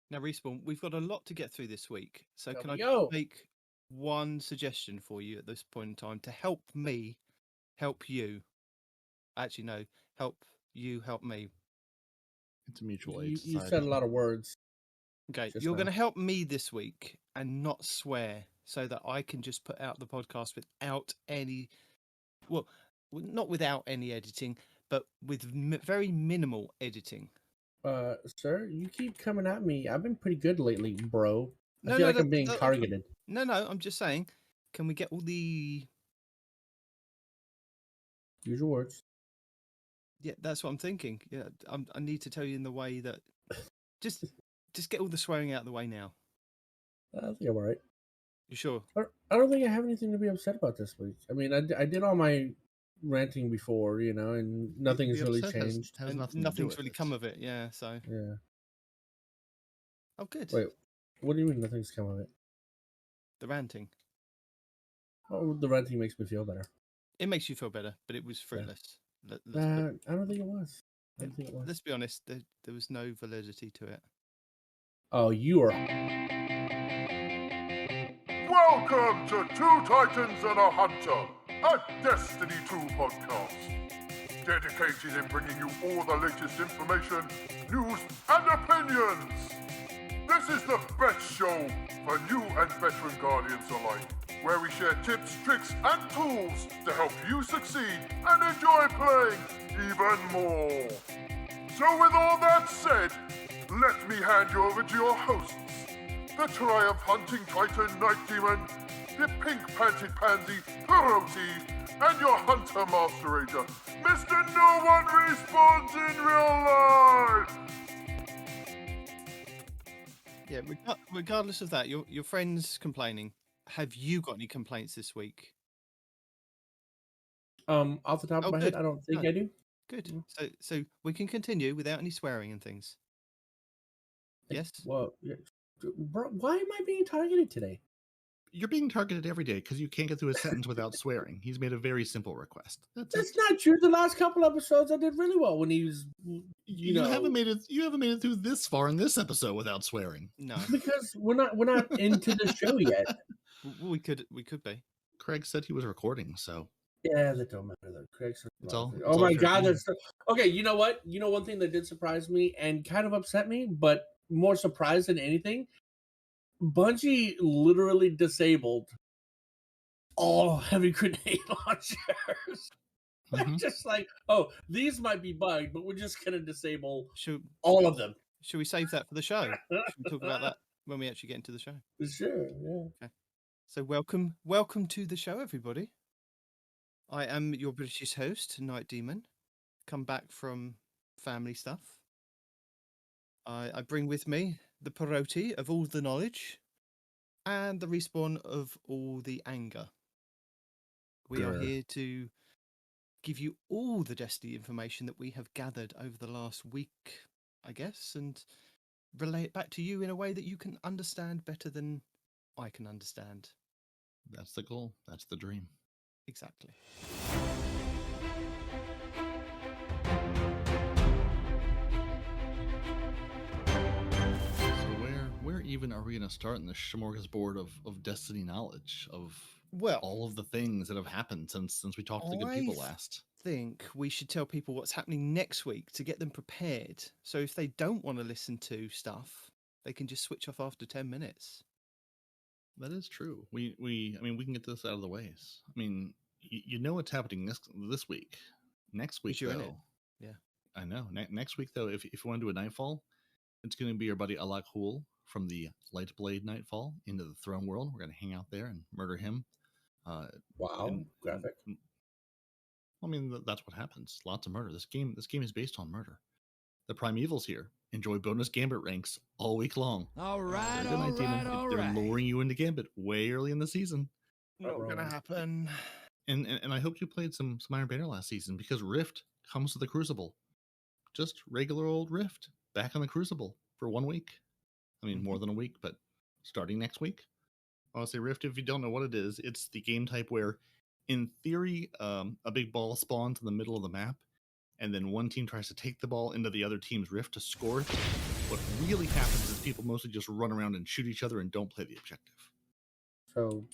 Now, Respawn, we've got a lot to get through this week. So can I Yo. make one suggestion for you at this point in time to help me help you? Actually, no, help you help me. It's a mutual aid You society. said a lot of words. Okay, Just you're now. going to help me this week and not swear so that I can just put out the podcast without any, well, not without any editing, but with very minimal editing. Sir, you keep coming at me. I've been pretty good lately, bro. I No, feel no, like I'm being targeted. No, I'm just saying, can we get all the... Use your words. Yeah, that's what I'm thinking. Yeah, I need to tell you in the way that... Just get all the swearing out of the way now. I think I'm all right. You sure? I don't think I have anything to be upset about this week. I mean, I did all my ranting before, and nothing's really changed. Has And nothing nothing's to do really with come it. of it, yeah, so... Yeah. Oh, good. Wait, what do you mean nothing's come of it? The ranting. Oh, the ranting makes me feel better. It makes you feel better, but it was fruitless. I don't think it was. Let's be honest, there was no validity to it. Oh, you are... Welcome to Two Titans and a Hunter, a Destiny 2 podcast. Dedicated in bringing you all the latest information, news, and opinions. This is the best show for new and veteran Guardians alike, where we share tips, tricks, and tools to help you succeed and enjoy playing even more. So with all that said, let me hand you over to your hosts, the Triumph Hunting Titan Nitedemon, the pink-panted pansy Peroty, and your Hunter Master Ranger, Mr. No One Respawns in Real Life! Yeah, regardless of that, your friend's complaining. Have you got any complaints this week? Off the top of my head, good. I don't think No. I do. Good. So we can continue without any swearing and things. Yes? Well, yeah. Bro, why am I being targeted today? You're being targeted every day because you can't get through a sentence without swearing. He's made a very simple request. That's not true. The last couple episodes I did really well when he was, You haven't made it through this far in this episode without swearing. No, because we're not into the show yet. We could be. Craig said he was recording, so yeah, that don't matter though. Craig's it's all. oh my god, that's okay. You know what? You know one thing that did surprise me and kind of upset me, but more surprised than anything. Bungie literally disabled all heavy grenade launchers. Just like, oh, these might be bugged, but we're just gonna disable all of them. Should we save that for the show? Should we talk about that when we actually get into the show? Sure, yeah. Okay. So welcome to the show, everybody. I am your British host, Nitedemon. Come back from family stuff. I bring with me the Peroty of all the knowledge and the Respawn of all the anger. We are here to give you all the Destiny information that we have gathered over the last week, I guess, and relay it back to you in a way that you can understand better than I can understand. That's the goal. That's the dream. Exactly. Where even are we going to start in the smorgasbord of Destiny knowledge, of all of the things that have happened since we talked to the good people last? I think we should tell people what's happening next week to get them prepared. So if they don't want to listen to stuff, they can just switch off after 10 minutes. That is true. I mean, we can get this out of the ways. I mean, you know what's happening this week. Next week, though. Yeah. I know. Next week, though, if you want to do a Nightfall, it's going to be our buddy Alak from the Lightblade Nightfall into the Throne World. We're going to hang out there and murder him. Wow, graphic. I mean, that's what happens. Lots of murder. This game is based on murder. The Primeval's here. Enjoy bonus Gambit ranks all week long. All right, They're luring you into Gambit way early in the season. Not going to happen. And I hope you played some Iron Banner last season, because Rift comes with the Crucible. Just regular old Rift back on the Crucible for 1 week. I mean, more than a week, but starting next week. Honestly, Rift, if you don't know what it is, it's the game type where, in theory, a big ball spawns in the middle of the map, and then one team tries to take the ball into the other team's Rift to score it. What really happens is people mostly just run around and shoot each other and don't play the objective. So,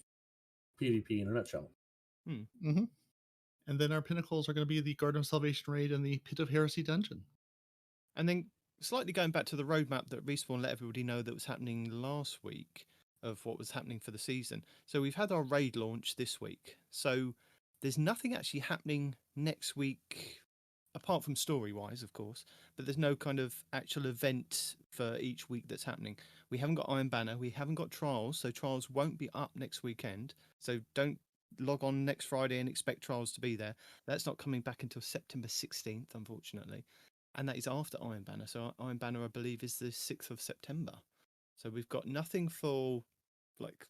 PvP in a nutshell. Mm-hmm. And then our pinnacles are going to be the Garden of Salvation raid and the Pit of Heresy dungeon. And then slightly going back to the roadmap that Respawn let everybody know that was happening last week of what was happening for the season. So we've had our raid launch this week. So there's nothing actually happening next week, apart from story-wise, of course, but there's no kind of actual event for each week that's happening. We haven't got Iron Banner, we haven't got Trials, so Trials won't be up next weekend. So don't log on next Friday and expect Trials to be there. That's not coming back until September 16th, unfortunately. And that is after Iron Banner. So Iron Banner, I believe, is the 6th of September. So we've got nothing for like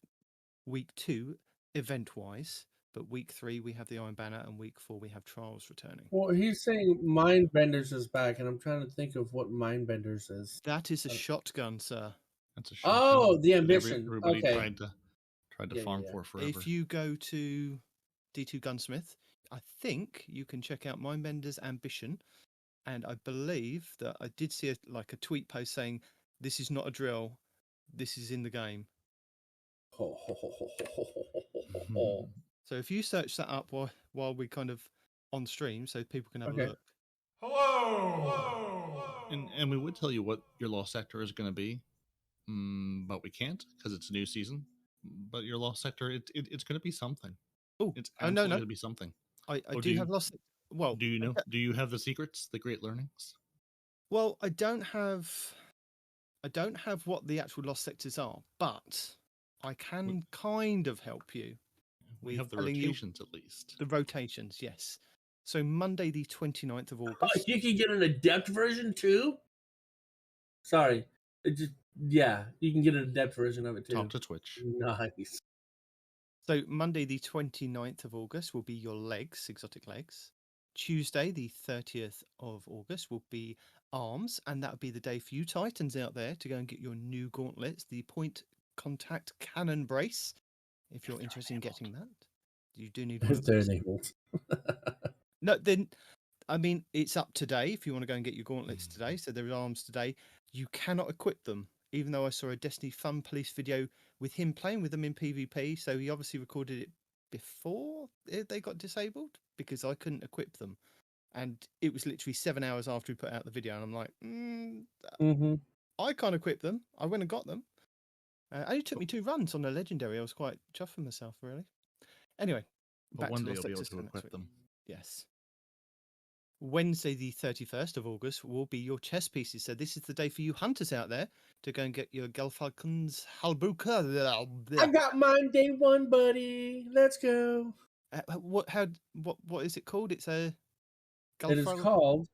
week 2 event-wise, but week 3 we have the Iron Banner, and week 4 we have Trials returning. Well, he's saying Mindbenders is back, and I'm trying to think of what Mindbenders is. That is a shotgun, sir. That's a shotgun. Oh, the that ambition. Everybody Okay. tried to Yeah, farm yeah. for forever. If you go to D2 Gunsmith, I think you can check out Mindbender's Ambition. And I believe that I did see a tweet post saying, "This is not a drill. This is in the game." So if you search that up while we kind of on stream, so people can have a Okay. look. Hello! And we would tell you what your lost sector is going to be, but we can't because it's a new season. But your lost sector, it's going to be something. Oh, It's no, absolutely going to be something. I Oh, do have lost. Well, Do you know? Do you have the secrets, the great learnings? well, I don't have what the actual lost sectors are, but I can kind of help you. We have the telling you rotations at least. the rotations, yes. So Monday the 29th of August. You can get an adept version too? Sorry. Yeah, you can get an adept version of it too. Talk to Twitch. Nice. So Monday the 29th of August will be your legs, exotic legs. Tuesday the 30th of August will be arms, and that would be the day for you Titans out there to go and get your new gauntlets, the point contact cannon brace. If you're interested in getting that, you do need one If of they're those. enabled. No, then, I mean, it's up today if you want to go and get your gauntlets today. So there are arms today. You cannot equip them, even though I saw a Destiny Fun Police video with him playing with them in PvP. So he obviously recorded it before they got disabled because I couldn't equip them. And it was literally 7 hours after we put out the video. And I'm like, Mm-hmm. I can't equip them. I went and got them. It only took me 2 runs on a legendary. I was quite chuffed with myself, really. Anyway, But back one to day Lost you'll be able Sectors to for next equip week. them. Yes. Wednesday, the 31st of August, will be your chess pieces. So this is the day for you hunters out there to go and get your Gelfalcon's Halbuka. I got mine day 1, buddy. Let's go. What is it called? It's a It is Gelfal- called.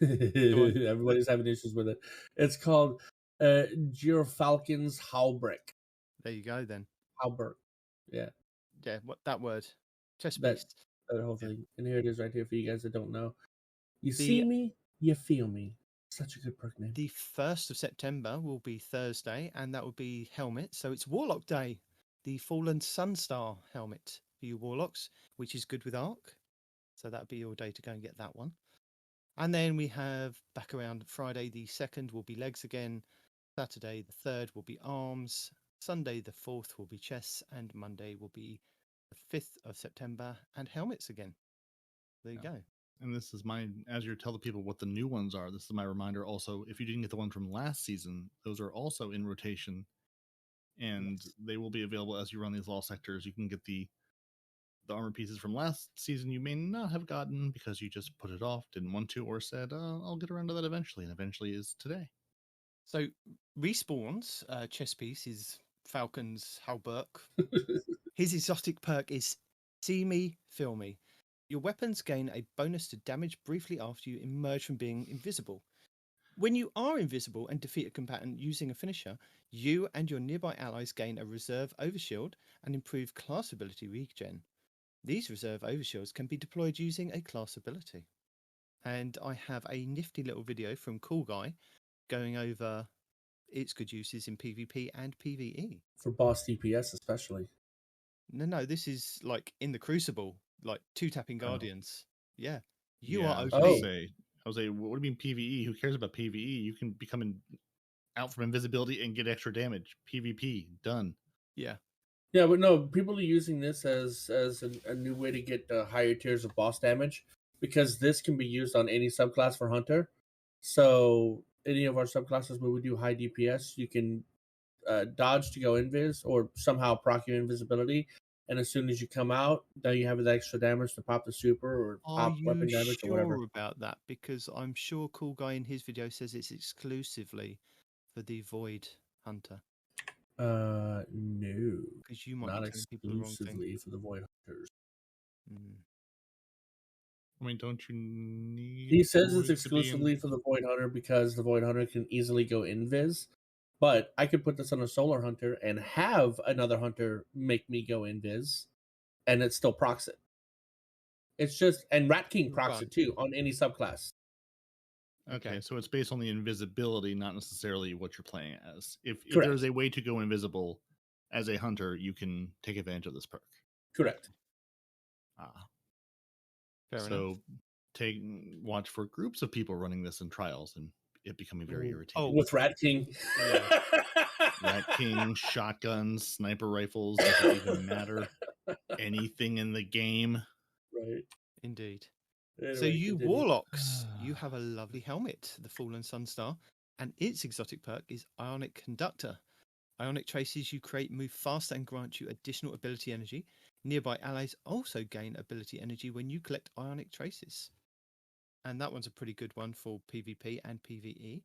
Everybody's having issues with it. It's called Gyrfalcon's Halbrick. There you go, then. Halberg. Yeah. Yeah, what that word? Chess That- piece. That whole thing. And here it is right here for you guys that don't know. You The- see me, you feel me. Such a good perk name. The 1st of September will be Thursday, and that will be helmet. So it's Warlock Day, the Fallen Sunstar helmet for you Warlocks, which is good with Arc. So that'll be your day to go and get that one. And then we have back around Friday the 2nd will be legs again. Saturday the 3rd will be arms. Sunday the 4th will be chests. And Monday will be the 5th of September and helmets again. There you go. And this is as you tell the people what the new ones are, this is my reminder also, if you didn't get the one from last season, those are also in rotation. And they will be available as you run these lost sectors. You can get the armor pieces from last season you may not have gotten because you just put it off, didn't want to, or said, I'll get around to that eventually, and eventually is today. So Respawn's chess piece is Falcon's Halberg. His exotic perk is See Me, Feel Me. Your weapons gain a bonus to damage briefly after you emerge from being invisible. When you are invisible and defeat a combatant using a finisher, you and your nearby allies gain a reserve overshield and improve class ability regen. These reserve overshields can be deployed using a class ability. And I have a nifty little video from Cool Guy going over its good uses in PvP and PvE. For boss DPS especially. No, this is like in the Crucible, like 2-tapping Guardians. Yeah. You are I OP. was gonna say, what do you mean PvE? Who cares about PvE? You can become out from invisibility and get extra damage. PvP done. Yeah. Yeah, but no, people are using this as a new way to get higher tiers of boss damage, because this can be used on any subclass for Hunter. So any of our subclasses where we do high DPS, you can dodge to go invis or somehow proc your invisibility, and as soon as you come out, now you have the extra damage to pop the super or Are pop you weapon damage or whatever. sure about that? Because I'm sure Cool Guy in his video says it's exclusively for the Void Hunter. No, Because you might not be telling people the wrong thing. exclusively for the Void Hunters. I mean, don't you need? He says Void it's to be exclusively for the Void Hunter because the Void Hunter can easily go invis. But I could put this on a Solar Hunter and have another Hunter make me go invis, and it still procs it. It's just, and Rat King procs it too on any subclass. Okay, so it's based on the invisibility, not necessarily what you're playing as. If Correct. there's a way to go invisible as a hunter, you can take advantage of this perk. Correct. Fair enough. So watch for groups of people running this in trials and it becoming very irritating. Oh, with Rat King. Yeah. Rat King, shotguns, sniper rifles, doesn't even matter. Anything in the game. Right. Indeed. Anyway, So you continue. warlocks, you have a lovely helmet, the Fallen Sunstar, and its exotic perk is Ionic Conductor. Ionic traces you create move faster and grant you additional ability energy. Nearby allies also gain ability energy when you collect Ionic traces. And that one's a pretty good one for PvP and PvE.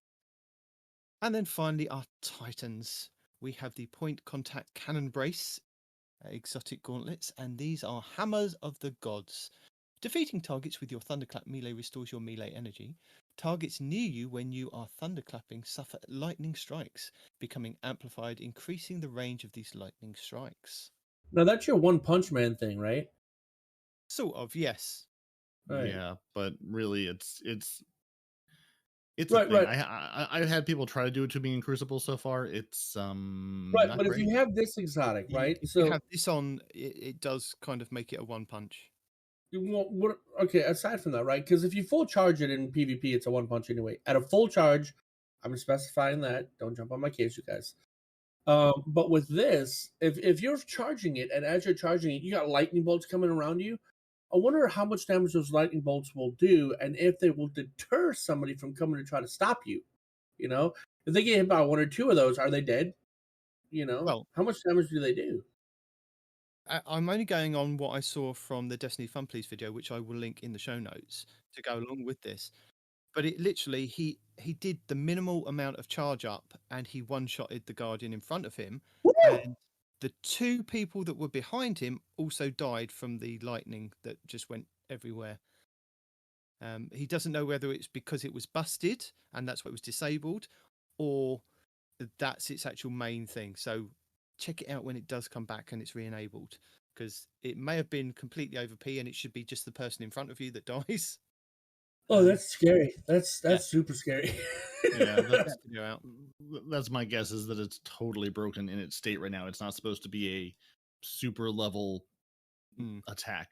And then finally our Titans. We have the Point Contact Cannon Brace, exotic gauntlets, and these are Hammers of the Gods. Defeating targets with your Thunderclap melee restores your melee energy. Targets near you when you are thunderclapping suffer lightning strikes, becoming amplified, increasing the range of these lightning strikes. Now that's your One Punch Man thing, right? Sort of, yes. Right. Yeah, but really it's Right, a thing. right. I've had people try to do it to me in Crucible so far. It's Right, not but great. if you have this exotic, right? If So you have this on, it does kind of make it a one punch. okay, aside from that, right? Because if you full charge it in PvP, it's a one punch anyway. At a full charge, I'm specifying that. Don't jump on my case, you guys. But with this, if you're charging it, and as you're charging it, you got lightning bolts coming around you. I wonder how much damage those lightning bolts will do, and if they will deter somebody from coming to try to stop you. You know, if they get hit by one or two of those, are they dead? You know, Well, how much damage do they do? I'm only going on what I saw from the Destiny Fun Please video, which I will link in the show notes to go along with this. But it literally, he did the minimal amount of charge up, and he one-shotted the Guardian in front of him. Woo! And the two people that were behind him also died from the lightning that just went everywhere. He doesn't know whether it's because it was busted and that's why it was disabled, or that's its actual main thing. So check it out when it does come back and it's re-enabled, because it may have been completely OP and it should be just the person in front of you that dies. Oh, that's scary. That's yeah. super scary. Yeah, that's my guess, is that it's totally broken in its state right now. It's not supposed to be a super level attack.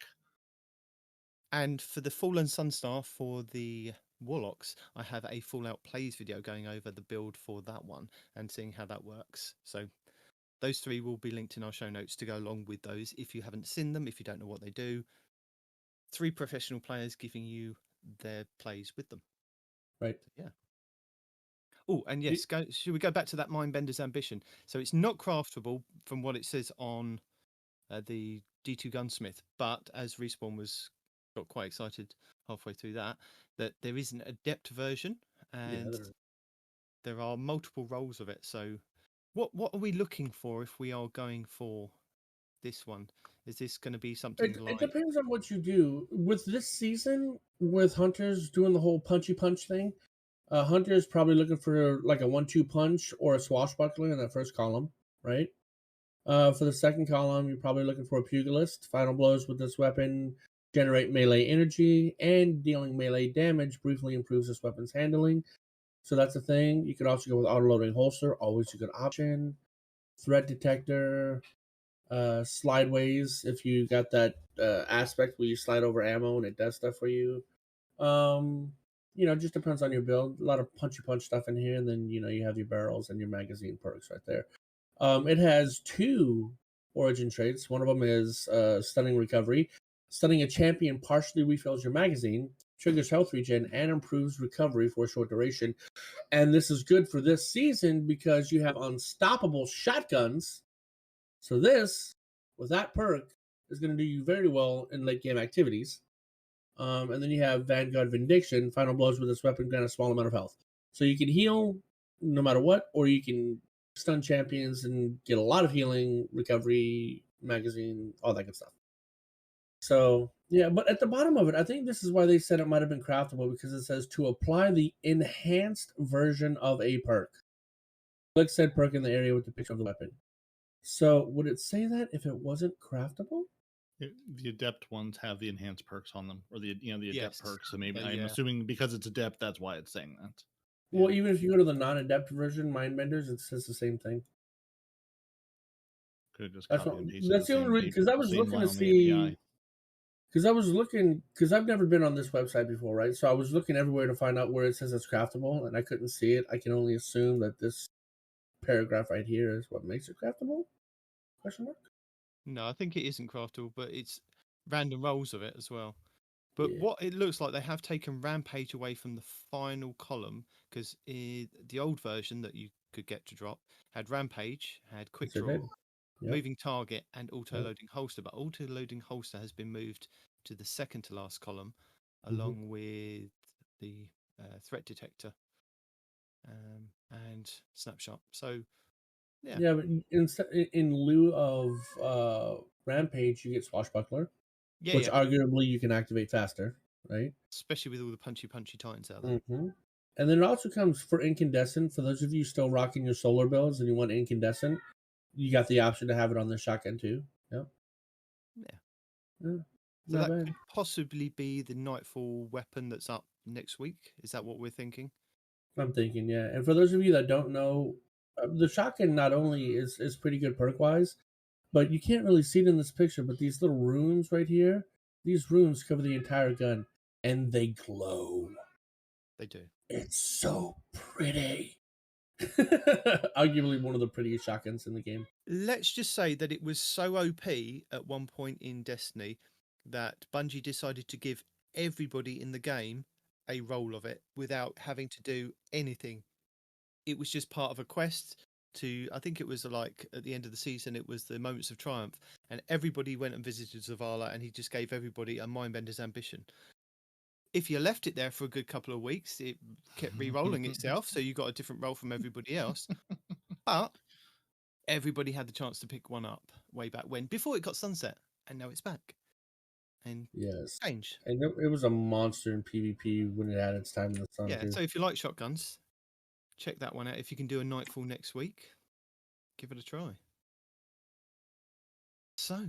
And for the Fallen Sunstar for the Warlocks, I have a Fallout Plays video going over the build for that one and seeing how that works. So those three will be linked in our show notes to go along with those. If you haven't seen them, if you don't know what they do, 3 professional players giving you their plays with them. Right. Yeah. Oh, and yes, should we go back to that Mindbender's Ambition? So it's not craftable from what it says on the D2 Gunsmith, but as Respawn got quite excited halfway through that there is an adept version, and there are multiple roles of it. So what are we looking for if we are going for this one? Is this going to be something It depends on what you do. With this season, with Hunters doing the whole punchy punch thing, Hunter's probably looking for like a 1-2 punch or a swashbuckler in that first column, right? For the second column, you're probably looking for a pugilist. Final blows with this weapon generate melee energy, and dealing melee damage briefly improves this weapon's handling. So that's a thing. You could also go with auto-loading holster, always a good option. Threat detector, slideways, if you got that aspect where you slide over ammo and it does stuff for you. it just depends on your build. A lot of punchy punch stuff in here, and then you have your barrels and your magazine perks right there. It has 2 origin traits. One of them is Stunning Recovery. Stunning a champion partially refills your magazine, triggers health regen, and improves recovery for a short duration. And this is good for this season because you have unstoppable shotguns. So this, with that perk, is going to do you very well in late game activities. And then you have Vanguard Vindication. Final blows with this weapon grant a small amount of health. So you can heal no matter what, or you can stun champions and get a lot of healing, recovery, magazine, all that good stuff. So, yeah, but at the bottom of it, I think this is why they said it might have been craftable, because it says to apply the enhanced version of a perk. Click said perk in the area with the picture of the weapon. So, would it say that if it wasn't craftable? The adept ones have the enhanced perks on them, or the adept Yes. perks. So maybe I'm Yeah. assuming because it's adept, that's why it's saying that. Well, even if you go to the non-adept version, Mindbenders, it says the same thing. Could have just That's copy what, and pasted that's the only reason, because I was looking to see. Because I've never been on this website before, right? So I was looking everywhere to find out where it says it's craftable, and I couldn't see it. I can only assume that this paragraph right here is what makes it craftable? Question mark? No, I think it isn't craftable, but it's random rolls of it as well. But Yeah. what it looks like, they have taken Rampage away from the final column, because the old version that you could get to drop had Rampage, had Quick Yes, it Draw, did. Yep. Moving Target, and Auto-Loading Holster. But Auto-Loading Holster has been moved to the second to last column, along with the Threat Detector and Snapshot. So, yeah. Yeah, but in lieu of Rampage, you get Swashbuckler, which arguably you can activate faster, right? Especially with all the punchy titans out there. And then it also comes for Incandescent. For those of you still rocking your solar builds and you want Incandescent, you got the option to have it on the shotgun too. Yep. Yeah. So that could possibly be the Nightfall weapon that's up next week. Is that what we're thinking? I'm thinking, yeah. And for those of you that don't know, the shotgun not only is pretty good perk wise, but you can't really see it in this picture. But these little runes right here, these runes cover the entire gun, and they glow. They do. It's so pretty. Arguably one of the prettiest shotguns in the game. Let's just say that it was so OP at one point in Destiny that Bungie decided to give everybody in the game a roll of it without having to do anything. It was just part of a quest to, I think it was like at the end of the season, it was the Moments of Triumph, and everybody went and visited Zavala, and he just gave everybody a Mindbender's ambition. If you left it there for a good couple of weeks, it kept re-rolling itself, so you got a different roll from everybody else. But everybody had the chance to pick one up way back when, before it got sunset, and now it's back. And yes, change. And it was a monster in PvP when it had its time in the sun. Yeah, too. so if you like shotguns, check that one out. If you can do a Nightfall next week, give it a try. So,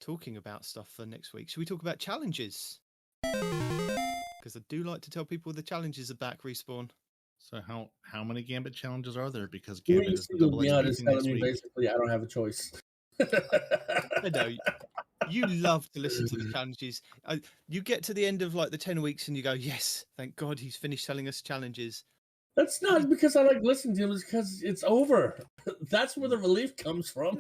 talking about stuff for next week, should we talk about challenges? Because I do like to tell people the challenges are back, Respawn. So how many Gambit challenges are there? Because Gambit Gambit is the double XP thing next week. Basically, I don't have a choice. I know. You love to listen to the challenges. You get to the end of like the 10 weeks and you go, yes, thank God he's finished telling us challenges. That's not because I like listening to him. It's because it's over. That's where the relief comes from.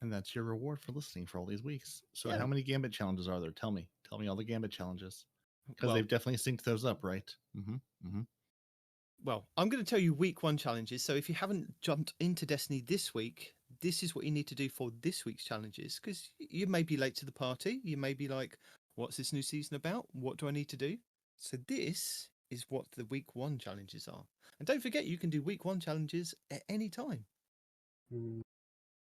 And that's your reward for listening for all these weeks. So how many Gambit challenges are there? Tell me all the Gambit challenges. Because they've definitely synced those up, right? Well, I'm going to tell you week 1 challenges. So if you haven't jumped into Destiny this week, this is what you need to do for this week's challenges. Because you may be late to the party. You may be like, what's this new season about? What do I need to do? So this is what the week 1 challenges are. And don't forget, you can do week 1 challenges at any time.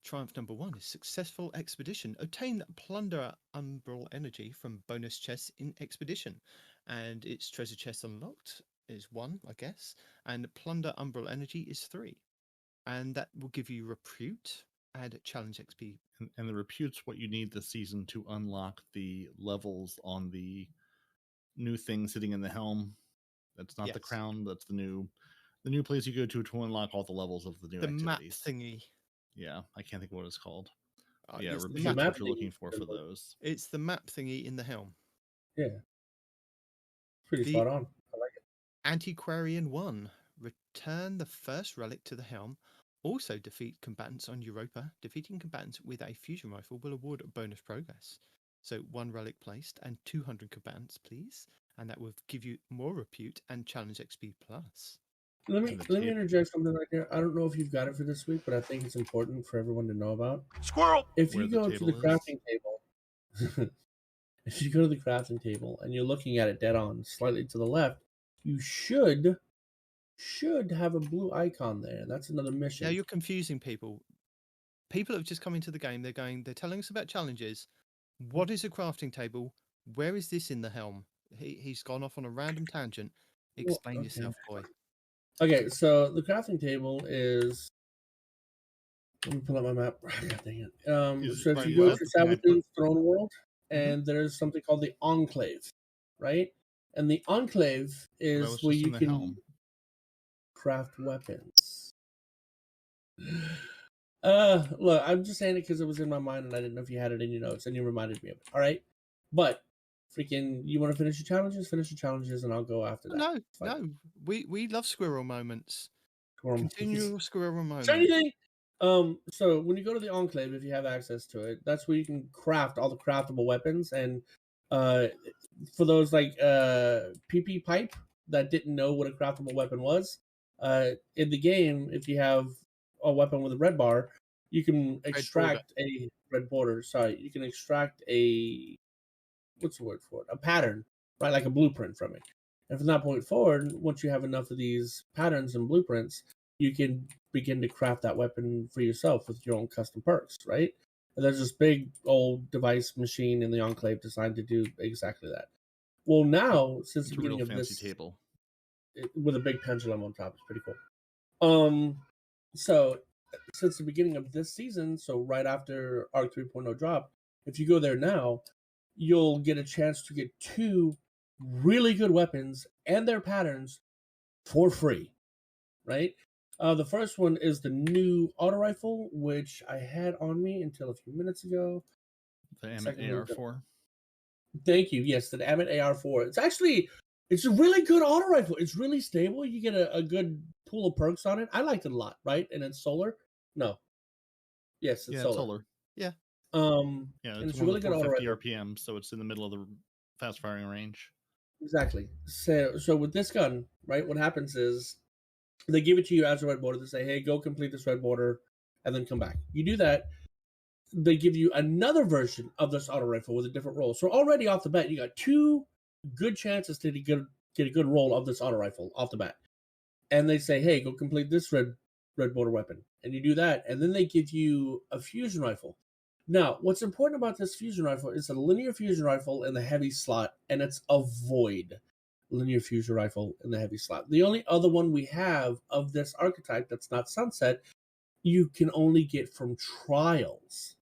Triumph number 1 is Successful Expedition. Obtain Plunder Umbral Energy from bonus chests in Expedition. And its treasure chest unlocked is 1, I guess. And Plunder Umbral Energy is 3. And that will give you Repute and Challenge XP. And the Repute's what you need this season to unlock the levels on the new thing sitting in the helm. That's not the crown. That's the new place you go to unlock all the levels of the new activities. Map thingy. Yeah, I can't think of what it's called. It's Repute's what you're looking for those. It's the map thingy in the helm. Yeah. Pretty The- spot on. I like it. Antiquarian 1. Return the first relic to the helm. Also defeat combatants on Europa. Defeating combatants with a fusion rifle will award bonus progress. So 1 relic placed and 200 combatants, please. And that will give you more repute and challenge XP plus. Let me And the let me tip- interject something right here. I don't know if you've got it for this week, but I think it's important for everyone to know about. Squirrel! If Where you the go to the table is? crafting table, if you go to the crafting table and you're looking at it dead on, slightly to the left, you should have a blue icon there. That's another mission. Now you're confusing people. People have just come into the game. They're telling us about challenges. What is a crafting table? Where is this in the helm? He's gone off on a random tangent. Explain okay. yourself, boy. Okay, so the crafting table is. Let me pull up my map. God dang it. Is So it if right you go left? to Behind Sabathun's Throne World, and there's something called the Enclave, right? And the Enclave That is was where just you in the can helm. craft weapons. Look, I'm just saying it because it was in my mind and I didn't know if you had it in your notes and you reminded me of it. All right, but freaking, you want to finish your challenges? Finish your challenges, and I'll go after that. No, It's fine. no. We love squirrel moments. Squirrel Continual squirrel moments. So anything. So when you go to the Enclave, if you have access to it, that's where you can craft all the craftable weapons. And for those like PP Pipe that didn't know what a craftable weapon was, in the game, if you have a weapon with a red bar, you can extract a red border. Sorry, you can extract a what's the word for it? A pattern, right? Like a blueprint from it. And from that point forward, once you have enough of these patterns and blueprints, you can begin to craft that weapon for yourself with your own custom perks, right? And there's this big old device machine in the Enclave designed to do exactly that. Well, now, since It's the a real beginning of fancy this, table. with a big pendulum on top, it's pretty cool. So since the beginning of this season, so right after Arc 3.0 drop, if you go there now, you'll get a chance to get 2 really good weapons and their patterns for free, right? The first one is the new auto rifle, which I had on me until a few minutes ago. The Amit Second one, AR4. Thank you. Yes, the Amit AR4. It's a really good auto rifle. It's really stable. You get a good pool of perks on it. I liked it a lot, right? And it's solar. No. Yes, it's Yeah, solar. it's solar. Yeah. Yeah, And it's it's a really good auto 450 rifle. RPM, so it's in the middle of the fast firing range. Exactly. So with this gun, right, what happens is they give it to you as a red border. They say, hey, go complete this red border and then come back. You do that. They give you another version of this auto rifle with a different roll. So already off the bat, you got 2 good chances to get a good roll of this auto rifle off the bat. And they say, hey, go complete this red border weapon. And you do that. And then they give you a fusion rifle. Now, what's important about this fusion rifle is a linear fusion rifle in the heavy slot, and it's a void linear fusion rifle in the heavy slot. The only other one we have of this archetype that's not Sunset, you can only get from trials.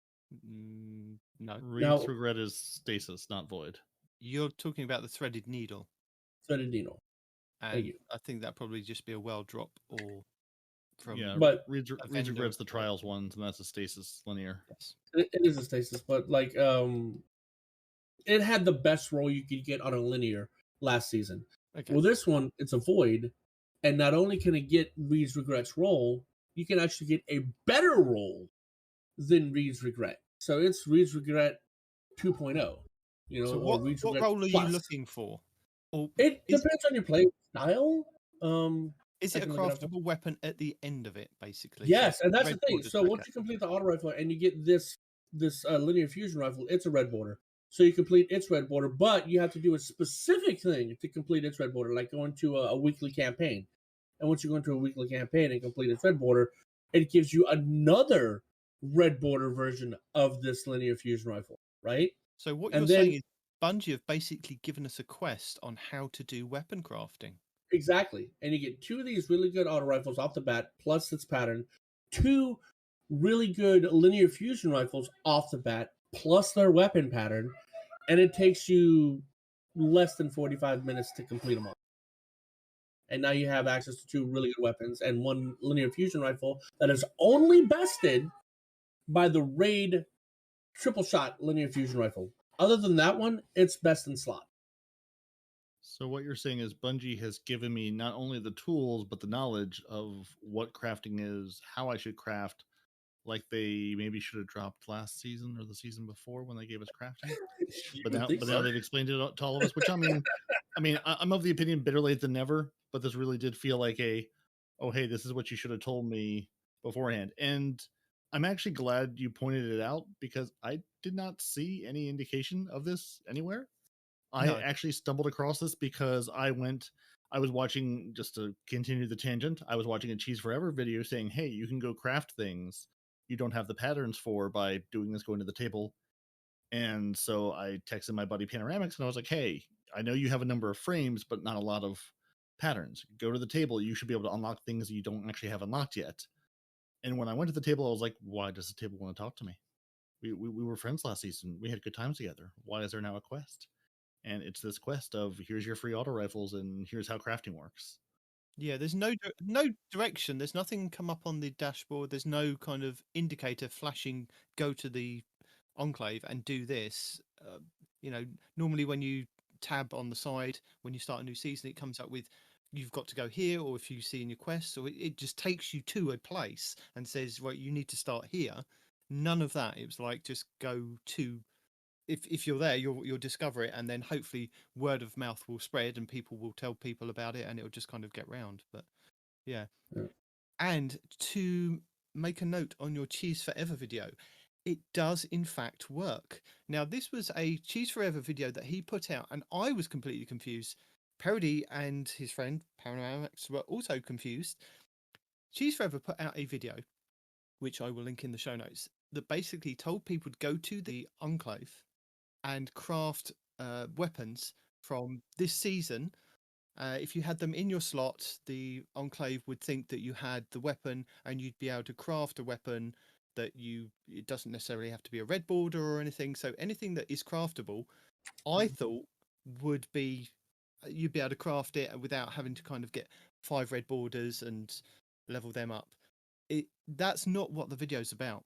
No. Reed's Regret is stasis, not void. You're talking about the threaded needle. Threaded needle. And you. I think that'd probably just be a well drop or from Yeah, But Reed's vendor Regret's the or- trials ones, and that's a stasis linear. yes. It is a stasis, but like it had the best roll you could get on a linear last season. Okay. Well, this one, it's a void, and not only can it get Reed's Regret's roll, you can actually get a better roll than Reed's Regret. So it's Reed's Regret 2.0, you know, So or what Reed's role Regret are you Plus. looking for? Or It is, depends on your play style. is I it a can look it up. craftable weapon at the end of it, basically? Yes, So and that's the red thing. borders, So once okay. you complete the auto rifle and you get this linear fusion rifle, it's a red border. So you complete its red border, but you have to do a specific thing to complete its red border, like going to a weekly campaign. And once you go into a weekly campaign and complete its red border, it gives you another red border version of this linear fusion rifle, right? So what And you're then- saying is Bungie have basically given us a quest on how to do weapon crafting. Exactly. And you get 2 of these really good auto rifles off the bat, plus its pattern, 2 really good linear fusion rifles off the bat, plus their weapon pattern, and it takes you less than 45 minutes to complete them all. And now you have access to 2 really good weapons and 1 linear fusion rifle that is only bested by the Raid triple shot linear fusion rifle. Other than that one, it's best in slot. So what you're saying is Bungie has given me not only the tools, but the knowledge of what crafting is, how I should craft, like they maybe should have dropped last season or the season before when they gave us crafting. You But would now, think but so. now they've explained it to all of us, which I'm of the opinion better late than never, but this really did feel like oh, hey, this is what you should have told me beforehand. And I'm actually glad you pointed it out because I did not see any indication of this anywhere. I No. actually stumbled across this because I was watching, just to continue the tangent, I was watching a Cheese Forever video saying, hey, you can go craft things you don't have the patterns for by doing this, going to the table. And so I texted my buddy Panoramix and I was like, hey, I know you have a number of frames, but not a lot of patterns. Go to the table. You should be able to unlock things that you don't actually have unlocked yet. And when I went to the table, I was like, why does the table want to talk to me? We were friends last season. We had good times together. Why is there now a quest? And it's this quest of here's your free auto rifles and here's how crafting works. Yeah, there's no direction. There's nothing come up on the dashboard. There's no kind of indicator flashing. Go to the enclave and do this. Normally when you tab on the side when you start a new season, it comes up with you've got to go here, or if you see in your quests, or it just takes you to a place and says, right, you need to start here. None of that. It was like just go to. If you're there, you'll discover it, and then hopefully word of mouth will spread, and people will tell people about it, and it'll just kind of get round. But yeah. And to make a note on your Cheese Forever video, it does in fact work. Now, this was a Cheese Forever video that he put out, and I was completely confused. Peroty and his friend Panoramax were also confused. Cheese Forever put out a video, which I will link in the show notes, that basically told people to go to the enclave and craft weapons from this season. If you had them in your slot, the enclave would think that you had the weapon, and you'd be able to craft a weapon that it doesn't necessarily have to be a red border or anything. So anything that is craftable, I thought would be you'd be able to craft it without having to kind of get 5 red borders and level them up. That's not what the video's about.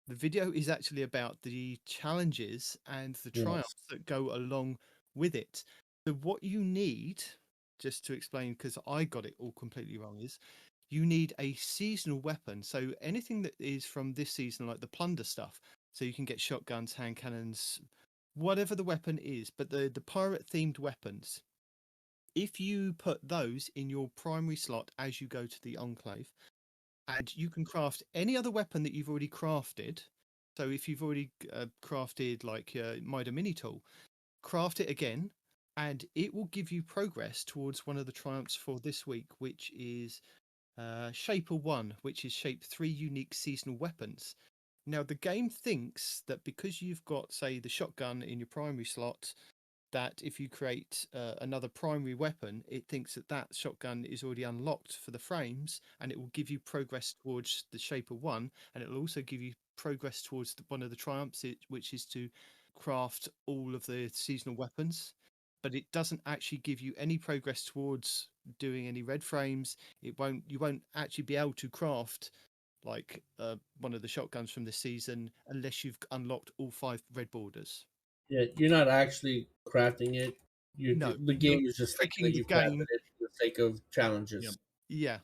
The video is actually about the challenges and the triumphs that go along with it. So what you need, just to explain, because I got it all completely wrong, is you need a seasonal weapon. So anything that is from this season, like the Plunder stuff, so you can get shotguns, hand cannons, whatever the weapon is, but the pirate themed weapons, if you put those in your primary slot as you go to the enclave, and you can craft any other weapon that you've already crafted. So if you've already crafted like Mida Mini Tool, craft it again, and it will give you progress towards one of the triumphs for this week, which is Shaper 1, which is Shape 3 unique seasonal weapons. Now, the game thinks that because you've got, say, the shotgun in your primary slot, that if you create another primary weapon, it thinks that that shotgun is already unlocked for the frames, and it will give you progress towards the Shaper 1, and it will also give you progress towards one of the triumphs, which is to craft all of the seasonal weapons. But it doesn't actually give you any progress towards doing any red frames. You won't actually be able to craft like one of the shotguns from this season unless you've unlocked all 5 red borders. Yeah, you're not actually crafting it. The game is just thinking that you crafted it for the sake of challenges. Yep.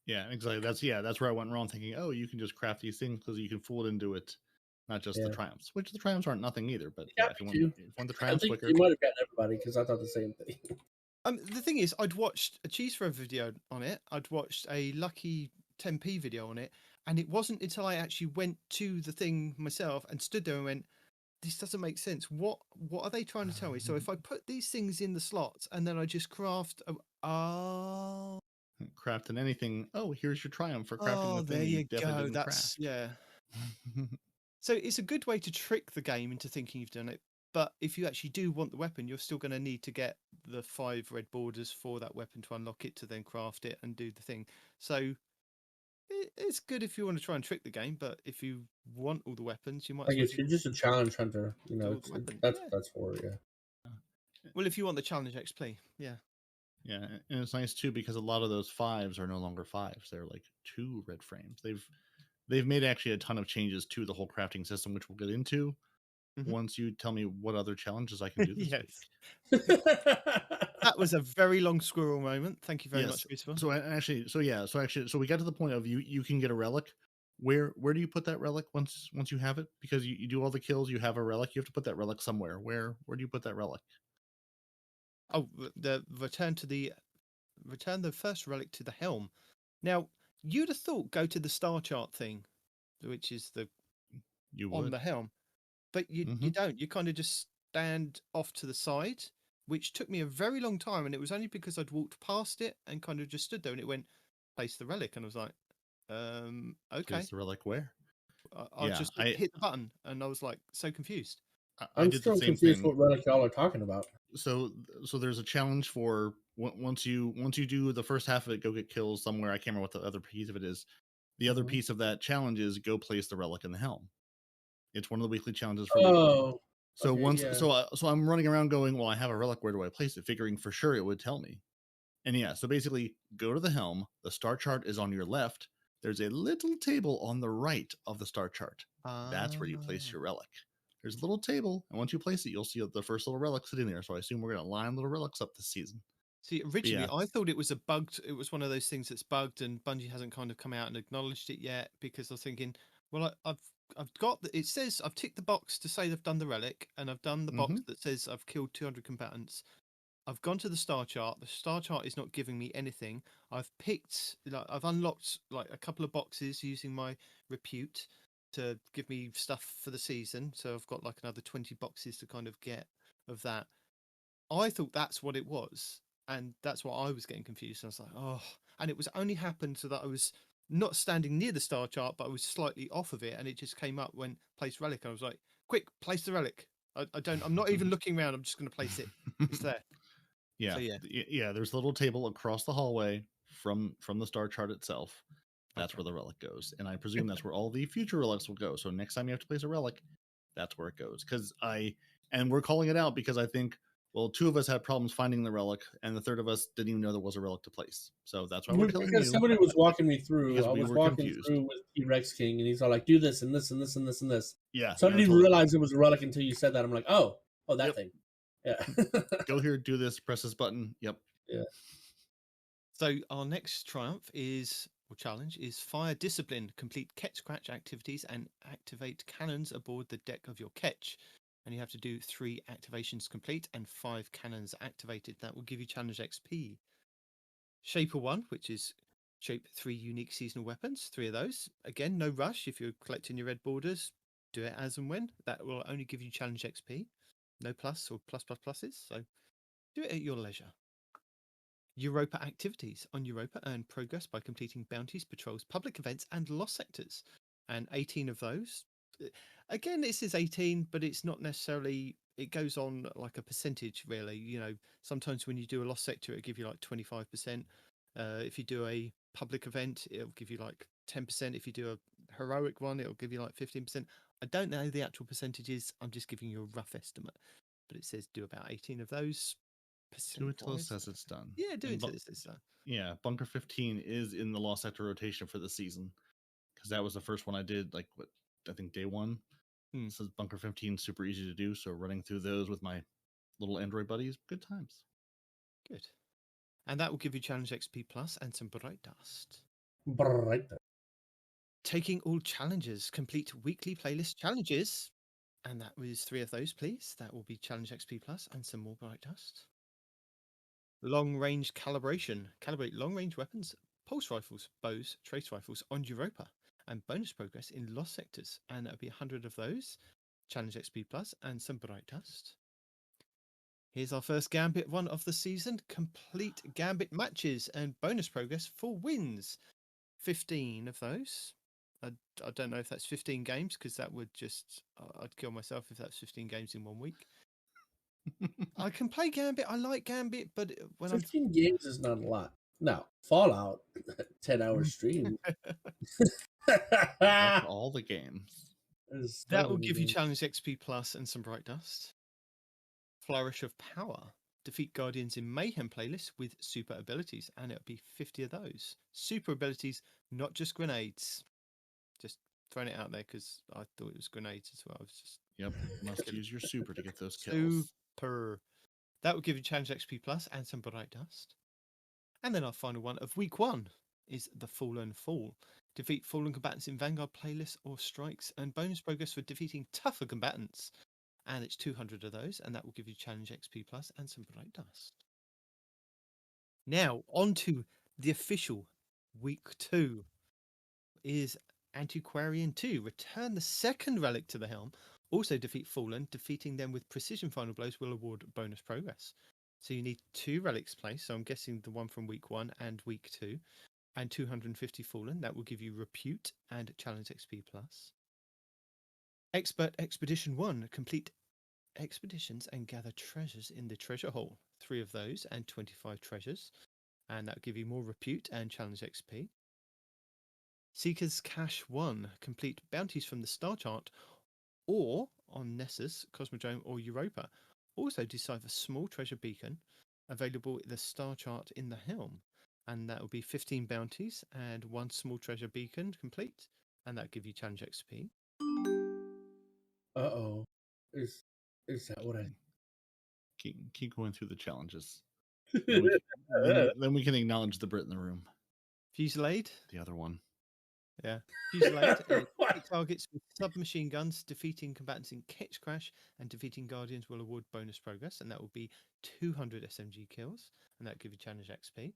Yeah, exactly. That's where I went wrong, thinking, oh, you can just craft these things because you can fool into it, not just the triumphs. Which the triumphs aren't nothing either. But if you want the triumphs quicker, you might have gotten everybody because I thought the same thing. The thing is, I'd watched a Cheese Forever video on it. I'd watched a Lucky 10p video on it, and it wasn't until I actually went to the thing myself and stood there and went, this doesn't make sense. What are they trying to tell me? So if I put these things in the slots and then I just craft crafting anything. Oh, here's your triumph for crafting the thing there you definitely go. didn't craft. Yeah. So it's a good way to trick the game into thinking you've done it. But if you actually do want the weapon, you're still going to need to get the 5 red borders for that weapon to unlock it, to then craft it and do the thing. So it's good if you want to try and trick the game, but if you want all the weapons, you might. Like if you're just a challenge hunter, that's what that's for. Yeah. Well, if you want the challenge XP, yeah. Yeah, and it's nice too because a lot of those 5s are no longer 5s; they're like 2 red frames. They've made actually a ton of changes to the whole crafting system, which we'll get into once you tell me what other challenges I can do this week. That was a very long squirrel moment. Thank you very much, Yes. Beautiful. So we got to the point of you can get a relic. Where do you put that relic once you have it? Because you do all the kills, you have a relic. You have to put that relic somewhere. Where do you put that relic? Oh, the return the first relic to the helm. Now, you'd have thought go to the star chart thing, which is the You on would. the helm, but you Mhm. don't. You kind of just stand off to the side, which took me a very long time, and it was only because I'd walked past it and kind of just stood there, and it went place the relic, and I was like, okay. Place the relic where? I Yeah, just hit the button, and I was like so confused. I I'm did the still same confused thing. what relic y'all are talking about. So there's a challenge for once you do the first half of it, go get kills somewhere. I can't remember what the other piece of it is. The other Mhm. piece of that challenge is go place the relic in the helm. It's one of the weekly challenges for me. Oh, So okay, yeah. so I'm running around going, well, I have a relic. Where do I place it? Figuring for sure it would tell me. And yeah, so basically, go to the helm. The star chart is on your left. There's a little table on the right of the star chart. That's where you place Ah. your relic. There's a little table, and once you place it, you'll see the first little relic sitting there. So I assume we're going to line little relics up this season. See, originally yeah. I thought it was it was one of those things that's bugged, and Bungie hasn't kind of come out and acknowledged it yet, because I was thinking, well, I've got it says I've ticked the box to say they've done the relic, and I've done the box that says I've killed 200 combatants. I've gone to the star chart. The star chart is not giving me anything. I've unlocked like a couple of boxes using my repute to give me stuff for the season. So I've got like another 20 boxes to kind of get of that. I thought that's what it was, and that's what I was getting confused. I was like, oh, and it was only happened so that I was not standing near the star chart, but I was slightly off of it, and it just came up when place relic. I was like, quick, place the relic. I'm not even looking around. I'm just going to place it. It's there. Yeah. So, Yeah. There's a little table across the hallway from the star chart itself. That's Okay. where the relic goes, and I presume that's where all the future relics will go. So next time you have to place a relic, that's where it goes. And we're calling it out because I think, well, two of us had problems finding the relic, and the third of us didn't even know there was a relic to place. So that's why we're telling Because you. somebody was walking me through. Because I we was were walking confused. through with T-Rex King, and he's all like, "Do this and this and this and this and this." Yeah. So I no, didn't even totally. realize it was a relic until you said that. I'm like, "Oh, that Yep. thing." Yeah. Go here, do this, press this button. Yep. Yeah. So our next challenge is Fire Discipline. Complete catch scratch activities and activate cannons aboard the deck of your catch. And you have to do 3 activations complete and 5 cannons activated. That will give you challenge XP. Shaper 1, which is shape 3 unique seasonal weapons, 3 of those. Again, no rush. If you're collecting your red borders, do it as and when. That will only give you challenge XP. No plus or plus pluses. So do it at your leisure. Europa activities. On Europa, earn progress by completing bounties, patrols, public events, and lost sectors. And 18 of those. Again, this is 18, but it's not necessarily. It goes on like a percentage, really. You know, sometimes when you do a lost sector, it'll give you like 25%. If you do a public event, it'll give you like 10%. If you do a heroic one, it'll give you like 15%. I don't know the actual percentages. I'm just giving you a rough estimate. But it says do about 18 of those. Do it till it says it's done. Yeah, do And it till it says done. Yeah, Bunker 15 is in the Lost Sector rotation for the season because that was the first one I did. Like what I think day 1. So Bunker 15 super easy to do. So running through those with my little Android buddies, good times. Good. And that will give you challenge XP plus and some bright dust. Bright dust. Taking all challenges, complete weekly playlist challenges. And that was 3 of those, please. That will be challenge XP plus and some more bright dust. Long range calibration. Calibrate long range weapons, pulse rifles, bows, trace rifles on Europa. And bonus progress in lost sectors. And that'll be 100 of those. Challenge XP plus and some bright dust. Here's our first Gambit one of the season. Complete Gambit matches and bonus progress for wins. 15 of those. I don't know if that's 15 games, because that would just... I'd kill myself if that's 15 games in 1 week. I can play Gambit. I like Gambit, but when 15 games is not a lot. Now, Fallout, 10-hour stream. That's all the games. That will give you challenge XP plus and some bright dust. Flourish of Power. Defeat Guardians in Mayhem playlist with super abilities, and it'll be 50 of those. Super abilities, not just grenades. Just throwing it out there because I thought it was grenades as well. I was just Must use your super to get those kills. super. That will give you challenge XP plus and some bright dust. And then our final one of week 1 is the Fallen Fall. Defeat fallen combatants in Vanguard playlists or strikes, and bonus progress for defeating tougher combatants. And it's 200 of those, and that will give you challenge XP plus and some bright dust. Now, on to the official week 2 is Antiquarian 2. Return the second relic to the helm. Also defeat fallen. Defeating them with precision final blows will award bonus progress. So you need 2 relics placed. So I'm guessing the one from week 1 and week 2. And 250 fallen. That will give you repute and challenge XP plus. Expert Expedition 1. Complete expeditions and gather treasures in the treasure hole. 3 of those and 25 treasures. And that will give you more repute and challenge XP. Seeker's Cache 1. Complete bounties from the star chart or on Nessus, Cosmodrome or Europa. Also decipher small treasure beacon available in the star chart in the helm. And that will be 15 bounties and 1 small treasure beacon complete. And that will give you challenge XP. Uh-oh. Is that what I... Keep going through the challenges. Then we can acknowledge the Brit in the room. Fusillade. The other one. Yeah. Fusillade. Hit targets with submachine guns, defeating combatants in Catch Crash, and defeating guardians will award bonus progress, and that will be 200 SMG kills, and that will give you challenge XP.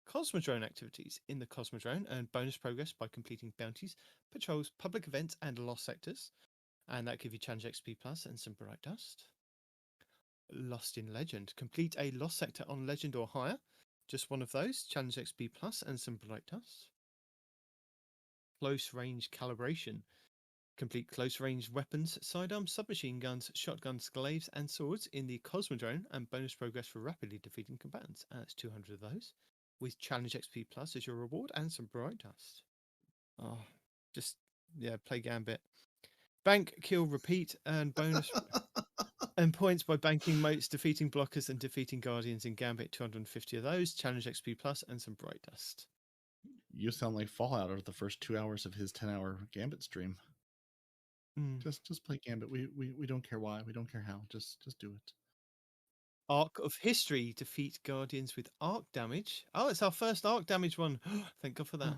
Cosmodrome activities. In the Cosmodrome, earn bonus progress by completing bounties, patrols, public events, and lost sectors, and that give you challenge XP plus and some bright dust. Lost in Legend. Complete a lost sector on Legend or higher. Just one of those. Challenge XP plus and some bright dust. Close range calibration. Complete close range weapons, sidearms, submachine guns, shotguns, glaives, and swords in the Cosmodrome and bonus progress for rapidly defeating combatants. And that's 200 of those. With challenge XP plus as your reward and some bright dust. Oh, play Gambit. Bank, kill, repeat, earn bonus and points by banking motes, defeating blockers, and defeating guardians in Gambit. 250 of those. Challenge XP plus and some bright dust. You sound like Fallout over the first 2 hours of his 10-hour Gambit stream. Just play Gambit. We don't care why. We don't care how. Just do it. Arc of History. Defeat guardians with arc damage. Oh, it's our first arc damage one. Thank God for that.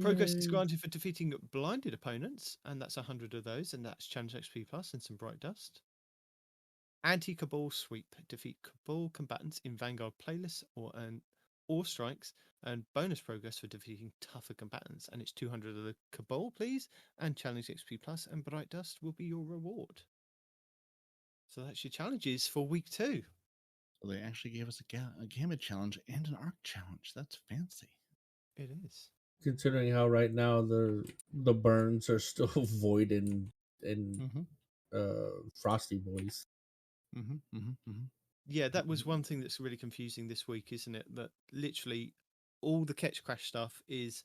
Progress is granted for defeating blinded opponents, and that's 100 of those, and that's challenge XP plus and some bright dust. Anti-Cabal Sweep. Defeat Cabal combatants in Vanguard playlists or strikes, and bonus progress for defeating tougher combatants, and it's 200 of the Cabal, please, and challenge XP plus and bright dust will be your reward. So that's your challenges for week 2. So they actually gave us a Gambit challenge and an arc challenge. That's fancy. It is. Considering how right now the burns are still void and Frosty Boys. Yeah, that was one thing that's really confusing this week, isn't it? That literally all the Catch Crash stuff is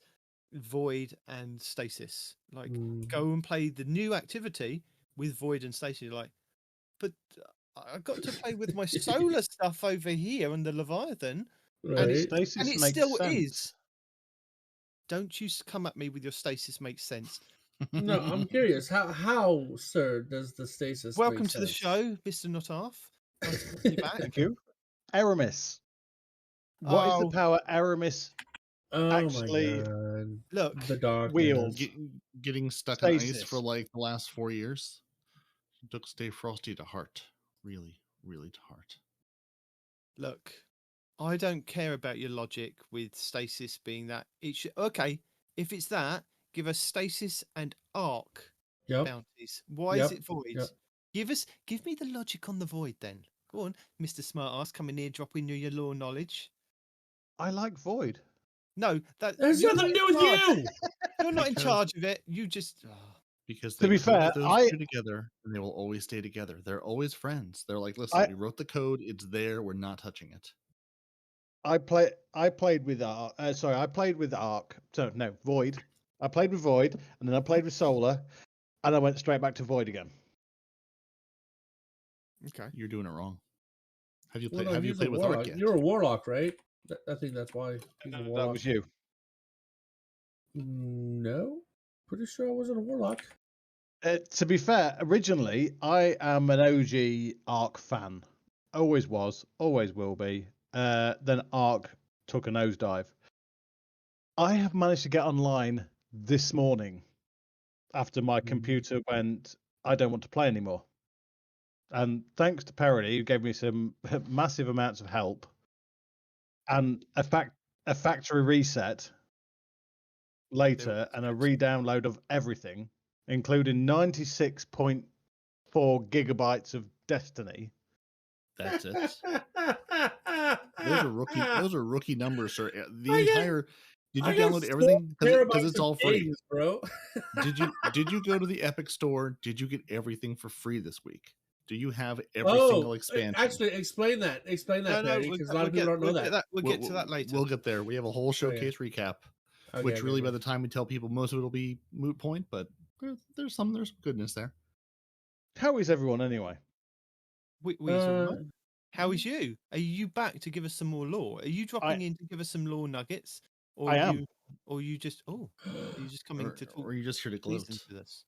void and stasis. Like, go and play the new activity with void and stasis. You're like, but I've got to play with my solar stuff over here and the Leviathan. Right. And Stasis it makes still sense. is. Don't you come at me with your stasis makes sense. No, I'm curious. How, sir, does the stasis Welcome make to the sense? show, Mr. Notarf. Nice to have you back. Thank you. Aramis. What is the power Aramis actually my God. Look, The darkness. wield? Getting stuck on ice Stasis. for like the last 4 years. Took Stay Frosty to heart. Really, really to heart. Look, I don't care about your logic with stasis being that. Okay, if it's that, give us stasis and arc bounties. Why is it void? Give me the logic on the void then. Go on, Mr. Smartass, coming here, dropping your lore knowledge. I like void. No, That's nothing to do with you. You're not in charge of it. You just. Because To be fair, those two together, and they will always stay together. They're always friends. They're like, listen, we wrote the code. It's there. We're not touching it. I played with Arc. I played with Arc. So no, Void. I played with Void, and then I played with Solar, and I went straight back to Void again. Okay, you're doing it wrong. Have you Well, played? no, have you played with warlock. Arc yet? You're a warlock, right? I think that's why. He's a warlock. That was you. No, pretty sure I wasn't a warlock. To be fair, originally I am an OG Arc fan. always was, always will be. Then Ark took a nosedive. I have managed to get online this morning after my computer went, I don't want to play anymore. And thanks to Peroty, who gave me some massive amounts of help and a factory reset later and a re-download of everything, including 96.4 gigabytes of Destiny. That's it. Those are rookie numbers, sir. The I got- entire. Did you I got download 4 everything? Because terabytes it's of all free. games, bro. Did you go to the Epic Store? Did you get everything for free this week? Do you have every single expansion? Actually, explain that. Explain that, No, because a lot of people don't know that. We'll get to that later. We'll get there. We have a whole showcase recap, which really, by the time we tell people, most of it will be moot point. But there's some goodness there. How is everyone anyway? How is you? Are you back to give us some more lore? Are you dropping in to give us some lore nuggets? Or I am. Or you just are you just coming to talk? Or are you just here to gloat? With us?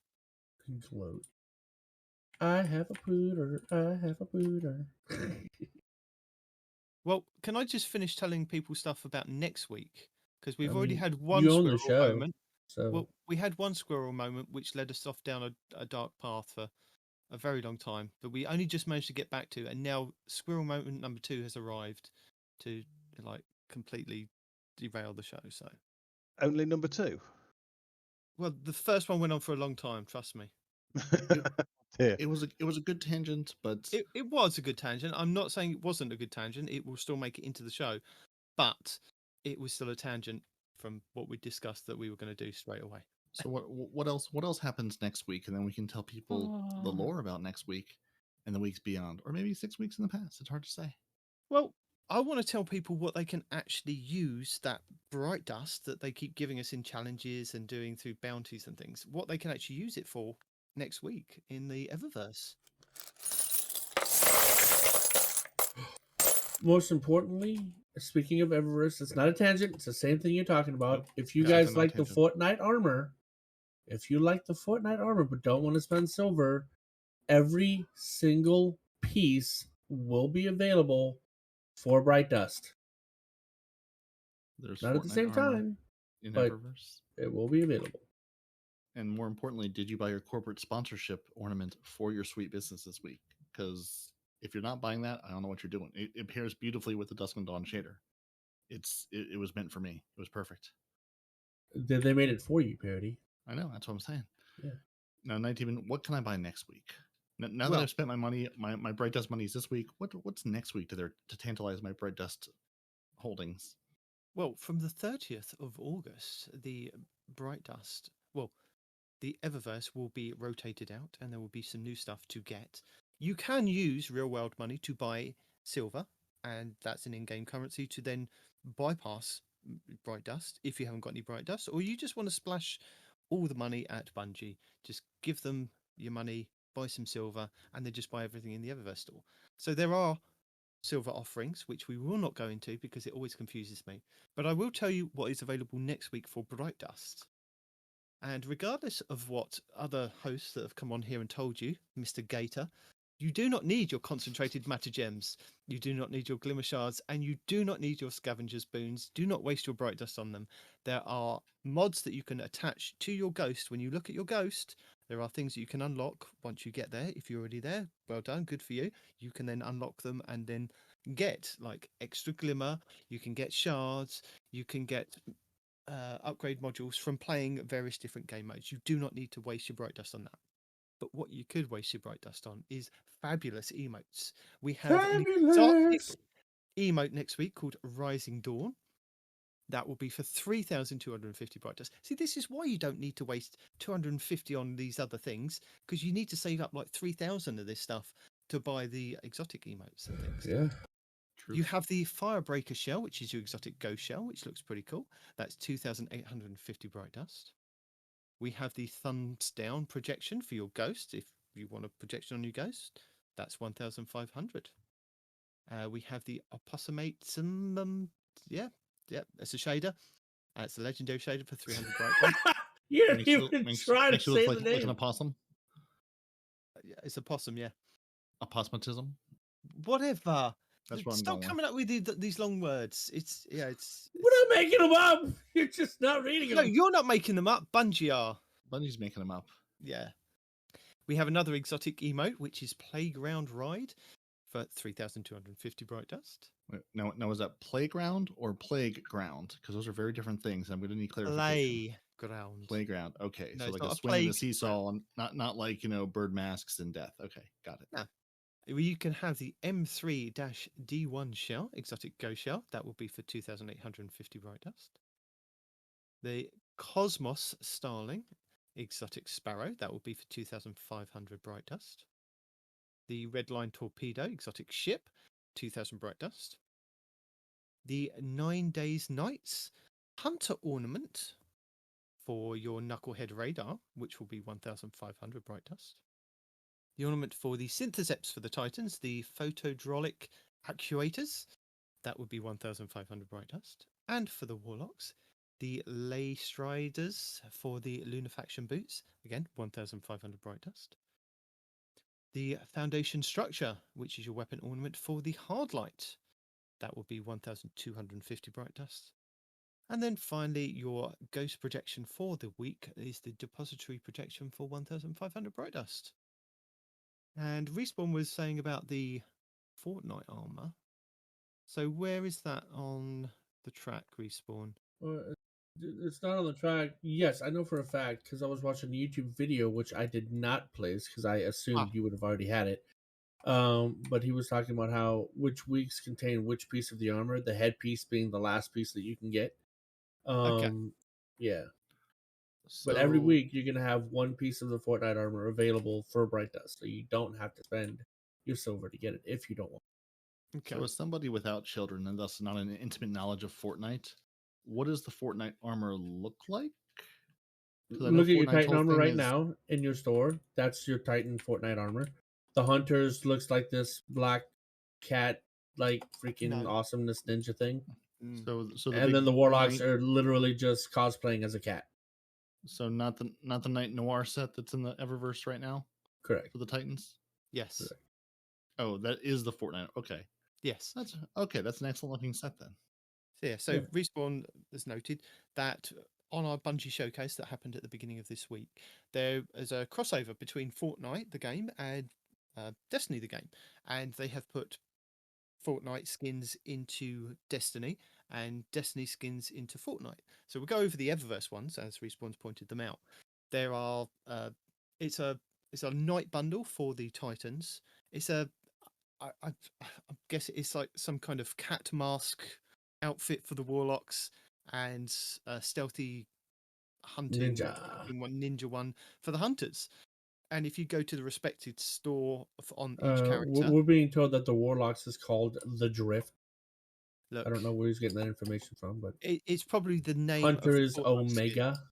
Gloat. I have a pooter. I have a pooter. Well, can I just finish telling people stuff about next week? Because we've already mean, had one you own the squirrel show, moment. So Well, we had one squirrel moment which led us off down a dark path for a very long time, but we only just managed to get back to, and now squirrel moment number 2 has arrived to like completely derail the show. So Only number 2. well, the first one went on for a long time. Trust me. It was a good tangent, but It was a good tangent. I'm not saying it wasn't a good tangent. It will still make it into the show, but it was still a tangent from what we discussed that we were going to do straight away. So what else happens next week, and then we can tell people the lore about next week and the weeks beyond, or maybe 6 weeks in the past. It's hard to say. Well, I want to tell people what they can actually use that bright dust that they keep giving us in challenges and doing through bounties and things. What they can actually use it for next week in the Eververse. most importantly, speaking of Eververse, it's not a tangent. It's the same thing you're talking about. Nope. If you Yeah, guys it's not a like the tangent. Fortnite armor, but don't want to spend silver, every single piece will be available for Bright Dust. There's Not at the Fortnite same armor time, in but Eververse. it will be available. And more importantly, did you buy your corporate sponsorship ornament for your sweet business this week? Because if you're not buying that, I don't know what you're doing. It pairs beautifully with the Dusk and Dawn shader. It was meant for me. It was perfect. They made it for you, Peroty. I know. That's what I'm saying. Yeah. Now, Nitedemon, what can I buy next week? Now that Well- I've spent my money, my Bright Dust money is this week. What's next week to tantalize my Bright Dust holdings? Well, from the 30th of August, the Bright Dust, the Eververse will be rotated out and there will be some new stuff to get. You can use real world money to buy silver, and that's an in-game currency to then bypass Bright Dust if you haven't got any Bright Dust, or you just want to splash all the money at Bungie. Just give them your money, buy some silver, and then just buy everything in the Eververse store. So there are silver offerings, which we will not go into because it always confuses me. But I will tell you what is available next week for Bright Dust. And regardless of what other hosts that have come on here and told you, Mr. Gator, you do not need your concentrated matter gems. You do not need your glimmer shards, and you do not need your scavenger's boons. Do not waste your Bright Dust on them. There are mods that you can attach to your ghost. When you look at your ghost, there are things that you can unlock once you get there. If you're already there, well done, good for you. You can then unlock them and then get like extra glimmer. You can get shards. You can get upgrade modules from playing various different game modes. You do not need to waste your Bright Dust on that. But what you could waste your Bright Dust on is fabulous emotes. We have an exotic emote next week called Rising Dawn. That will be for 3,250 Bright Dust. See, this is why you don't need to waste 250 on these other things, because you need to save up like 3,000 of this stuff to buy the exotic emotes and things. Yeah. True. You have the Firebreaker shell, which is your exotic ghost shell, which looks pretty cool. That's 2,850 Bright Dust. We have the Thumbs Down projection for your ghost. If you want a projection on your ghost, that's 1,500. We have the Opossumate. That's a shader. It's a legendary shader for 300 Bright Dust. You didn't even try to makes you say look the like name. an opossum. Yeah, it's a possum, yeah. Apostmatism. whatever. That's what I'm Stop going coming up with these long words. It's We're not making them up. You're just not reading no, them. you're not making them up. Bungie are. Bungie's making them up. Yeah. We have another exotic emote, which is Playground Ride for 3,250 bright dust. Wait, now is that playground or plague ground? Because those are very different things, and we don't need clarification. Playground. Playground. Okay, No, so it's like not a a swing and a plague seesaw, and not like bird masks and death. Okay, got it. No. You can have the M3-D1 shell, exotic ghost shell. That will be for 2,850 bright dust. The Cosmos Starling, exotic sparrow. That will be for 2,500 bright dust. The Redline Torpedo, exotic ship, 2,000 bright dust. The 9 Days Nights Hunter Ornament for your Knucklehead Radar, which will be 1,500 bright dust. The ornament for the Syntheseps for the Titans, the Photodrolic Actuators, that would be 1,500 bright dust. And for the Warlocks, the Ley Striders for the Lunafaction Boots, again, 1,500 bright dust. The Foundation Structure, which is your weapon ornament for the Hardlight, that will be 1,250 bright dust. And then finally, your Ghost Projection for the week is the Depository Projection for 1,500 bright dust. And Respawn was saying about the Fortnite armor. So where is that on the track, Respawn? It's not on the track. Yes, I know for a fact because I was watching a YouTube video, which I did not place because I assumed you would have already had it. But he was talking about which weeks contain which piece of the armor, the headpiece being the last piece that you can get. Okay. Yeah. So, But every week you're gonna have one piece of the Fortnite armor available for bright dust, so you don't have to spend your silver to get it if you don't want. Okay. So as somebody without children and thus not an intimate knowledge of Fortnite, what does the Fortnite armor look like? 'Cause I know Look at your Fortnite's Titan whole armor thing right is- now in your store. That's your Titan Fortnite armor. The Hunters looks like this black cat, like freaking No. awesomeness ninja thing. So the And big then the Warlocks knight- are literally just cosplaying as a cat. So not the Night Noir set that's in the Eververse right now Correct. for the Titans. Yes. Correct. Oh, that is the Fortnite. Okay, Yes. that's okay. That's an excellent looking set then. So Yeah. Respawn has noted that on our Bungie showcase that happened at the beginning of this week, there is a crossover between Fortnite, the game, and Destiny, the game. And they have put Fortnite skins into Destiny and Destiny skins into Fortnite. So we'll go over the Eververse ones as Respawn's pointed them out. There are it's a night bundle for the Titans. It's I guess it's like some kind of cat mask outfit for the Warlocks and a stealthy hunting ninja one for the Hunters. And if you go to the respected store on each character, We're being told that the Warlocks is called the Drift. look, I don't know where he's getting that information from, but it's probably the name. Hunter of is Fortnite's skin. Omega.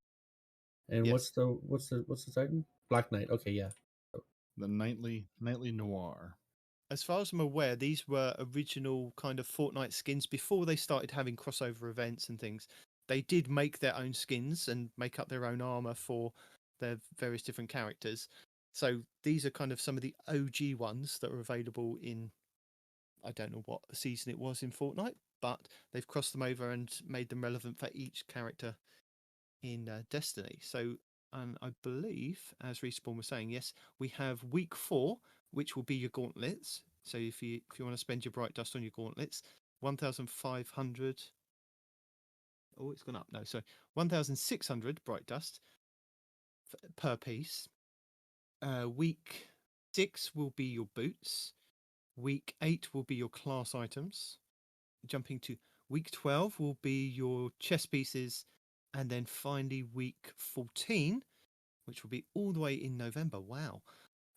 And Yes. what's the Titan? Black Knight. Okay, yeah. The nightly noir. As far as I'm aware, these were original kind of Fortnite skins before they started having crossover events and things. They did make their own skins and make up their own armor for their various different characters. So these are kind of some of the OG ones that are available in, I don't know what season it was in Fortnite, but they've crossed them over and made them relevant for each character in Destiny. So I believe, as Respawn was saying, yes, we have week 4, which will be your gauntlets. So if you want to spend your bright dust on your gauntlets, 1,500. Oh, it's gone up. No, sorry, 1,600 bright dust per piece. Week 6 will be your boots. Week 8 will be your class items. Jumping to week 12 will be your chest pieces. And then finally, week 14, which will be all the way in November. Wow.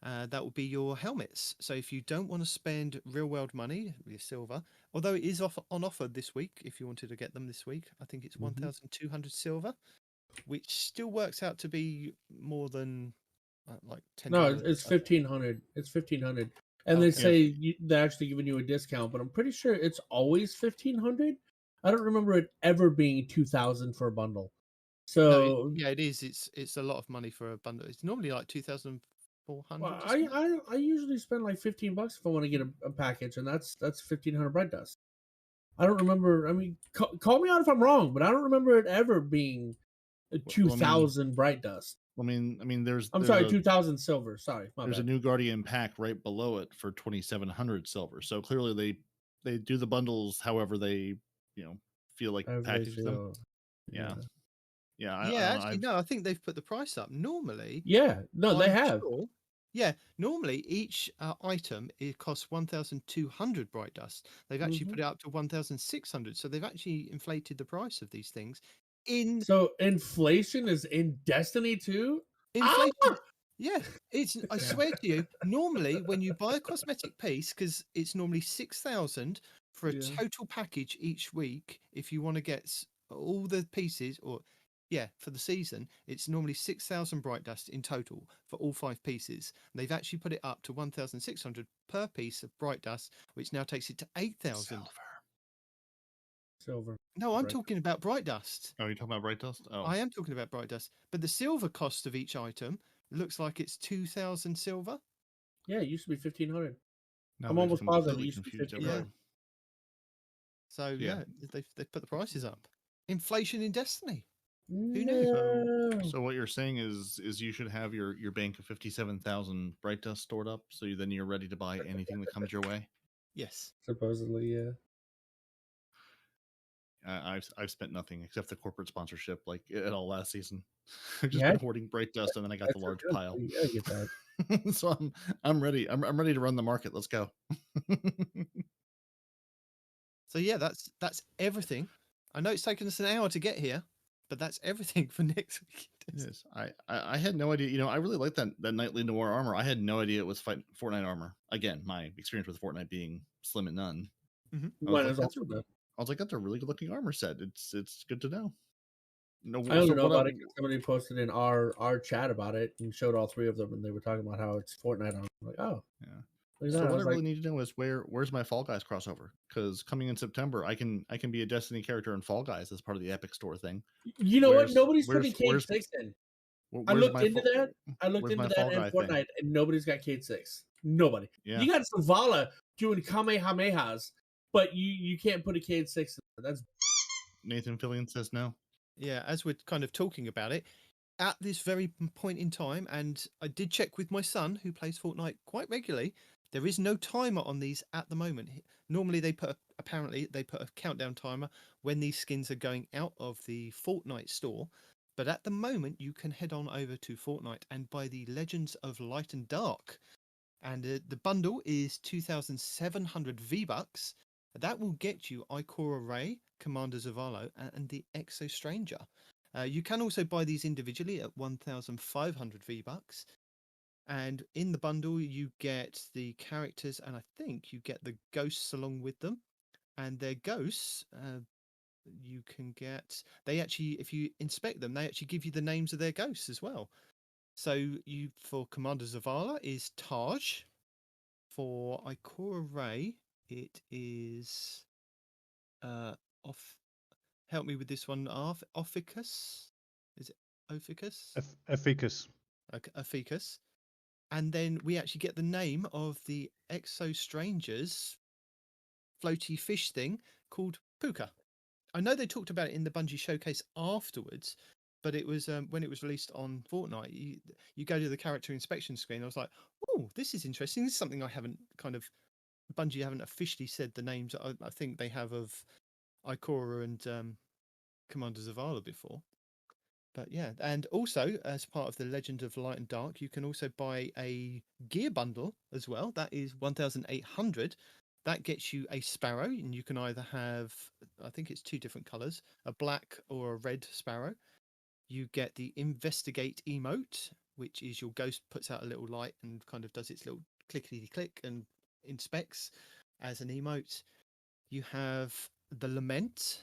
That will be your helmets. So if you don't want to spend real world money, your silver, although it is on offer this week, if you wanted to get them this week, I think it's 1,200 silver, which still works out to be more than like $10. No, it's 1,500. It's 1,500. And Okay. they say they're actually giving you a discount, but I'm pretty sure it's always 1,500. I don't remember it ever being 2,000 for a bundle. So No, it is. It's a lot of money for a bundle. It's normally like 2,000 400. Well, or something. I usually spend like $15 if I want to get a package, and that's 1,500 bright dust. I don't remember. I mean, call me out if I'm wrong, but I don't remember it ever being Well, I mean, 2,000 bright dust. I mean, there's I'm there's sorry, a 2,000 silver. Sorry, my there's a bad. new Guardian pack right below it for 2,700 silver. So clearly they do the bundles however they feel like However they package them. feel. Yeah. I Yeah, don't know. actually, no. I think they've put the price up. Normally, Yeah, no, they I'm have. sure. Yeah, normally each item it costs 1,200 bright dust. They've actually Mhm. put it up to 1,600. So they've actually inflated the price of these things. In So inflation is in Destiny too. inflated, Ah! yeah, it's. I swear to you. Normally, when you buy a cosmetic piece, because it's normally 6,000 for a Yeah. total package each week. If you want to get all the pieces, or yeah, for the season, it's normally 6,000 bright dust in total for all 5 pieces. They've actually put it up to 1,600 per piece of bright dust, which now takes it to 8,000. Silver. No, I'm Right. talking about bright dust. Oh, you talking about bright dust? Oh, I am talking about bright dust, but the silver cost of each item looks like it's 2,000 silver. Yeah, it used to be 1,500. now I'm they've almost positive it completely used to be confused 1,500. everyone. So Yeah. yeah, they've put the prices up. Inflation in Destiny. knew? No. So what you're saying is you should have your bank of 57,000 bright dust stored up, so then you're ready to buy anything that comes your way. Yes. Supposedly, yeah. I've spent nothing except the corporate sponsorship, like it all last season. I've just Yeah. been hoarding bright dust, and then I got the That's large good. pile. You gotta get that. So I'm ready. I'm ready to run the market. Let's go. So yeah, that's everything. I know it's taken us an hour to get here, but that's everything for next week. Yes, I had no idea. I really like that Nightly Noir armor. I had no idea it was Fortnite armor. Again, my experience with Fortnite being slim and none. Mhm. I was Mine like, is that's also good. that's a really good looking armor set. It's good to know. No, I only so know what? about it because somebody posted in our chat about it and showed all 3 of them, and they were talking about how it's Fortnite on. I'm like, oh, Yeah. look at So that. I what I was really like, need to know is where's my Fall Guys crossover? Because coming in September, I can be a Destiny character in Fall Guys as part of the Epic Store thing. you know what? Where's Nobody's where's putting Cade where's 6 in. I where's looked my into that. I looked where's into my that Fall in Guy Fortnite, thing? and nobody's got Cade 6. Nobody. Yeah. You got Zavala doing Kamehamehas, but you can't put a Cade 6 in there. That's Nathan Fillion says no. Yeah, as we're kind of talking about it, at this very point in time, and I did check with my son who plays Fortnite quite regularly, there is no timer on these at the moment. Normally apparently they put a countdown timer when these skins are going out of the Fortnite store. But at the moment you can head on over to Fortnite and buy the Legends of Light and Dark. And the bundle is 2,700 V-Bucks. That will get you Ikora Ray, Commander Zavala, and the Exo Stranger. You can also buy these individually at 1,500 V-Bucks. And in the bundle, you get the characters, and I think you get the ghosts along with them. And their ghosts, you can get. They actually, if you inspect them, they actually give you the names of their ghosts as well. So for Commander Zavala is Taj. For Ikora Ray, it is off. Help me with this one, Arf. Ophicus. Is it Ophicus? Efficus. Okay, Ophicus. And then we actually get the name of the Exo Strangers floaty fish thing called Puka. I know they talked about it in the Bungie showcase afterwards, but it was when it was released on Fortnite. You go to the character inspection screen. I was like, oh, this is interesting. This is something I haven't Bungie haven't officially said the names. I think they have of Ikora and Commander Zavala before. But yeah, and also as part of the Legend of Light and Dark, you can also buy a gear bundle as well. That is 1,800. That gets you a sparrow, and you can either have, I think it's 2 different colors, a black or a red sparrow. You get the Investigate emote, which is your ghost puts out a little light and kind of does its little clickety click and inspects as an emote. You have the Lament,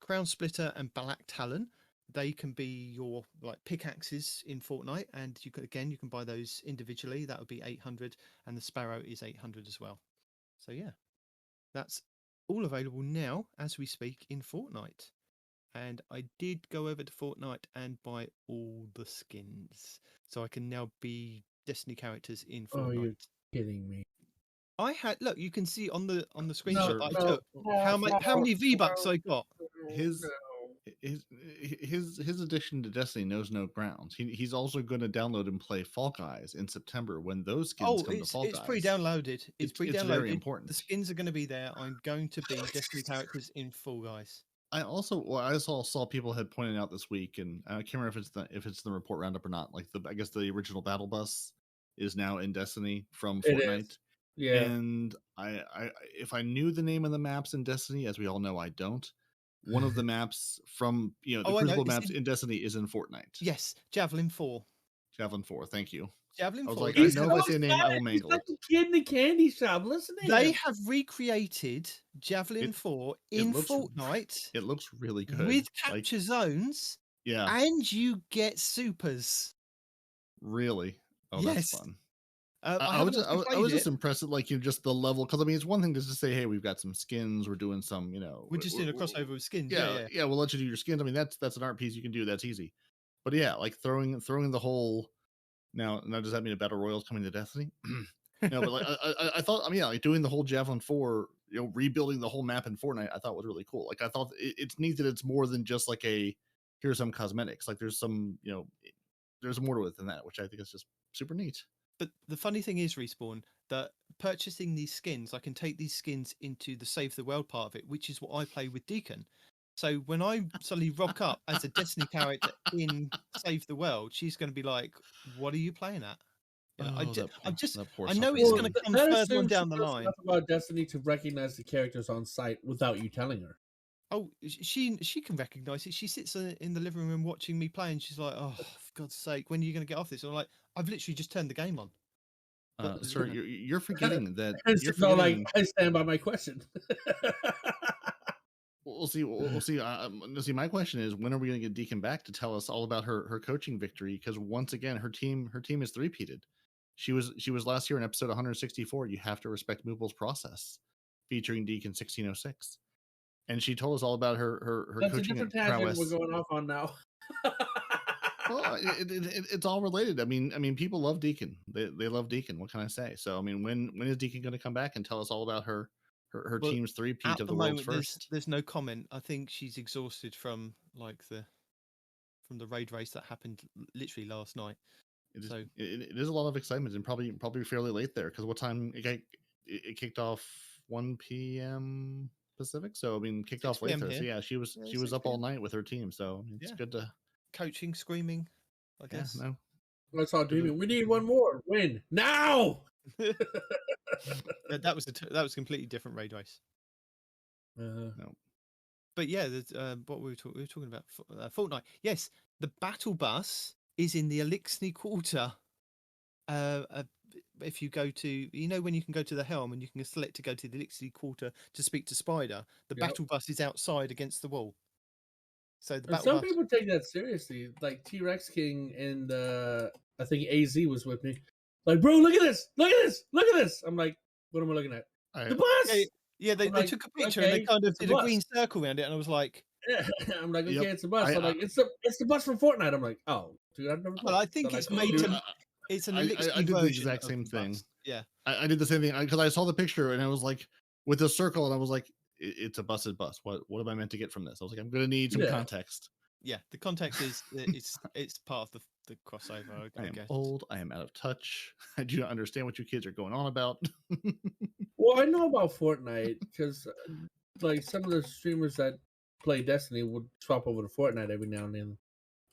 Crown Splitter, and Black Talon. They can be your like pickaxes in Fortnite, and you can buy those individually. That would be 800, and the Sparrow is 800 as well. So yeah, that's all available now as we speak in Fortnite. And I did go over to Fortnite and buy all the skins, so I can now be Destiny characters in Oh, Fortnite. you're kidding me. I had look. You can see on the screenshot No, that I took how many V-Bucks I got. his his addiction to Destiny knows no grounds. He's also going to download and play Fall Guys in September when those skins come to Fall Guys. It's pre-downloaded. It's pre-downloaded. It's very important. The skins are going to be there. I'm going to be Destiny characters in Fall Guys. I saw people had pointed out this week, and I can't remember if it's the report roundup or not. Like I guess the original Battle Bus is now in Destiny from Fortnite. Yeah. And I if I knew the name of the maps in Destiny, as we all know, I don't. One of the maps from the Crucible maps in Destiny is in Fortnite. Yes, Javelin 4. Javelin 4, thank you. Javelin 4. I was like, I know if I say a name, I will mangle it. He's like a kid in the candy shop. Listen to They him. have recreated Javelin 4 in Fortnite. It looks really good. With capture zones. Yeah. And you get supers. Really? Oh, yes. That's fun. I was just impressed at just the level, because I mean it's one thing to just say, hey, we've got some skins, we're doing some, we're just doing a crossover with skins. Yeah, we'll let you do your skins. I mean that's an art piece you can do, that's easy. But yeah, like throwing the whole now does that mean a battle royale is coming to Destiny? No, but like I thought, I mean, like doing the whole Javelin 4, rebuilding the whole map in Fortnite, I thought was really cool. Like I thought it's neat that it's more than just like here's some cosmetics. Like there's some, there's more to it than that, which I think is just super neat. But the funny thing is, Respawn, that purchasing these skins, I can take these skins into the Save the World part of it, which is what I play with Deacon. So when I suddenly rock up as a Destiny character in Save the World, she's going to be like, "What are you playing at?" I know it's going to come further on down the line. Enough about Destiny to recognize the characters on site without you telling her. Oh, she can recognize it. She sits in the living room watching me play, and she's like, "Oh, for God's sake, when are you going to get off this?" I'm like, "I've literally just turned the game on." Sir, you're forgetting that. I stand by my question. We'll see. We'll see. See, my question is, when are we going to get Deacon back to tell us all about her coaching victory? Because once again, her team is three-peated. She was last year in episode 164. You have to respect Moople's process, featuring Deacon 1606. And she told us all about her That's coaching a different prowess. We're going off on now. Well, it's all related. I mean, people love Deacon. They love Deacon. What can I say? So, I mean, when is Deacon going to come back and tell us all about her team's three-peat of the world's first? There's no comment. I think she's exhausted from the raid race that happened literally last night. It is a lot of excitement, and probably fairly late there, because what time it kicked off? 1 p.m. Pacific. So I mean, kicked off late there. So yeah, she was up all night with her team. So it's good to coaching, screaming. I guess. Yeah, no. That's all. We need one more win now. That was a completely different raid race. No. But yeah, what we were talking about Fortnite. Yes, the battle bus is in the Elixir Quarter. If you go to, when you can go to the helm and you can select to go to the Elixir Quarter to speak to Spider, the battle bus is outside against the wall. So some people take that seriously, like T-Rex King and I think AZ was with me. Like, bro, look at this! Look at this! Look at this! I'm like, what am I looking at? The bus! Yeah, they took a picture and they kind of did a green circle around it, and I was like, I'm like, okay, it's a bus. I'm like, it's the bus from Fortnite. I'm like, oh, dude, I've never. Well, I think it's made to. It's an Elixir I did the exact same thing. Yeah, I did the same thing because I saw the picture and I was like, with the circle, and I was like, it's a busted bus. What am I meant to get from this? I was like, I'm going to need some context. Yeah, the context is it's part of the crossover. I am old. I am out of touch. I do not understand what you kids are going on about. Well, I know about Fortnite because like some of the streamers that play Destiny would swap over to Fortnite every now and then.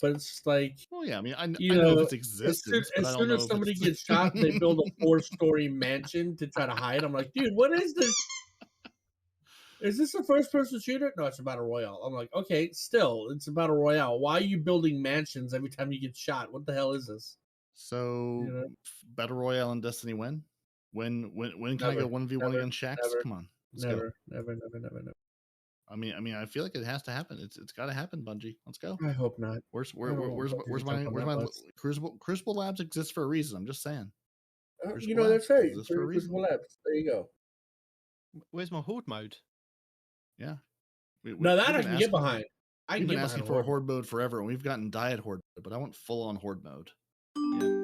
But it's like, well, yeah, I mean, I know of its existence. As soon as somebody gets shot, they build a 4-story mansion to try to hide. I'm like, dude, what is this? Is this a first-person shooter? No, it's a battle royale. I'm like, okay, still, it's a battle royale. Why are you building mansions every time you get shot? What the hell is this? So, battle royale in Destiny when? When can I go 1v1 against Shax? Come on, never. I mean, I feel like it has to happen. It's got to happen, Bungie. Let's go. I hope not. Where's my Crucible Labs exists for a reason. I'm just saying. That's right. Crucible Labs. There you go. Where's my horde mode? Yeah. Now that I can get behind. I've been asking for a horde mode forever, and we've gotten diet horde mode, but I want full on horde mode. Yeah.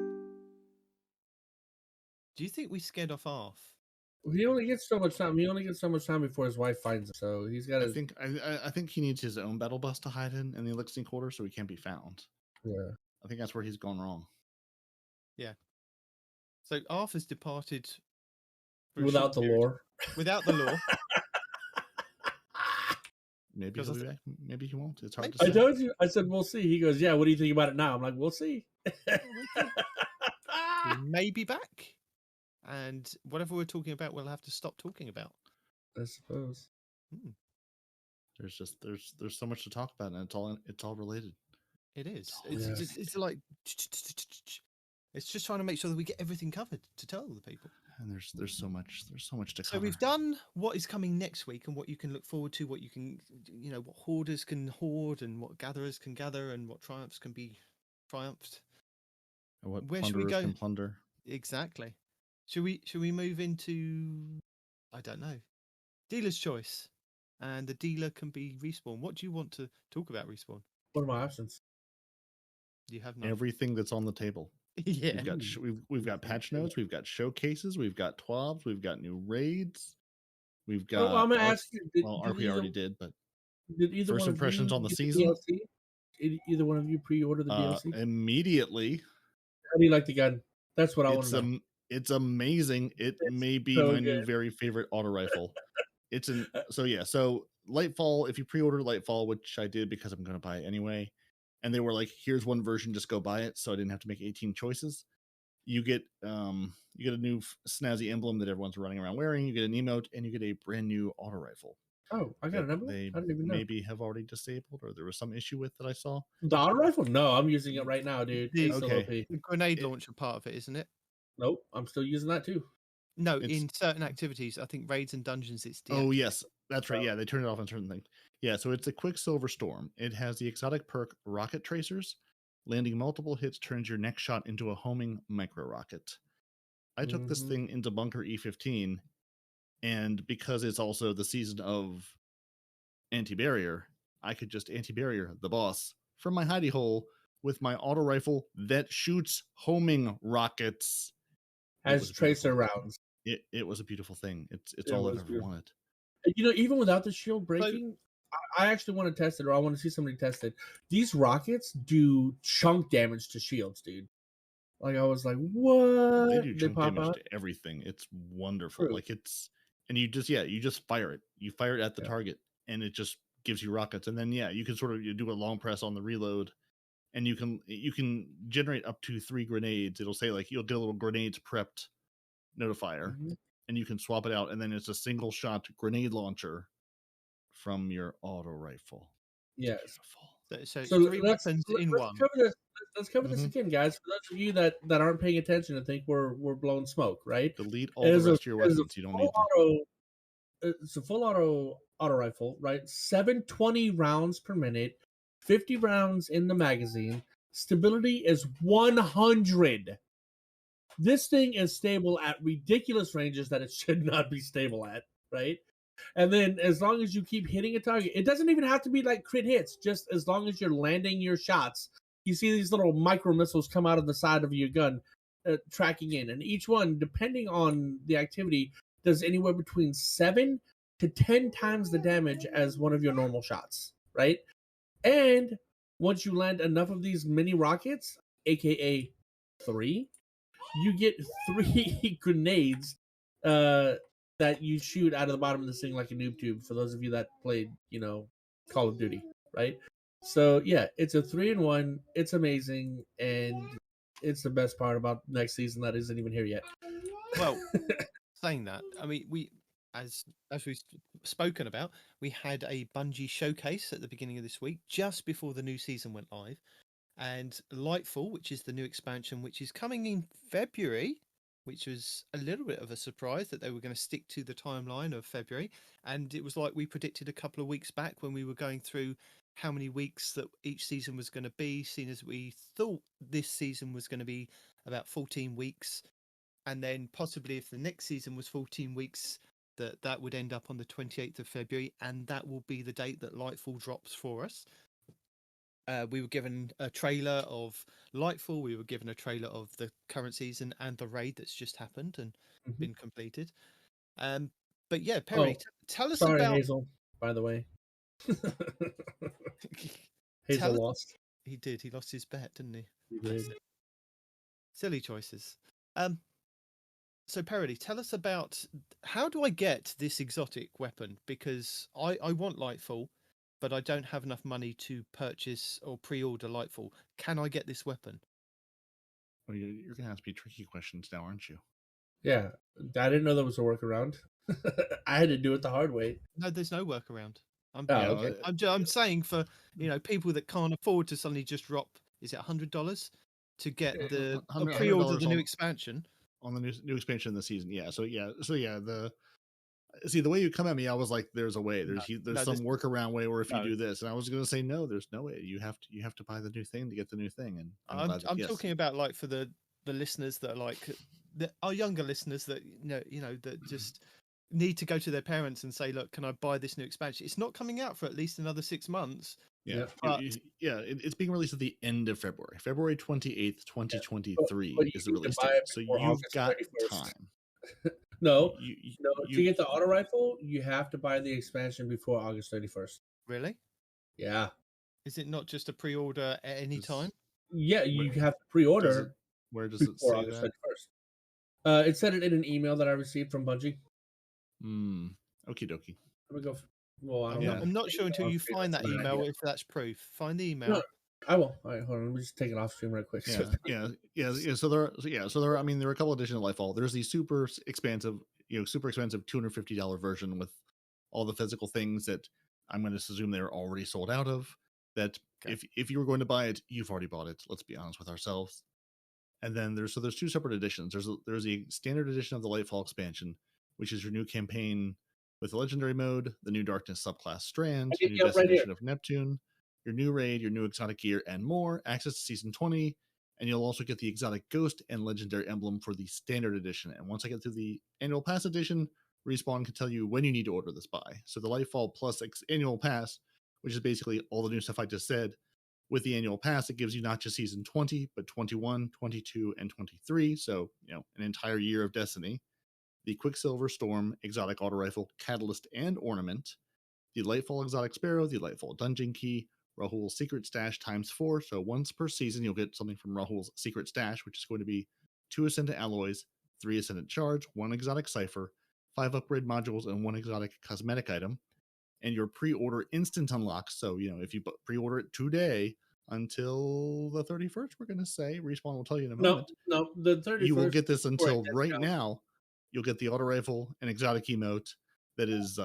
Do you think we scared off Arf? He only gets so much time. He only gets so much time before his wife finds him. So he's got to. I think he needs his own battle bus to hide in the Elixir Quarter, so he can't be found. Yeah. I think that's where he's gone wrong. So Arf has departed for a Without short the period. lore. Without the lore. Maybe Because he'll be back. Maybe he won't. It's hard to I say. told you. I said we'll see. He goes, "Yeah. What do you think about it now?" I'm like, "We'll see." He may be back. And whatever we're talking about, we'll have to stop talking about. I suppose. There's so much to talk about, and it's all related. It is. Oh, It's yeah. just, it's like it's just trying to make sure that we get everything covered to tell the people. And there's so much to So cover. we've done what is coming next week and what you can look forward to, what you can, what hoarders can hoard and what gatherers can gather and what triumphs can be triumphed. And what Where should we plunderers go? can plunder. Exactly. Should we move into, I don't know, dealer's choice, and the dealer can be Respawn. What do you want to talk about, Respawn? What are my options? You have none. Everything that's on the table. Yeah. We've got we've got patch notes, we've got showcases, we've got TWABs, we've got new raids, we've got. Oh, I'm gonna ask you. RP already did, but Did either first one of impressions you on the get season? DLC? Either one of you pre-order the DLC? Immediately. How do you like the gun? That's what I want It's to know. it's amazing. It may be so my new good. very favorite auto rifle. So Lightfall, if you pre-order Lightfall, which I did because I'm going to buy it anyway, and they were like, here's one version, just go buy it, so I didn't have to make 18 choices. You get a new snazzy emblem that everyone's running around wearing, you get an emote, and you get a brand new auto rifle. Oh, I got an emblem? They I didn't even know. maybe have already disabled, or there was some issue with that I saw. The auto rifle? No, I'm using it right now, dude. It's still OP. The grenade launcher part of it, isn't it? Nope, I'm still using that too. No, in certain activities, I think raids and dungeons, it's Oh yes, that's right. Yeah, they turn it off on certain things. Yeah, so it's a Quicksilver Storm. It has the exotic perk Rocket Tracers. Landing multiple hits turns your next shot into a homing micro rocket. I took this thing into Bunker E15, and because it's also the season of anti-barrier, I could just anti-barrier the boss from my hidey hole with my auto rifle that shoots homing rockets. Has tracer rounds. It was a beautiful thing. It's all I've ever wanted. Even without the shield breaking, I actually want to test it, or I want to see somebody test it. These rockets do chunk damage to shields, dude. Like I was like, what? They do chunk damage out? to everything. It's wonderful. True. Like and you just fire it. You fire it at the target, and it just gives you rockets. And then you can sort of do a long press on the reload, and you can generate up to 3 grenades. It'll say like you'll get a little grenades prepped notifier, and you can swap it out, and then it's a single shot grenade launcher from your auto rifle. Yes. So 3 weapons in one. Let's cover this again, guys. For those of you that aren't paying attention and think we're blowing smoke, right? Delete all the rest of your weapons. You don't need them. It's a full auto rifle, right? 720 rounds per minute, 50 rounds in the magazine. Stability is 100. This thing is stable at ridiculous ranges that it should not be stable at, right? And then as long as you keep hitting a target, it doesn't even have to be like crit hits. Just as long as you're landing your shots, you see these little micro missiles come out of the side of your gun, tracking in. And each one, depending on the activity, does anywhere between 7 to 10 times the damage as one of your normal shots, right? And once you land enough of these mini rockets, aka 3, you get 3 grenades that you shoot out of the bottom of this thing like a noob tube, for those of you that played, Call of Duty, right? So yeah, it's a 3-in-1. It's amazing, and it's the best part about next season that isn't even here yet. Well, saying that, I mean, we, as we've spoken about, we had a Bungie showcase at the beginning of this week, just before the new season went live, and Lightfall, which is the new expansion, which is coming in February, which was a little bit of a surprise that they were going to stick to the timeline of February. And it was like we predicted a couple of weeks back when we were going through how many weeks that each season was going to be, seeing as we thought this season was going to be about 14 weeks. And then possibly if the next season was 14 weeks, that would end up on the 28th of February. And that will be the date that Lightfall drops for us. We were given a trailer of Lightfall. We were given a trailer of the current season and the raid that's just happened and Mhm. been completed. But yeah, Oh, Perry, tell us Sorry, about. Hazel. By the way, Hazel Tell us. lost. He did. He lost his bet, didn't he? He Bless did. him. Silly choices. So Peroty, tell us about how do I get this exotic weapon? Because I want Lightfall, but I don't have enough money to purchase or pre-order Lightfall. Can I get this weapon? Well, you're going to have to be tricky questions now, aren't you? Yeah, I didn't know there was a workaround. I had to do it the hard way. No, there's no workaround. I'm Oh, Yeah, okay. I'm saying for people that can't afford to suddenly just drop, is it $100 to get Yeah, the $100 pre-order the new on- expansion? On the new expansion of the season. Yeah. So the way you come at me, I was like, there's a way. There's some workaround way, or if you do this, and I was going to say no. There's no way. You have to buy the new thing to get the new thing. And I'm talking about like for the listeners that are like our younger listeners that that just need to go to their parents and say, look, can I buy this new expansion? It's not coming out for at least another 6 months. Yeah, Yep. it's being released at the end of February, February 28th, 2023 But you is the need to release buy date. it So before you've August got 31st. time. No, You- to get the auto rifle, you have to buy the expansion before August 31st. Really? Yeah. Is it not just a pre-order at any time? Yeah, you Where- have to pre-order Where does it before say August that? 31st. It said it in an email that I received from Bungie. Okie dokie. Let me go. Well, I don't Yeah. know. I'm not sure until you find that email if that's proof. Find the email. No, I will. All right, hold on. Let me just take it off stream right quick. Yeah. So there are. I mean, there are a couple editions of Lightfall. There's the super expansive $250 version with all the physical things that I'm going to assume they're already sold out of. That Okay. if you were going to buy it, you've already bought it. Let's be honest with ourselves. And then there's two separate editions. There's a standard edition of the Lightfall expansion, which is your new campaign with the legendary mode, the new darkness subclass Strand, Okay, new yeah, right destination of Neptune, your new raid, your new exotic gear, and more. Access to season 20, and you'll also get the exotic ghost and legendary emblem for the standard edition. And once I get to the annual pass edition, Respawn can tell you when you need to order this by. So the Lightfall Plus annual pass, which is basically all the new stuff I just said. With the annual pass, it gives you not just season 20, but 21, 22, and 23. So, an entire year of Destiny. The Quicksilver Storm exotic auto rifle, catalyst, and ornament. The Lightfall exotic sparrow, the Lightfall dungeon key, Rahul's secret stash ×4. So once per season, you'll get something from Rahul's secret stash, which is going to be 2 Ascendant alloys, 3 Ascendant shards, 1 exotic cipher, 5 upgrade modules, and 1 exotic cosmetic item. And your pre-order instant unlocks. So, if you pre-order it today until the 31st, we're going to say, Respawn will tell you in a moment. No, the 31st. You will get this until right now. You'll get the auto rifle, an exotic emote that is,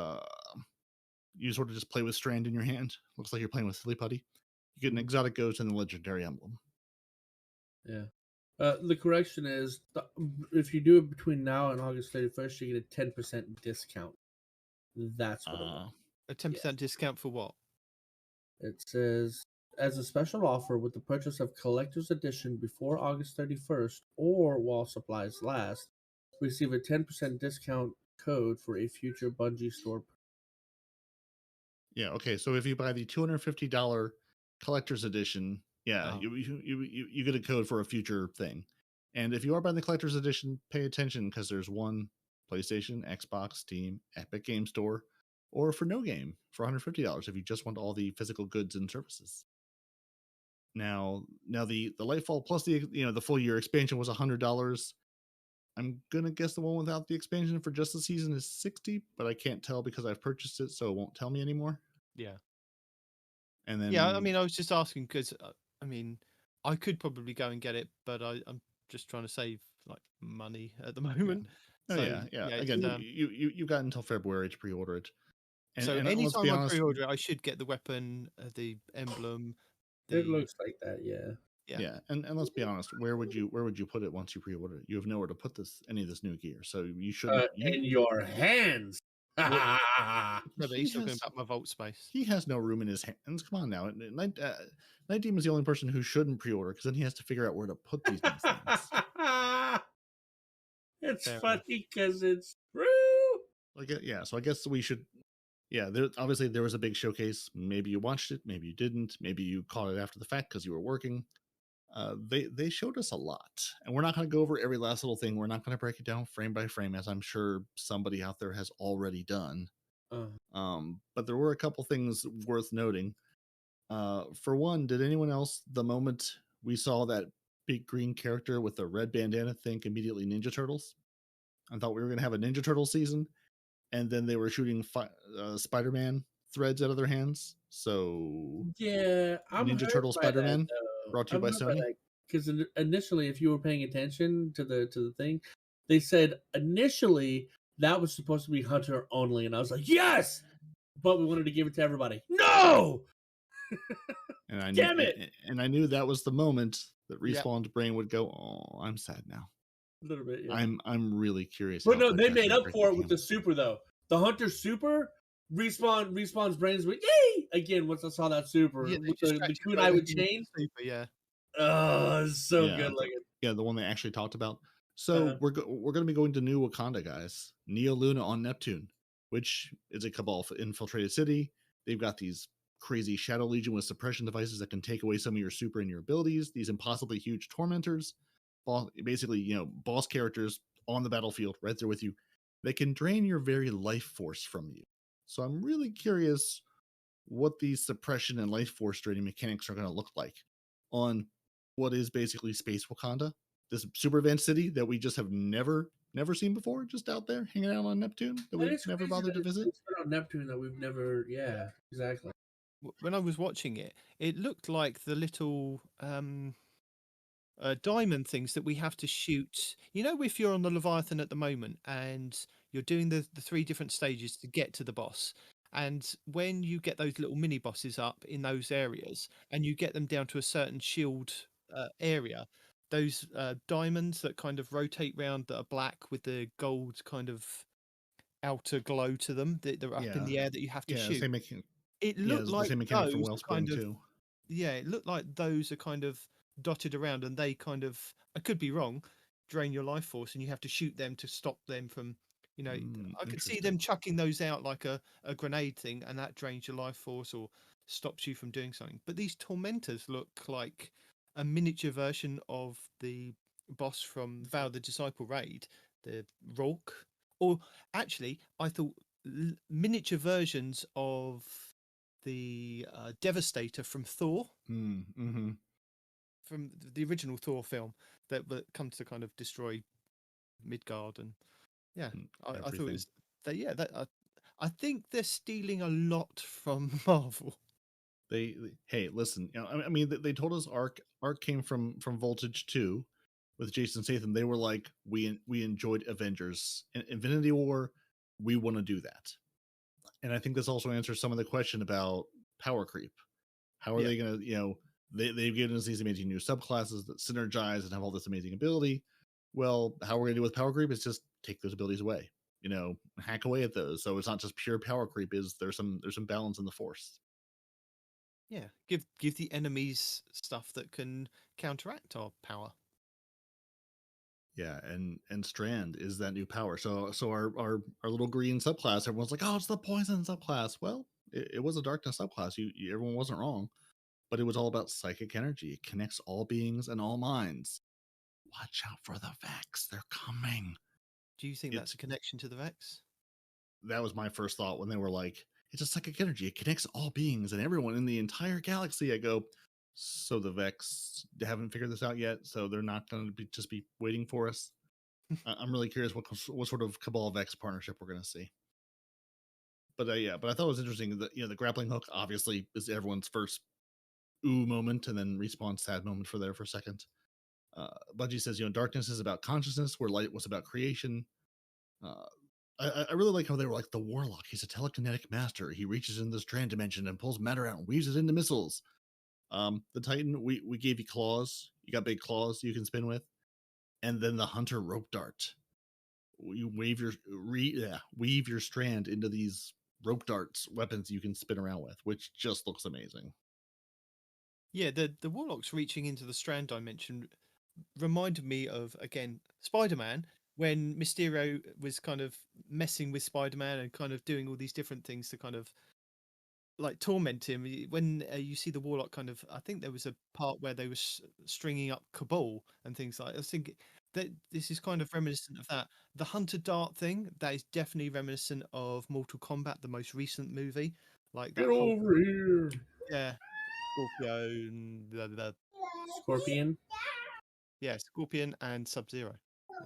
you sort of just play with Strand in your hand. Looks like you're playing with Silly Putty. You get an exotic ghost and the legendary emblem. Yeah. The correction is, if you do it between now and August 31st, you get a 10% discount. That's what it was. A 10% discount for what? It says, as a special offer with the purchase of Collector's Edition before August 31st or while supplies last, receive a 10% discount code for a future Bungie store. Yeah, okay. So if you buy the $250 Collector's Edition, you get a code for a future thing. And if you are buying the Collector's Edition, pay attention because there's one PlayStation, Xbox, Steam, Epic Game Store, or for no game for $150 if you just want all the physical goods and services. Now the Lightfall plus the full year expansion was $100. I'm gonna guess the one without the expansion for just the season is $60, but I can't tell because I've purchased it, so it won't tell me anymore. Yeah. And then I mean, I was just asking because I could probably go and get it, but I'm just trying to save like money at the moment. Yeah. Again, you got until February to pre-order it. And anytime I pre-order it, I should get the weapon, the emblem. It looks like that, yeah. And let's be honest, where would you put it once you pre-order it? You have nowhere to put any of this new gear, so you shouldn't. In your hands. No, but he's talking about my vault space. He has no room in his hands. Come on now. Nitedemon is the only person who shouldn't pre-order because then he has to figure out where to put these new things. It's funny because it's true. So I guess we should Yeah, obviously there was a big showcase. Maybe you watched it, maybe you didn't, maybe you caught it after the fact because you were working. They showed us a lot, and we're not going to go over every last little thing. We're not going to break it down frame by frame, as I'm sure somebody out there has already done. But there were a couple things worth noting. For one, did anyone else, the moment we saw that big green character with the red bandana, think immediately Ninja Turtles? I thought we were going to have a Ninja Turtle season, and then they were shooting Spider-Man threads out of their hands. So Yeah, I'm Ninja hurt Turtle by that Spider-Man, though. brought to you I'm by hurt by Sony. that because initially, if you were paying attention to the thing, they said initially that was supposed to be Hunter only, and I was like, yes, but we wanted to give it to everybody. No, And I damn it! and I knew that was the moment that Yep. Respawn's brain would go, "Oh, I'm sad now." A little bit, yeah. I'm really curious. But how no, Fred they Kessler made up Drake for it with became. the super though. The Hunter super respawn's brains went yay again once I saw that super Yeah, they with the distract you kunai by with looking at chain. the super, yeah. Oh, it's so Yeah, good looking. yeah, the one they actually talked about. So we're going to be going to New Wakanda, guys. Neo Luna on Neptune, which is a Cabal infiltrated city. They've got these crazy Shadow Legion with suppression devices that can take away some of your super and your abilities. These impossibly huge tormentors, basically, boss characters on the battlefield right there with you. They can drain your very life force from you. So I'm really curious what these suppression and life force draining mechanics are going to look like on what is basically Space Wakanda, this super advanced city that we just have never seen before, just out there hanging out on Neptune that we've never bothered to visit. It's on Neptune that we've never. Yeah, exactly. When I was watching it, it looked like the little diamond things that we have to shoot. You know, if you're on the Leviathan at the moment and you're doing the 3 different stages to get to the boss, and when you get those little mini bosses up in those areas and you get them down to a certain shield area, those diamonds that kind of rotate round that are black with the gold kind of outer glow to them, that they're up in the air that you have to shoot. Same mechanic. It Yeah, looked it's the like same mechanic from those are kind Wellspring of too. yeah, it looked like those are kind of dotted around, and they kind of, I could be wrong, drain your life force, and you have to shoot them to stop them from, I could see them chucking those out like a grenade thing, and that drains your life force or stops you from doing something. But these tormentors look like a miniature version of the boss from Vow the Disciple raid, the Rorke, or actually, I thought miniature versions of the Devastator from Thor, Mm-hmm. from the original Thor film, that comes to kind of destroy Midgard, and yeah, I thought it was that. Yeah, I think they're stealing a lot from Marvel. Hey, listen, I mean, they told us Arc came from Voltage 2 with Jason Statham. They were like, we enjoyed Avengers and Infinity War. We want to do that. And I think this also answers some of the question about power creep. How are they going to, they've given us these amazing new subclasses that synergize and have all this amazing ability. Well, how we're going to do with power creep is just take those abilities away, hack away at those. So it's not just pure power creep. There's some balance in the force. Yeah, give the enemies stuff that can counteract our power. Yeah, and Strand is that new power. So our little green subclass, everyone's like, oh, it's the poison subclass. Well, it was a darkness subclass. Everyone wasn't wrong, but it was all about psychic energy. It connects all beings and all minds. Watch out for the Vex. They're coming. Do you think that's a connection to the Vex? That was my first thought when they were like, it's a psychic energy. It connects all beings and everyone in the entire galaxy. I go, so the Vex haven't figured this out yet, so they're not going to just be waiting for us. I'm really curious what sort of Cabal Vex partnership we're going to see. But I thought it was interesting that the grappling hook obviously is everyone's first ooh moment, and then Respawn's sad moment for a second. Bungie says darkness is about consciousness, where light was about creation. I really like how they were like, the Warlock, he's a telekinetic master. He reaches in the Strand dimension and pulls matter out and weaves it into missiles. The Titan, we gave you claws. You got big claws you can spin with. And then the Hunter rope dart. You weave your strand into these rope darts, weapons you can spin around with, which just looks amazing. Yeah, the Warlocks reaching into the Strand dimension reminded me of, again, Spider-Man, when Mysterio was kind of messing with Spider-Man and kind of doing all these different things to kind of like torment him. When you see the Warlock kind of, I think there was a part where they were stringing up Cabal and things like. I think that this is kind of reminiscent of that. The Hunter Dart thing, that is definitely reminiscent of Mortal Kombat, the most recent movie. Like that Get over here, yeah, Scorpion, Scorpion. yeah, Scorpion and Sub-Zero.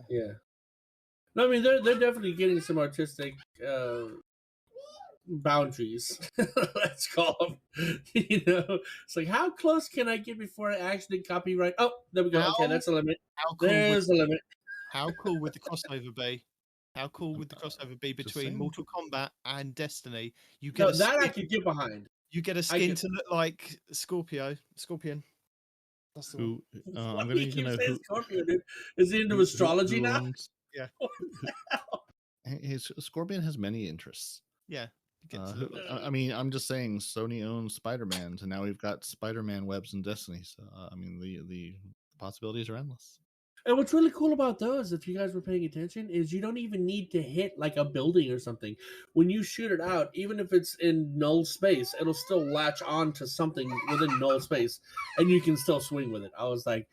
Yeah. No, I mean they're definitely getting some artistic boundaries. Let's call them. It's like, how close can I get before I actually copyright? Oh, there we go. Okay, that's a limit. There's a limit. How cool would the crossover be? How cool would the crossover be between Mortal Kombat and Destiny? You get that I could get behind. You get a skin to look like Scorpion. That's the Who? I'm Why gonna do you need to keep know saying who. Scorpion, dude? Is he into astrology now? Yeah. Scorpion has many interests. Yeah. I mean, I'm just saying, Sony owns Spider-Man, and now we've got Spider-Man webs in Destiny. So, I mean, the possibilities are endless. And what's really cool about those, if you guys were paying attention, is you don't even need to hit like a building or something. When you shoot it out, even if it's in null space, it'll still latch on to something within null space, and you can still swing with it. I was like,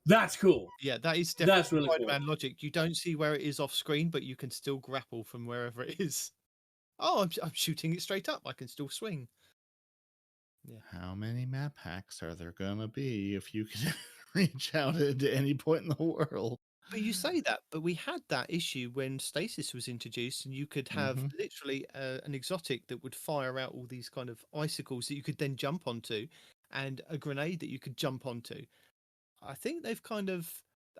that's cool. Yeah, that is definitely That's really Spider-Man cool. logic. You don't see where it is off screen, but you can still grapple from wherever it is. Oh, I'm shooting it straight up. I can still swing. Yeah. How many map hacks are there gonna be if you can reach out at any point in the world? But you say that, but we had that issue when Stasis was introduced, and you could have literally an exotic that would fire out all these kind of icicles that you could then jump onto, and a grenade that you could jump onto. I think they've kind of,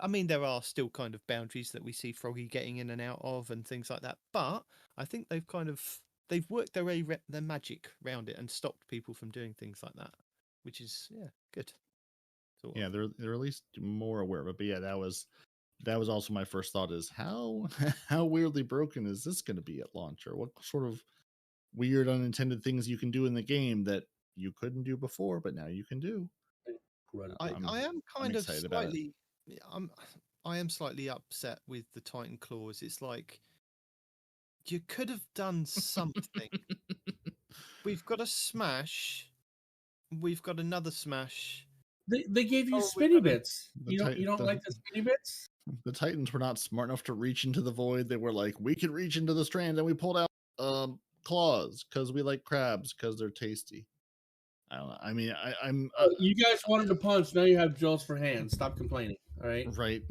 I mean, there are still kind of boundaries that we see Froggy getting in and out of and things like that, but I think they've worked their magic around it and stopped people from doing things like that, which is good. Yeah, they're at least more aware of it. But yeah, that was also my first thought: is how weirdly broken is this going to be at launch, or what sort of weird unintended things you can do in the game that you couldn't do before, but now you can do. I am kind of slightly, I am slightly upset with the Titan claws. It's like you could have done something. We've got a smash. We've got another smash. They gave you spinny bits. You don't like the spinny bits? The Titans were not smart enough to reach into the void. They were like, we can reach into the strand, and we pulled out claws because we like crabs because they're tasty. I don't know. I mean, I'm. You guys wanted to punch. Now you have jaws for hands. Stop complaining. All right. Right.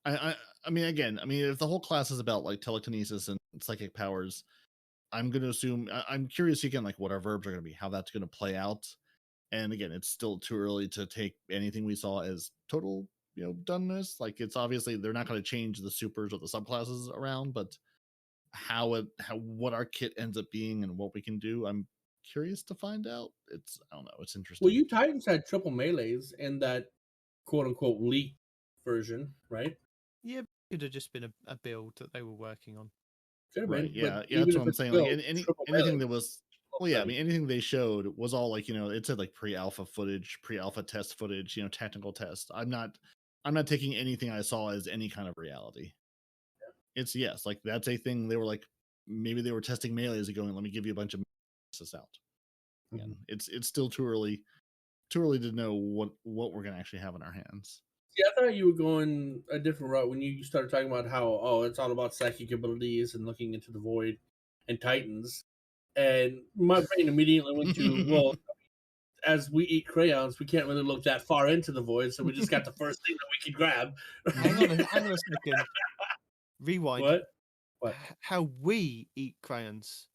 I mean, again, if the whole class is about like telekinesis and psychic powers, I'm going to assume. I'm curious again, like what our verbs are going to be, how that's going to play out. And again, it's still too early to take anything we saw as total, doneness. Like it's obviously they're not going to change the supers or the subclasses around, but what our kit ends up being and what we can do, I'm curious to find out. I don't know. It's interesting. Well, you Titans had triple melees in that quote unquote leaked version, right? Yeah, it could have just been a build that they were working on. Right. Yeah. That's what I'm saying. Like anything that was. Well, yeah, anything they showed was all like, it said like pre-alpha footage, pre-alpha test footage, technical test. I'm not taking anything I saw as any kind of reality. Yeah. It's like that's a thing. They were like, maybe they were testing melees and going, let me give you a bunch of this out. Again, it's still too early to know what we're going to actually have in our hands. Yeah, I thought you were going a different route when you started talking about how, it's all about psychic abilities and looking into the void and Titans. And my brain immediately went to, well, as we eat crayons, we can't really look that far into the void, so we just got the first thing that we could grab. Hang on a second. Rewind. What? How we eat crayons.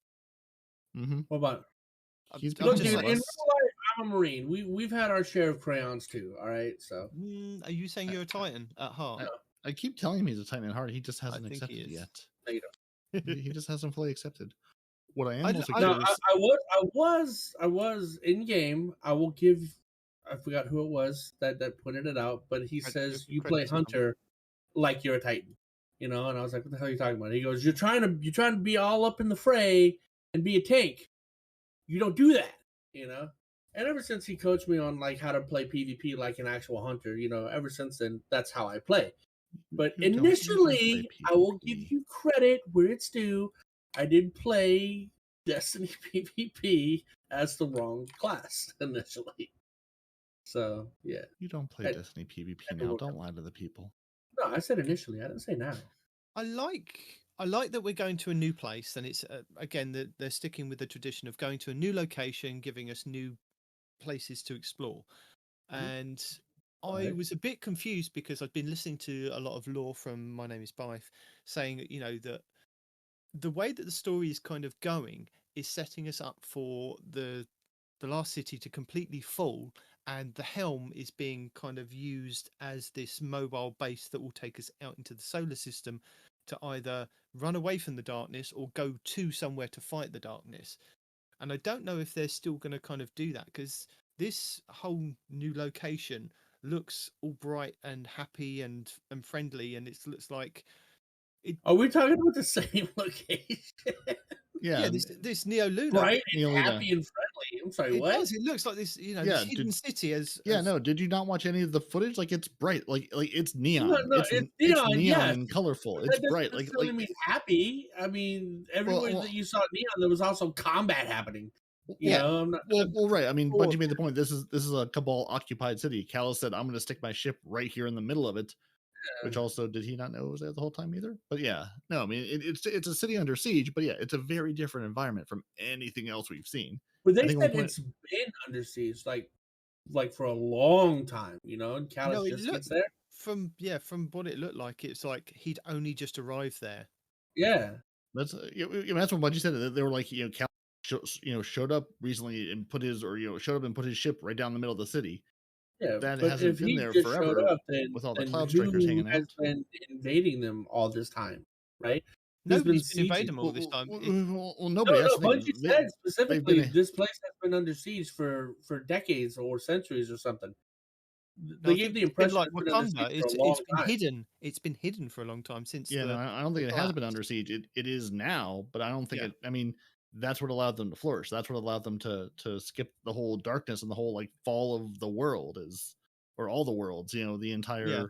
Mm-hmm. What about? Look, dude, in real life, I'm a Marine. We've had our share of crayons too. All right, so. Are you saying you're a Titan at heart? I keep telling him he's a Titan at heart. He just hasn't accepted it yet. No, you don't. He just hasn't fully accepted. What I am I was in game. I will give. I forgot who it was that pointed it out, but he says you play Hunter like you're a Titan, And I was like, "What the hell are you talking about?" He goes, "You're trying to be all up in the fray and be a tank. You don't do that, And ever since he coached me on like how to play PvP like an actual hunter, ever since then, that's how I play. But You don't play initially, I will give PvP. you credit where it's due. I did play Destiny PvP as the wrong class initially. So yeah, You don't play I- Destiny PvP had to now. work Don't lie to the people. no, I said initially. I didn't say now. I like that we're going to a new place, and it's again that they're sticking with the tradition of going to a new location, giving us new places to explore. And I Right. was a bit confused because I'd been listening to a lot of lore from My Name is Byth saying, you know, that the way that the story is kind of going is setting us up for the last city to completely fall, and the helm is being kind of used as this mobile base that will take us out into the solar system to either run away from the darkness or go to somewhere to fight the darkness. And I don't know if they're still going to kind of do that, because this whole new location looks all bright and happy and friendly, and it looks like Are we talking about the same location? Yeah, this Neo Luna. Bright and Neolina. happy and friendly. I'm sorry, It what? does. It looks like this, you know, Yeah, this hidden city as Yeah, no. Did you not watch any of the footage? Like, it's bright. Like it's neon. No, it's it's neon, neon yes. and colorful. That It's doesn't bright. necessarily mean happy. I mean, everywhere well- that you saw neon, there was also combat happening. You Yeah. know, I'm not. Well, right. I mean, Well, Bungie made the point. This is a Cabal occupied city. Callus said, "I'm going to stick my ship right here in the middle of it." Which also, did he not know it was there the whole time either? But yeah, no. I mean, it's a city under siege. But yeah, it's a very different environment from anything else we've seen. But I they think said one point- it's been under siege, like for a long time. You know, and Callus No, it just looked- gets there. from what it looked like, it's like he'd only just arrived there. Yeah, That's that's what Bungie said. They were like, Cal, showed up recently and put his showed up and put his ship right down the middle of the city. yeah. That but hasn't if been he there just forever showed up, then with all the then Cloud Strikers who hanging has out. been invading them all this time, right? There's Nobody's been sieging. invading them all this time. Well, No, nobody. no. That's the thing. Bungie said specifically been- this place has been under siege for decades or centuries or something. No, They I gave think the it's been impression like it's been under Wakanda. siege for a It's long been time. hidden. It's been hidden for a long time since. Yeah, no, I don't think it has been collapse. under siege. It is now, but I don't think Yeah. it. I mean, that's what allowed them to flourish. That's what allowed them to skip the whole darkness and the whole like fall of the world or all the worlds. The entire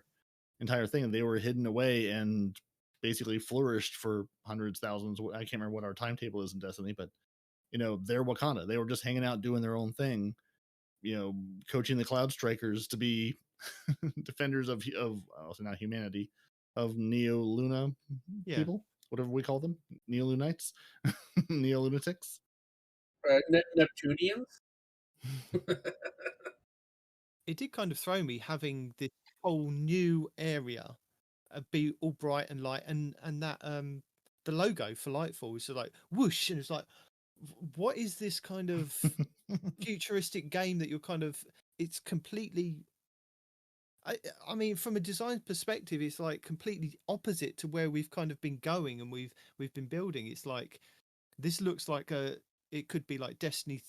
thing. And they were hidden away and basically flourished for hundreds, thousands. I can't remember what our timetable is in Destiny, but they're Wakanda. They were just hanging out doing their own thing. Coaching the Cloud Strikers to be defenders of also not humanity, of Neo Luna Yeah. people, whatever we call them, Neo Lunites, Neo Lunatics. Neptunians. It did kind of throw me having this whole new area be all bright and light, and that the logo for Lightfall is like whoosh, and it's like, what is this kind of futuristic game that you're kind of? It's completely. I mean, from a design perspective, it's like completely opposite to where we've kind of been going and we've been building. It's like this looks like it could be like Destiny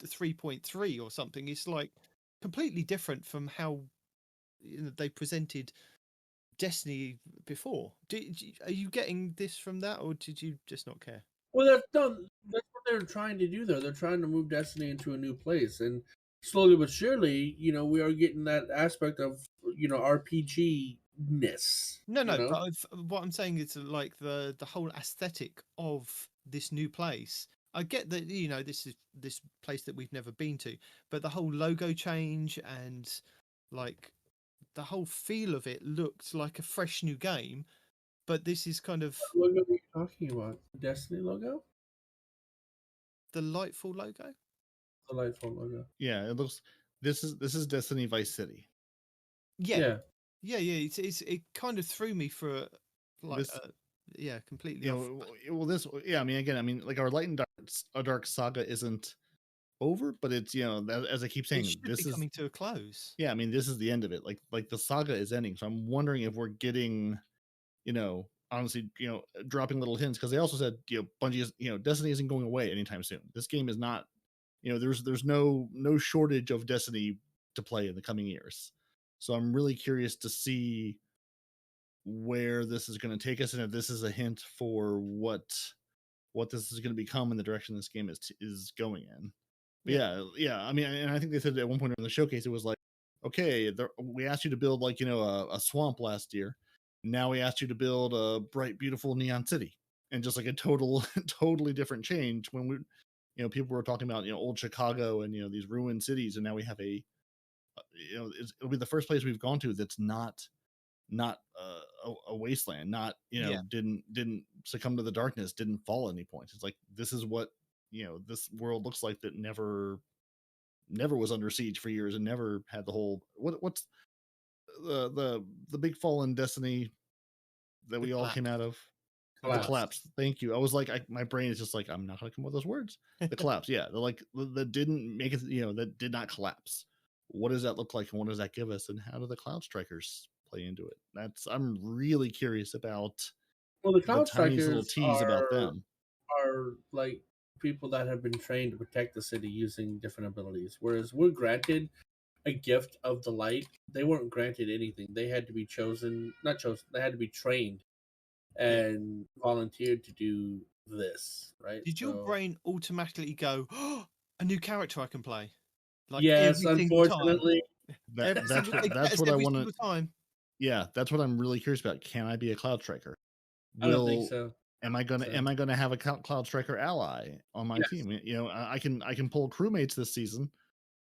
3.3 or something. It's like completely different from how they presented Destiny before. Are you getting this from that, or did you just not care? Well, that's what they're trying to do, though. They're trying to move Destiny into a new place, and slowly but surely, we are getting that aspect of RPG ness. No, but what I'm saying is like the whole aesthetic of this new place. I get that this is this place that we've never been to, but the whole logo change and like the whole feel of it looked like a fresh new game. But this is kind of What logo are you talking about? The Destiny logo? the Lightfall logo. The Lightfall logo. Yeah, it looks. This is Destiny Vice City. Yeah. It kind of threw me for completely. I mean, like our Light and Dark saga isn't over, but it's as I keep saying, It should this be is coming to a close. Yeah, I mean, this is the end of it. Like the saga is ending. So I'm wondering if we're getting, honestly, dropping little hints, because they also said, Bungie is, Destiny isn't going away anytime soon. This game is not, there's no shortage of Destiny to play in the coming years. So I'm really curious to see where this is going to take us, and if this is a hint for what this is going to become in the direction this game is going in. Yeah. I mean, and I think they said at one point in the showcase, it was like, okay, we asked you to build like a swamp last year. now we asked you to build a bright, beautiful neon city, and just like a totally different change when we, people were talking about old Chicago and these ruined cities, and now we have it'll be the first place we've gone to that's not a wasteland, not didn't succumb to the darkness, didn't fall at any point. It's like this is what this world looks like that never was under siege for years and never had the whole what's the big fall in Destiny that we all came out of. The collapse. Thank you. I was like, my brain is just like, I'm not gonna come up with those words. The collapse. Yeah, that didn't make it. That did not collapse. What does that look like, and what does that give us, and how do the Cloud Strikers play into it? I'm really curious about. Well, the Cloud Strikers little tease about them are like people that have been trained to protect the city using different abilities, whereas we're granted a gift of the light. They weren't granted anything. They had to be not chosen. They had to be trained and volunteered to do this, right? Did your brain automatically go, oh, a new character I can play? Like yes, unfortunately. That's what I want to. Yeah, that's what I'm really curious about. Can I be a Cloud Striker? I don't think so. Am I gonna have a Cloud Striker ally on my team? I can pull crewmates this season.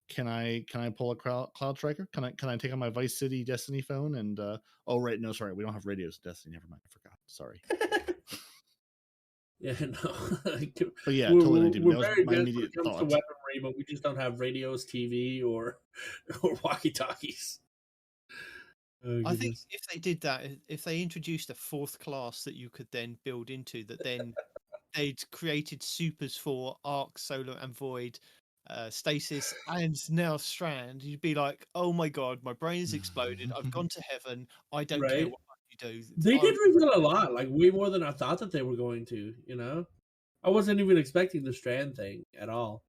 Can I pull a Cloud Striker? Can I take on my Vice City Destiny phone and oh right, no, sorry, we don't have radios in Destiny. Never mind, I forgot. Sorry. Yeah, no. But yeah, totally. We're very good when it comes to weaponry, but we just don't have radios, TV, or walkie-talkies. Oh, I think if they did that, if they introduced a fourth class that you could then build into, that then they'd created supers for Arc, Solar, and Void, Stasis, and now Strand, you'd be like, oh my god, my brain has exploded. I've gone to heaven. I don't care what you do. They did reveal a lot, like way more than I thought that they were going to. I wasn't even expecting the Strand thing at all.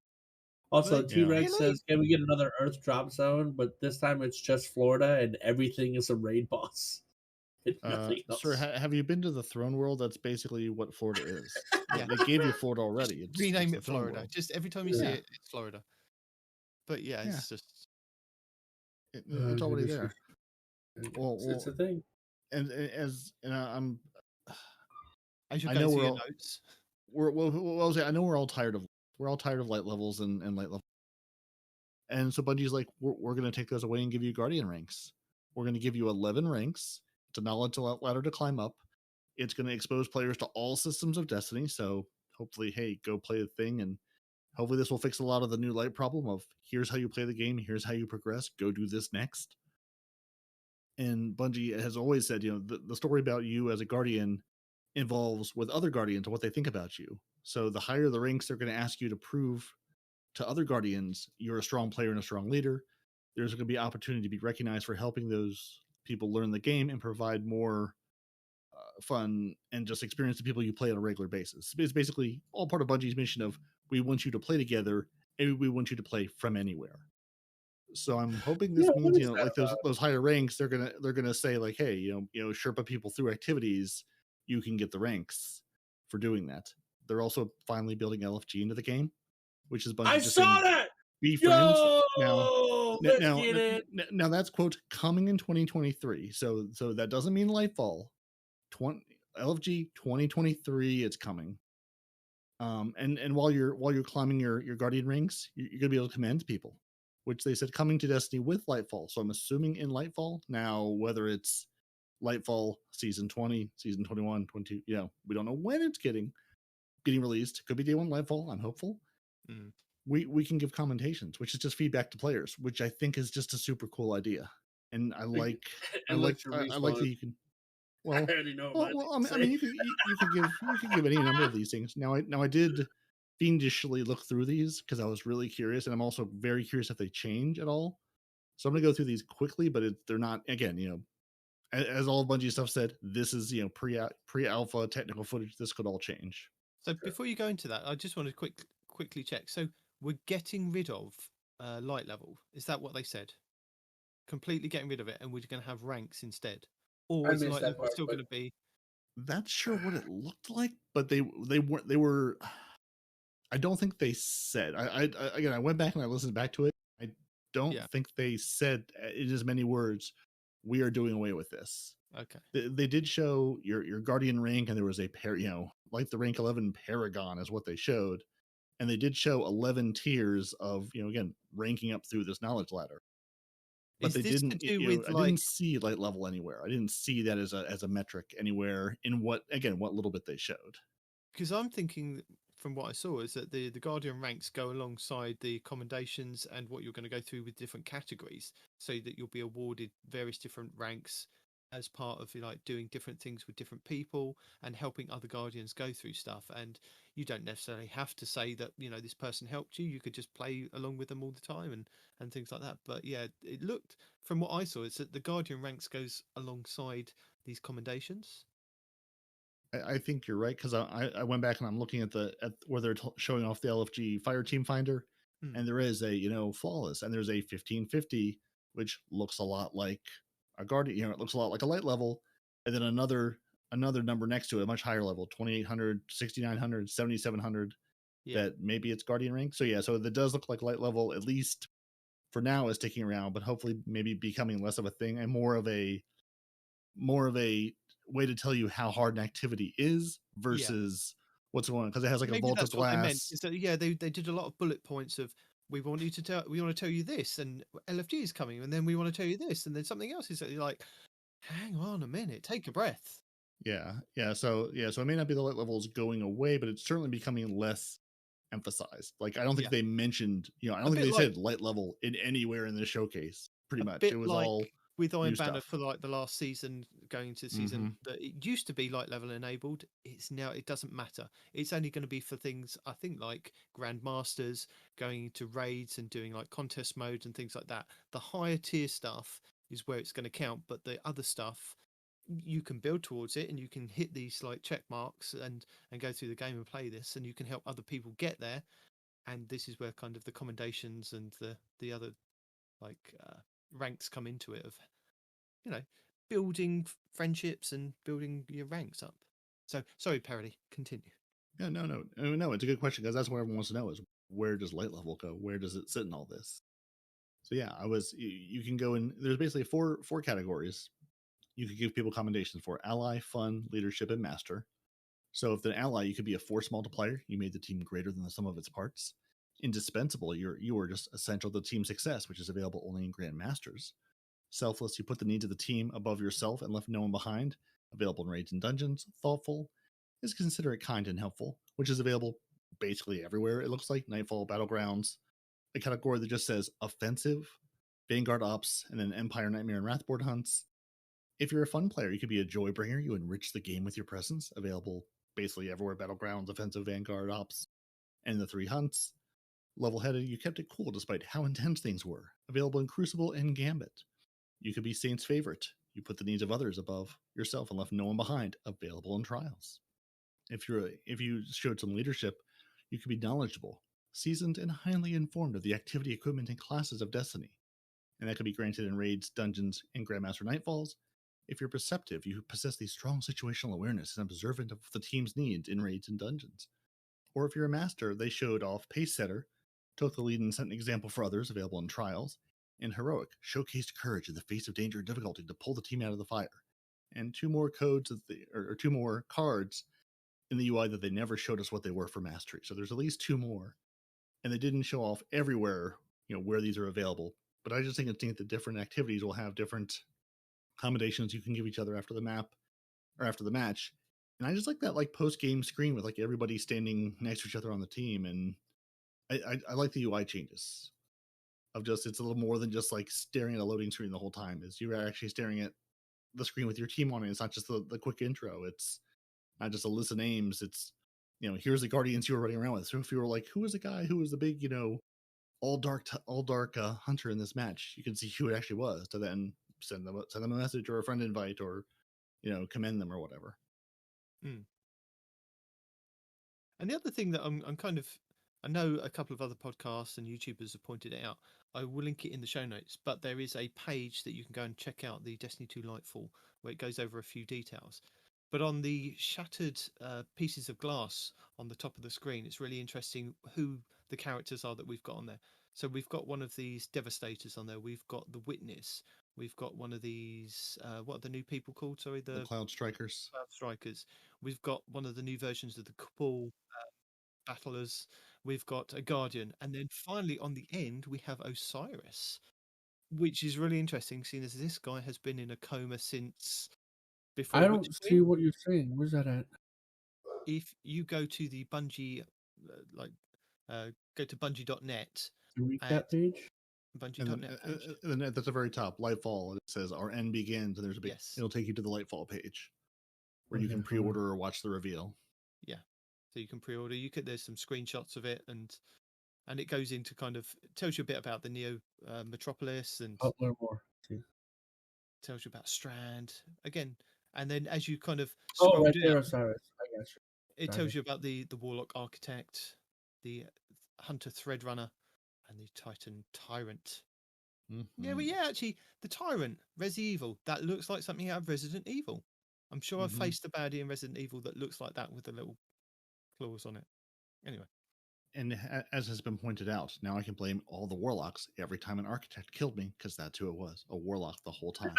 Also, T-Rex says, can we get another Earth drop zone? But this time it's just Florida and everything is a raid boss. Nothing else. Sir, have you been to the Throne World? That's basically what Florida is. They gave you Florida already. Rename it Florida. Just every time you see it, it's Florida. But yeah, it's just... It's already there. It's a thing. And I'm... As you're going through your notes. I know we're all tired of light levels and light levels. And so Bungie's like, we're going to take those away and give you Guardian ranks. We're going to give you 11 ranks. It's a knowledge ladder to climb up. It's going to expose players to all systems of Destiny. So hopefully, hey, go play the thing. And hopefully this will fix a lot of the new light problem of here's how you play the game. Here's how you progress. Go do this next. And Bungie has always said, the story about you as a Guardian involves with other Guardians and what they think about you. So the higher the ranks, they're going to ask you to prove to other Guardians you're a strong player and a strong leader. There's going to be opportunity to be recognized for helping those people learn the game and provide more fun and just experience to people you play on a regular basis. It's basically all part of Bungie's mission of we want you to play together and we want you to play from anywhere. So I'm hoping this means like those higher ranks, they're gonna say like, hey, Sherpa people through activities, you can get the ranks for doing that. They're also finally building LFG into the game, which is Bungie. I saw that. Be friends now. That's quote coming in 2023. So that doesn't mean Lightfall. LFG 2023. It's coming. And while you're climbing your Guardian rings, you're gonna be able to command people, which they said coming to Destiny with Lightfall. So I'm assuming in Lightfall now, whether it's Lightfall season 20, season 21, 22, we don't know when it's getting released. Could be day one Lightfall. I'm hopeful. We can give commentations, which is just feedback to players, which I think is just a super cool idea. And I like that you can. Well, I already know. I mean, you can give any number of these things. Now I did fiendishly look through these because I was really curious, and I'm also very curious if they change at all. So I'm gonna go through these quickly, but they're not. Again, as all Bungie stuff said, this is pre-alpha technical footage. This could all change. So before you go into that, I just want to quickly check. So we're getting rid of light level. Is that what they said? Completely getting rid of it, and we're going to have ranks instead. Or is light level still going to be? That's sure what it looked like, but they were. I don't think they said. I went back and I listened back to it. I don't think they said in as many words, we are doing away with this. Okay. They did show your guardian rank, and there was a like the rank 11 paragon is what they showed, and they did show 11 tiers of again ranking up through this knowledge ladder. But Is they this to didn't. do with I like? didn't see light level anywhere. I didn't see that as a metric anywhere in what little bit they showed. Because I'm thinking from what I saw is that the guardian ranks go alongside the commendations and what you're going to go through with different categories, so that you'll be awarded various different ranks as part of like doing different things with different people and helping other guardians go through stuff. And you don't necessarily have to say that this person helped you. You could just play along with them all the time and things like that. But yeah, it looked from what I saw is that the guardian ranks goes alongside these commendations. I think you're right, because I went back and I'm looking at where they're showing off the LFG Fire Team Finder, and there is a flawless, and there's a 1550, which looks a lot like a guardian. It looks a lot like a light level, and then another number next to it, a much higher level, 2800, 6900, 7700. Yeah. That maybe it's guardian rank. So so that does look like light level, at least for now, is sticking around, but hopefully maybe becoming less of a thing and more of a way to tell you how hard an activity is versus what's going on, because it has like Maybe a vault of that's what they meant. glass. Is that they did a lot of bullet points of we want to tell you this, and LFG is coming, and then we want to tell you this, and then something else is that you're like, hang on a minute, take a breath. So it may not be the light levels going away, but it's certainly becoming less emphasized. Like, I don't think they mentioned, I don't think they said light level in anywhere in the showcase. Pretty much, it was like all with Iron new Banner stuff. for like the last season, going into season that it used to be light level enabled. It's now, it doesn't matter. It's only going to be for things I think like Grandmasters, going into raids and doing like contest modes and things like that. The higher tier stuff is where it's going to count, but the other stuff you can build towards it, and you can hit these like check marks and go through the game and play this, and you can help other people get there. And this is where kind of the commendations and the other like ranks come into it, of building friendships and building your ranks up. So sorry, Peroty, continue. Yeah, no, it's a good question, because that's what everyone wants to know is, where does light level go? Where does it sit in all this? So yeah, you can go in. There's basically four categories you could give people commendations for: ally, fun, leadership, and master. So if the ally, you could be a force multiplier. You made the team greater than the sum of its parts. Indispensable, you are just essential to team success, which is available only in Grand Masters. Selfless, you put the needs of the team above yourself and left no one behind. Available in raids and dungeons. Thoughtful is considerate, kind, and helpful, which is available basically everywhere. It looks like Nightfall, Battlegrounds. A category that just says offensive, Vanguard Ops, and then Empire, Nightmare, and Wrathboard hunts. If you're a fun player, you could be a joy bringer. You enrich the game with your presence. Available basically everywhere: Battlegrounds, Offensive, Vanguard, Ops, and the 3 hunts. Level-headed, you kept it cool despite how intense things were. Available in Crucible and Gambit. You could be Saint's favorite. You put the needs of others above yourself and left no one behind. Available in Trials. If you showed some leadership, you could be knowledgeable, seasoned, and highly informed of the activity, equipment, and classes of Destiny. And that could be granted in raids, dungeons, and Grandmaster Nightfalls. If you're perceptive, you possess the strong situational awareness and observant of the team's needs in raids and dungeons. Or if you're a master, they showed off pace setter, took the lead and set an example for others, available in Trials, and heroic, showcased courage in the face of danger and difficulty to pull the team out of the fire. And 2 more codes or 2 more cards in the UI that they never showed us what they were for mastery. So there's at least 2 more, and they didn't show off everywhere, where these are available. But I just think that different activities will have different accommodations you can give each other after the map or after the match. And I just like that post game screen with everybody standing next to each other on the team. And I like the UI changes of just, it's a little more than just staring at a loading screen the whole time. Is you're actually staring at the screen with your team on it. It's not just the quick intro. It's not just a list of names. It's, here's the Guardians you were running around with. So if you were like, who was the guy who was the big, all dark hunter in this match, you can see who it actually was to then send them a message or a friend invite or commend them or whatever. And the other thing that I'm kind of, I know a couple of other podcasts and YouTubers have pointed it out. I will link it in the show notes, but there is a page that you can go and check out, the Destiny 2 Lightfall, where it goes over a few details. But on the shattered pieces of glass on the top of the screen, it's really interesting who the characters are that we've got on there. So we've got one of these Devastators on there. We've got the Witness. We've got one of these. What are the new people called? Sorry, The Cloud Strikers. Cloud Strikers. We've got one of the new versions of the Cabal Battlers. We've got a Guardian, and then finally on the end we have Osiris, which is really interesting, seeing as this guy has been in a coma since before. I don't see what you're saying. Where's that at? If you go to the Bungie, go to bungie.net. The recap page? Bungie.net page. And then at the very top, Lightfall, it says our end begins, and there's a big, it'll take you to the Lightfall page where you can pre-order or watch the reveal. Yeah. So you can pre-order. There's some screenshots of it, and it goes into tells you a bit about the Neo Metropolis, and learn more. tells you about Strand again. And then as you kind of right there, Osiris. I got you. It tells you about the Warlock Architect, the Hunter Threadrunner, and the Titan Tyrant. Mm-hmm. Yeah, well, actually, the Tyrant, Resi Evil, that looks like something out of Resident Evil. I'm sure I've faced a baddie in Resident Evil that looks like that with the little claws on it. Anyway. And as has been pointed out, now I can blame all the Warlocks every time an Architect killed me, because that's who it was, a Warlock the whole time.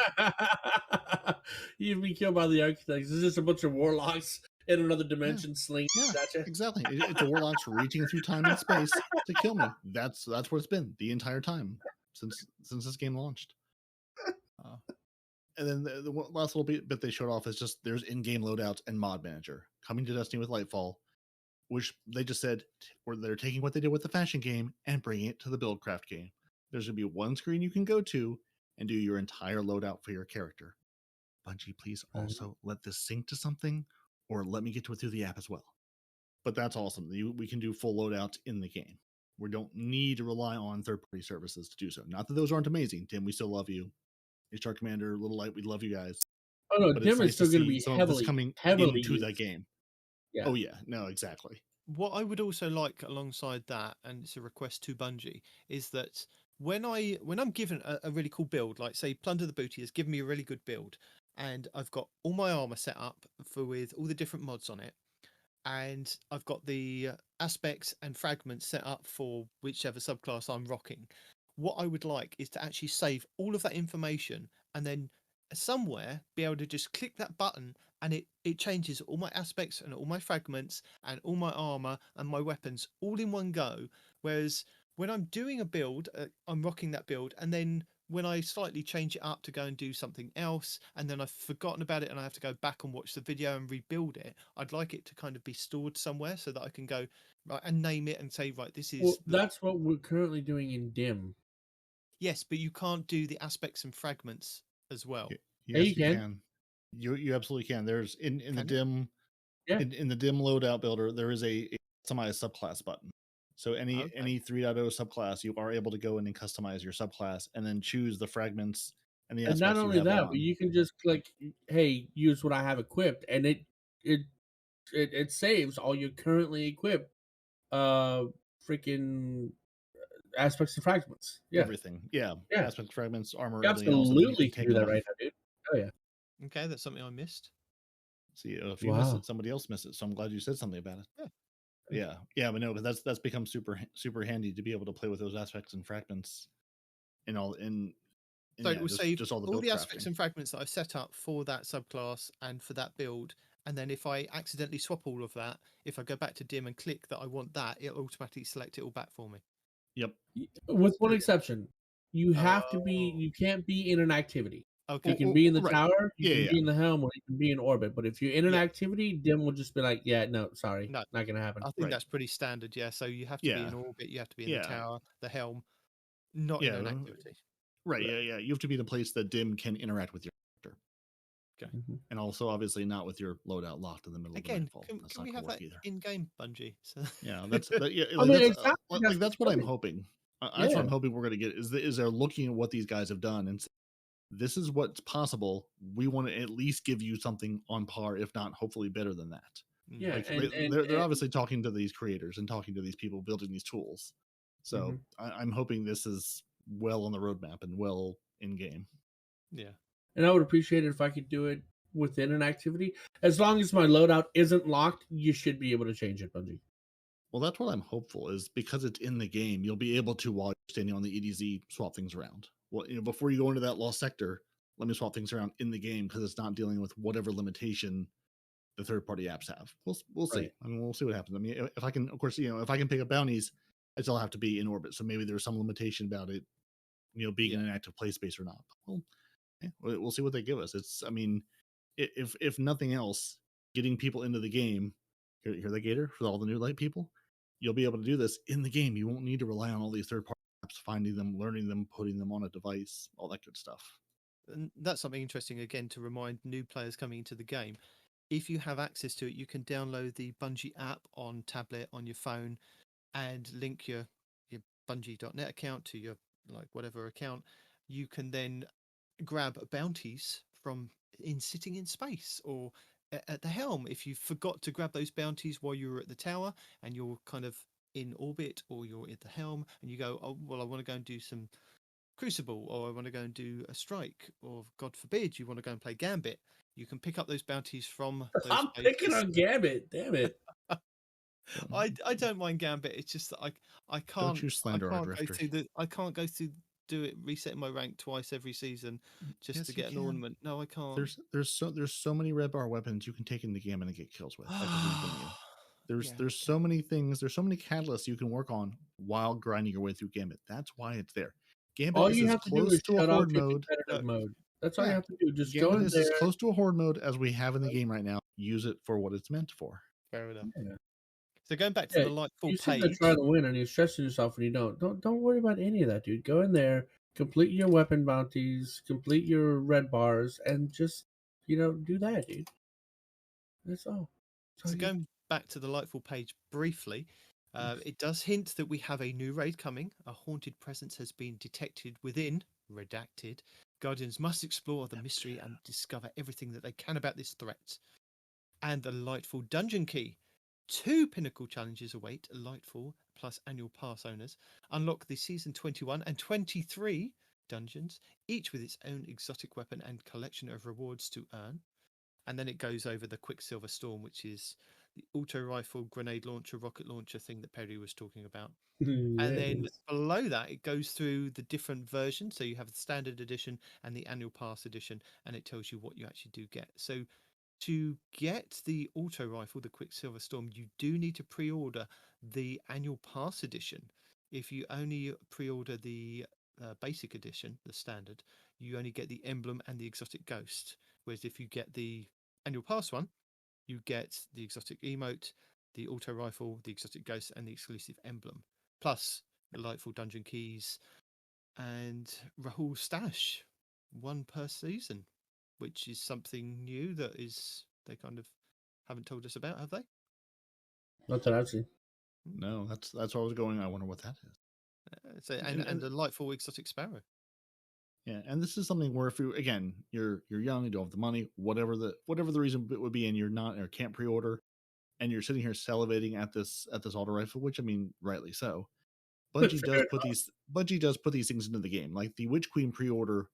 You've been killed by the Architects. It's just a bunch of Warlocks in another dimension slinging. Yeah, exactly. It's the Warlocks reaching through time and space to kill me. That's what it's been the entire time since this game launched. And then the last little bit they showed off is just there's in-game loadouts and mod manager coming to Destiny with Lightfall, which they just said they're taking what they did with the fashion game and bringing it to the Buildcraft game. There's going to be one screen you can go to and do your entire loadout for your character. Bungie, please also let this sync to something, or let me get to it through the app as well. But that's awesome. We can do full loadouts in the game. We don't need to rely on third-party services to do so. Not that those aren't amazing. Tim, we still love you. HR Commander, Little Light, we love you guys. Oh no, Tim is still going to be heavily coming into used. That game. Yeah. Oh yeah, no, exactly. What I would also like alongside that, and it's a request to Bungie, is that when I'm given a really cool build, like say Plunder the Booty has given me a really good build, and I've got all my armor set up with all the different mods on it, and I've got the aspects and fragments set up for whichever subclass I'm rocking. What I would like is to actually save all of that information and then somewhere be able to just click that button and it changes all my aspects and all my fragments and all my armor and my weapons all in one go. Whereas when I'm doing a build, I'm rocking that build, and then when I slightly change it up to go and do something else, and then I've forgotten about it and I have to go back and watch the video and rebuild it, I'd like it to kind of be stored somewhere so that I can go right and name it and say, right, this is... Well, that's what we're currently doing in DIM. Yes, but you can't do the aspects and fragments as well. Yes, you can. You absolutely can. There's in the DIM, in the DIM loadout builder, there is a customize subclass button. So any 3.0 subclass, you are able to go in and customize your subclass and then choose the fragments and the aspects. And not only that, but you can just click, hey, use what I have equipped, and it saves all your currently equipped freaking aspects and fragments. Yeah. Everything. Yeah. Aspects, fragments, armor. You absolutely can do that right now, dude. Oh yeah. Okay, that's something I missed. See, if you miss it, somebody else missed it. So I'm glad you said something about it. Yeah, but no, but that's become super handy to be able to play with those aspects and fragments and all so it will save just all the aspects and fragments that I've set up for that subclass and for that build. And then if I accidentally swap all of that, if I go back to DIM and click that I want that, it'll automatically select it all back for me. Yep. With one exception, you have to be. You can't be in an activity. Okay. You can be in the tower, you can be in the helm, or you can be in orbit. But if you're in an activity, DIM will just be like, yeah, no, sorry, not going to happen. I think that's pretty standard, yeah. So you have to be in orbit, you have to be in the tower, the helm, not in an activity. Right, yeah. You have to be in a place that DIM can interact with your character. Okay. Mm-hmm. And also, obviously, not with your loadout locked in the middle of the nightfall. Can we have that in-game, Bungie? So... Yeah, that's what I'm hoping. That's what I'm hoping we're going to get is they're looking at what these guys have done and say, this is what's possible. We want to at least give you something on par, if not hopefully better than that. Yeah, they're obviously talking to these creators and talking to these people building these tools. So I'm hoping this is well on the roadmap and well in game. Yeah, and I would appreciate it if I could do it within an activity. As long as my loadout isn't locked, you should be able to change it, Bungie. Well, that's what I'm hopeful is because it's in the game. You'll be able to, while you're standing on the EDZ, swap things around. well, before you go into that lost sector, let me swap things around in the game because it's not dealing with whatever limitation the third-party apps have. We'll see. Right. I mean, we'll see what happens. I mean, if I can, of course, if I can pick up bounties, I still have to be in orbit. So maybe there's some limitation about it, being in an active play space or not. Well, we'll see what they give us. I mean, if nothing else, getting people into the game. Hear the Gator for all the new light people. You'll be able to do this in the game. You won't need to rely on all these third-party apps, finding them, learning them, putting them on a device, all that good stuff. And that's something interesting again to remind new players coming into the game. If you have access to it, you can download the Bungie app on tablet on your phone and link your Bungie.net account to your whatever account. You can then grab bounties from sitting in space or at the helm. If you forgot to grab those bounties while you were at the tower and you're kind of in orbit, or you're at the helm and you go, oh well, I want to go and do some Crucible, or I want to go and do a strike, or God forbid you want to go and play Gambit, you can pick up those bounties from those I'm picking on Gambit. Damn it. I don't mind Gambit. It's just that I can't. Don't you slander our drifters. I can't go through do it resetting my rank twice every season just to get an ornament. No, I can't. There's so many red bar weapons you can take in the game and get kills with. I believe in you. There's so many things. There's so many catalysts you can work on while grinding your way through Gambit. That's why it's there. Gambit all is you as have to do close is to a shut off horde your mode. competitive mode. That's all you have to do. Just Gambit go in is there. as close to a horde mode as we have in the game right now. Use it for what it's meant for. Fair enough. Yeah. So going back to the Lightfall you page, to try to win and you're stressing yourself when you don't worry about any of that, dude. Go in there, complete your weapon bounties, complete your red bars, and just do that, dude. That's all. So going back to the Lightfall page briefly, it does hint that we have a new raid coming. A haunted presence has been detected within Redacted. Guardians must explore the mystery and discover everything that they can about this threat. And the Lightfall dungeon key. 2 pinnacle challenges await Lightfall plus annual pass owners. Unlock the season 21 and 23 dungeons, each with its own exotic weapon and collection of rewards to earn. And then it goes over the Quicksilver Storm, which is the auto rifle, grenade launcher, rocket launcher thing that Perry was talking about. And then below that, it goes through the different versions. So you have the standard edition and the annual pass edition, and it tells you what you actually do get. So to get the auto rifle, the Quicksilver Storm, you do need to pre-order the annual pass edition. If you only pre-order the basic edition, the standard, you only get the emblem and the exotic ghost. Whereas if you get the annual pass one, you get the exotic emote, the auto rifle, the exotic ghost, and the exclusive emblem. Plus the Lightfall dungeon keys and Rahul's stash, 1 per season, which is something new that they kind of haven't told us about, have they? Not that I've seen. No, that's where I was going. I wonder what that is. And the Lightfall exotic sparrow. Yeah, and this is something where if you're young, you don't have the money, whatever the reason it would be, and you're not or can't pre-order, and you're sitting here salivating at this auto rifle, which I mean, rightly so. Bungie does put these things into the game, like the Witch Queen pre-order.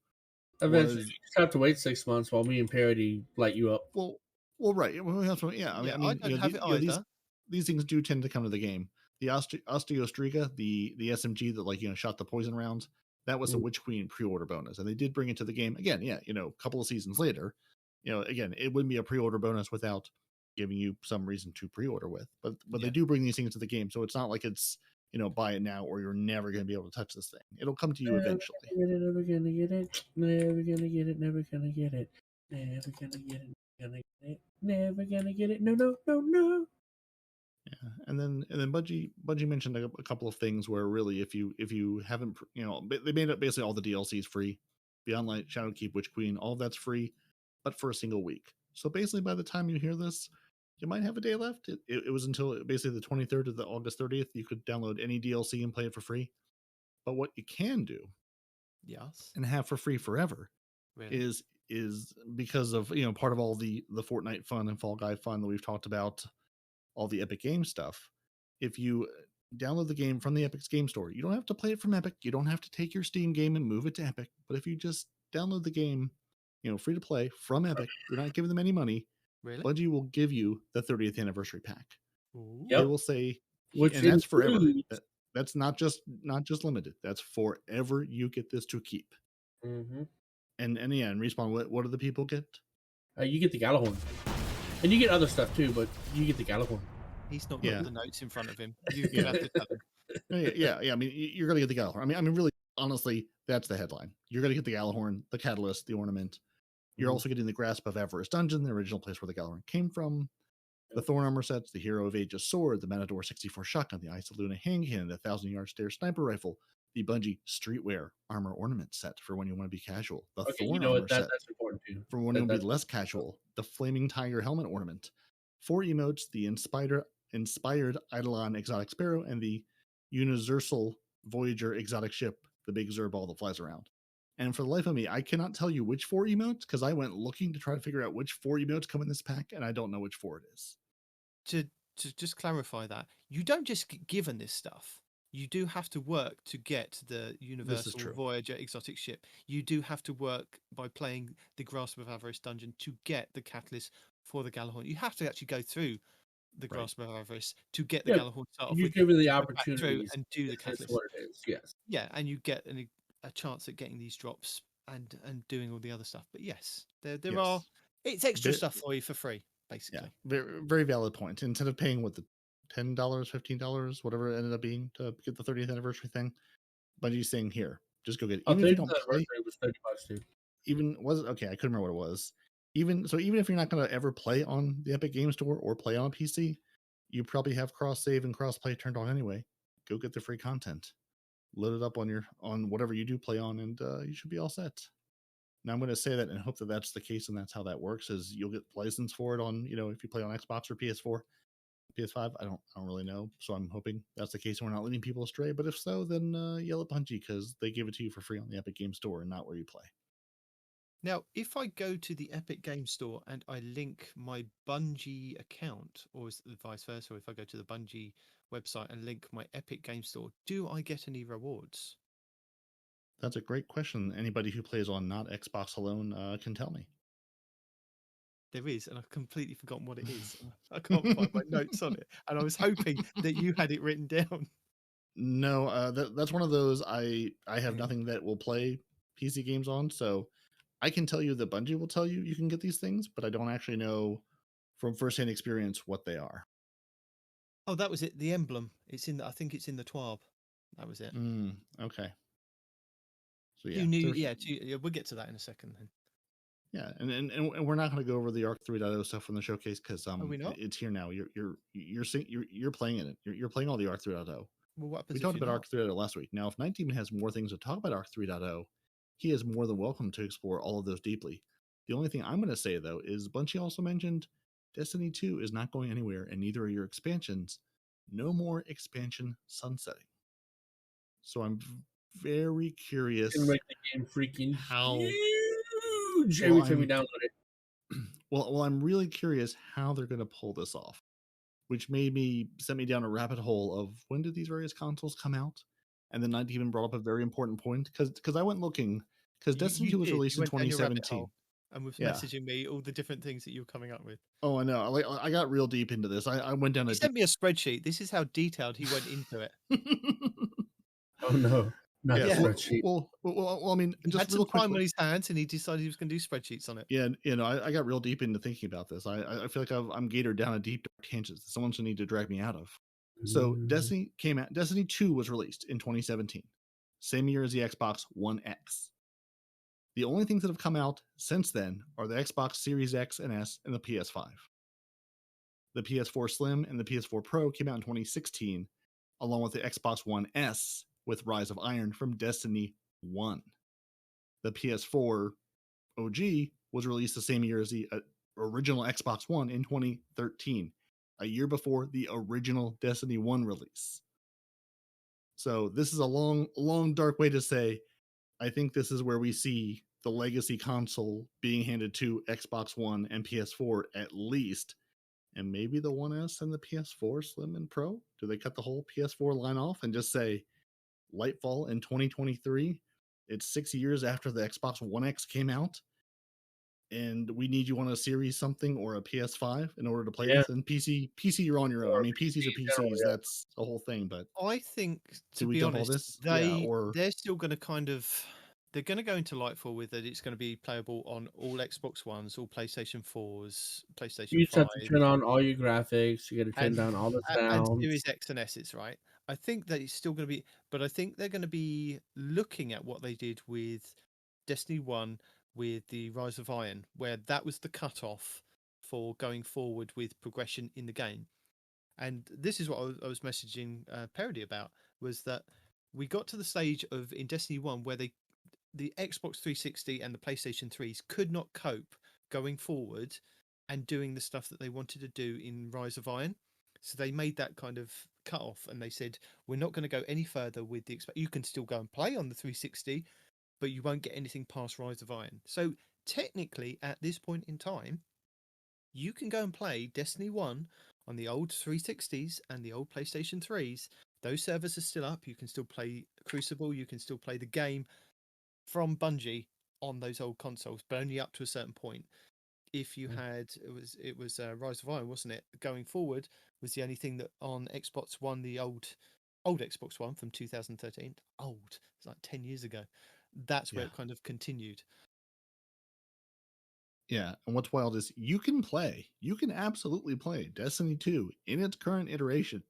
Eventually, you just have to wait 6 months while me and Peroty light you up. Well, right. Well, I don't have it either. These things do tend to come to the game. The Osteostriga, the SMG that shot the poison rounds, that was a Witch Queen pre-order bonus, and they did bring it to the game again. Yeah, a couple of seasons later, again, it wouldn't be a pre-order bonus without giving you some reason to pre-order with. But they do bring these things to the game, so it's not like it's buy it now or you're never going to be able to touch this thing. It'll come to you eventually. Never gonna get it. Never gonna get it. Never gonna get it. Never gonna get it. Never gonna get it. No. Yeah, and then Bungie mentioned a couple of things where really if you haven't they made it basically all the DLCs free, Beyond Light, Shadowkeep, Witch Queen, all of that's free, but for a single week. So basically, by the time you hear this, you might have a day left. It was until basically the 23rd to the August 30th you could download any DLC and play it for free. But what you can do, yes, and have for free forever, really? is because of part of all the Fortnite fun and Fall Guy fun that we've talked about, all the Epic Games stuff. If you download the game from the Epic's game store, you don't have to play it from Epic. You don't have to take your Steam game and move it to Epic. But if you just download the game, free to play from Epic, you're not giving them any money. Really? Bungie will give you the 30th anniversary pack. Yep. They will say, which and that's forever. That's not just limited. That's forever. You get this to keep. Mm-hmm. And yeah, and Respawn, what do the people get? You get the Gallahorn. And you get other stuff too, but you get the Gallahorn. He's not Yeah. got the notes in front of him. You're Yeah. gonna have to tell him. Yeah. I mean, you're gonna get the Gallahorn. I mean, really, honestly, that's the headline. You're gonna get the Gallahorn, the Catalyst, the Ornament. You're Mhm. also getting the Grasp of Avarice Dungeon, the original place where the Gallahorn came from. The Thorn Armor sets, the Hero of Aegis Sword, the Matador 64 Shotgun, the Ice of Luna Hand Cannon, the 1,000-Yard Stare Sniper Rifle, the Bungie Streetwear Armor Ornament set for when you want to be casual, the Okay, Thorn you know Armor what? set That's important too. for when you want to That's be less casual, the Flaming Tiger Helmet Ornament, 4 emotes, the Inspired Eidolon Exotic Sparrow, and the Universal Voyager Exotic Ship, the big Zerball that flies around. And for the life of me, I cannot tell you which 4 emotes, because I went looking to try to figure out which 4 emotes come in this pack, and I don't know which 4 it is. To just clarify that, you don't just get given this stuff. You do have to work to get the Universal true. Voyager exotic ship. You do have to work by playing the Grasp of Avarice dungeon to get the catalyst for the Gallahorn. You have to actually go through the Right. Grasp of Avarice to get the Yeah, Gallahorn start off you with. give it the to go back through opportunities. and do the That's catalyst. what it is. Yes. Yeah, and you get a chance at getting these drops and doing all the other stuff. But yes, there Yes. are. It's extra Ve- stuff for you for free, basically. Yeah, very, very valid point. Instead of paying what the $10, $15, whatever it ended up being to get the 30th anniversary thing, Bungie's saying here, just go get it. I'll Even tell if you you don't the play, anniversary was $30 too. even was it okay? I couldn't remember what it was. Even if you're not going to ever play on the Epic Game Store or play on a PC, you probably have cross save and cross play turned on anyway. Go get the free content, load it up on whatever you do play on, and you should be all set. Now I'm going to say that and hope that that's the case, and that's how that works. Is you'll get license for it on if you play on Xbox or PS4, PS5. I don't really know, so I'm hoping that's the case and we're not leading people astray. But if so, then yell at Bungie because they give it to you for free on the Epic Game Store and not where you play. Now, if I go to the Epic Game Store and I link my Bungie account, or is it vice versa, or if I go to the Bungie website and link my Epic Game Store, do I get any rewards? That's a great question. Anybody who plays on not Xbox alone can tell me. There is, and I've completely forgotten what it is. I can't find my notes on it, and I was hoping that you had it written down. No, that's one of those I have nothing that will play PC games on, so I can tell you that Bungie will tell you can get these things, but I don't actually know from firsthand experience what they are. Oh, that was it. The emblem. I think it's in the TWAB. That was it. Okay. So You knew, yeah. We'll get to that in a second. Then. Yeah, and we're not going to go over the Arc 3.0 stuff from the showcase because we not? it's here now. You're playing it. You're playing all the Arc 3.0. Well, what We talked about Arc 3.0 last week. Now, if Nitedemon has more things to talk about Arc 3.0, he is more than welcome to explore all of those deeply. The only thing I'm going to say though is Bungie also mentioned Destiny 2 is not going anywhere, and neither are your expansions. No more expansion sunsetting. So I'm very curious. Gonna make the game freaking how huge every time we download it. Well, I'm really curious how they're going to pull this off, which made me sent me down a rabbit hole of when did these various consoles come out, and then not even brought up a very important point because I went looking because Destiny 2 was released in 2017. And was messaging me all the different things that you were coming up with. Oh, I know. I got real deep into this. I went down. He sent me a spreadsheet. This is how detailed he went into it. Oh no. Not a spreadsheet. Well, I mean, he just had some time on his hands, and he decided he was going to do spreadsheets on it. Yeah, I got real deep into thinking about this. I feel like I'm gaitored down a deep dark tangent that someone should need to drag me out of. So Destiny came out. Destiny 2 was released in 2017, same year as the Xbox One X. The only things that have come out since then are the Xbox Series X and S and the PS5. The PS4 Slim and the PS4 Pro came out in 2016, along with the Xbox One S with Rise of Iron from Destiny 1. The PS4 OG was released the same year as the original Xbox One in 2013, a year before the original Destiny 1 release. So this is a long, dark way to say, I think this is where we see the legacy console being handed to Xbox One and PS4 at least, and maybe the One S and the PS4 Slim and Pro. Do they cut the whole PS4 line off and just say, Lightfall in 2023? It's 6 years after the Xbox One X came out, and we need you on a Series something or a PS5 in order to play this. And PC, you're on your own. I mean, PCs are PCs. That's a whole thing. But I think, to we be dump honest, all this? they're still going to kind of they're going to go into Lightfall with it. It's going to be playable on all Xbox Ones, all PlayStation 4s, PlayStation You just 5, have to turn on all your graphics. You got to turn and down all the and sounds. Series X and S's, right? I think that it's still going to be, but I think they're going to be looking at what they did with Destiny 1 with the Rise of Iron, where that was the cutoff for going forward with progression in the game. And this is what I was messaging Peroty about, was that we got to the stage of in Destiny 1 where the Xbox 360 and the PlayStation 3s could not cope going forward and doing the stuff that they wanted to do in Rise of Iron. So they made that kind of cut off, and they said, we're not going to go any further with the you can still go and play on the 360, but you won't get anything past Rise of Iron. So technically at this point in time, you can go and play Destiny 1 on the old 360s and the old PlayStation 3s. Those servers are still up. You can still play Crucible. You can still play the game from Bungie on those old consoles, but only up to a certain point. If you had, it was Rise of Iron, wasn't it? Going forward was the only thing that on Xbox One, the old Xbox One from 2013, it's like 10 years ago. That's where it kind of continued. Yeah, and what's wild is you can absolutely play Destiny 2 in its current iteration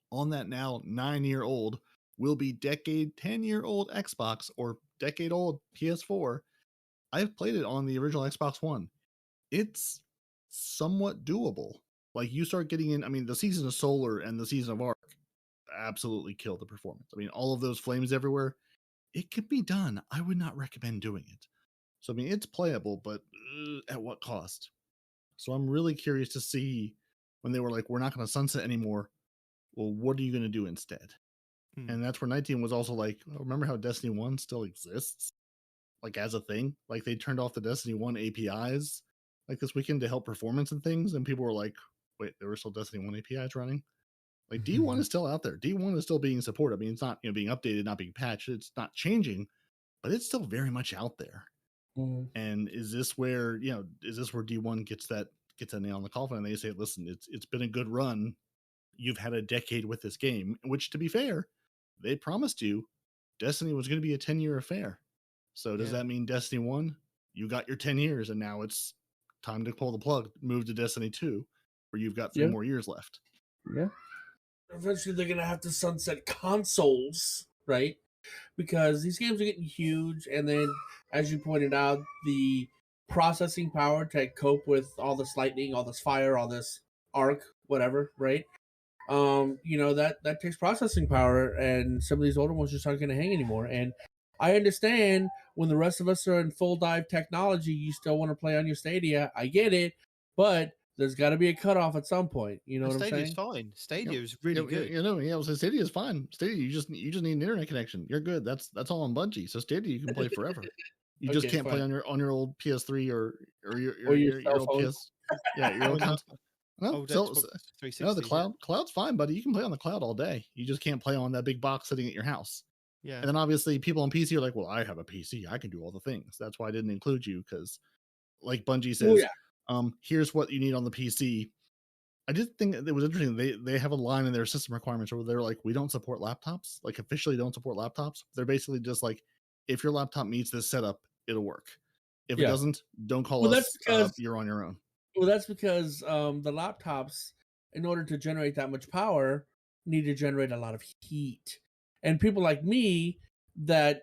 on that now 9-year-old, will be 10-year-old Xbox or decade-old PS4. I've played it on the original Xbox One. It's somewhat doable. Like, you start getting in, I mean, the Season of Solar and the Season of Arc absolutely kill the performance. I mean, all of those flames everywhere, it can be done. I would not recommend doing it. So, I mean, it's playable, but at what cost? So I'm really curious to see when they were like, we're not going to sunset anymore. Well, what are you going to do instead? And that's where Nitedemon was also like, oh, remember how Destiny 1 still exists? Like, as a thing? Like, they turned off the Destiny 1 APIs like this weekend to help performance and things. And people were like, wait, there were still Destiny 1 APIs running? Like, D1 is still out there. D1 is still being supported. I mean, it's not, being updated, not being patched. It's not changing, but it's still very much out there. And is this where D1 gets that nail on the coffin and they say, listen, it's been a good run. You've had a decade with this game, which, to be fair, they promised you Destiny was going to be a 10-year affair. So does that mean Destiny 1, you got your 10 years and now it's time to pull the plug, move to Destiny 2, where you've got 3 more years left? Yeah. Eventually they're going to have to sunset consoles, right? Because these games are getting huge, and then, as you pointed out, the processing power to cope with all this lightning, all this fire, all this arc, whatever, right? That takes processing power, and some of these older ones just aren't going to hang anymore. And I understand when the rest of us are in full dive technology, you still want to play on your Stadia. I get it, but there's got to be a cutoff at some point. You know what I'm saying? Stadia's fine. Stadia is really good. So Stadia is fine. Stadia, you just need an internet connection. You're good. That's all on Bungie. So Stadia, you can play forever. You just can't play on your old PS3 or your old PS. Yeah, your old console. No, the cloud's fine, buddy. You can play on the cloud all day. You just can't play on that big box sitting at your house. Yeah. And then obviously people on PC are like, well, I have a PC. I can do all the things. That's why I didn't include you, because like Bungie says, here's what you need on the PC. I did think it was interesting. They have a line in their system requirements where they're like, we don't support laptops, like officially don't support laptops. They're basically just like, if your laptop meets this setup, it'll work. If it doesn't, don't call us. That's because, you're on your own. Well, that's because the laptops, in order to generate that much power, need to generate a lot of heat. And people like me that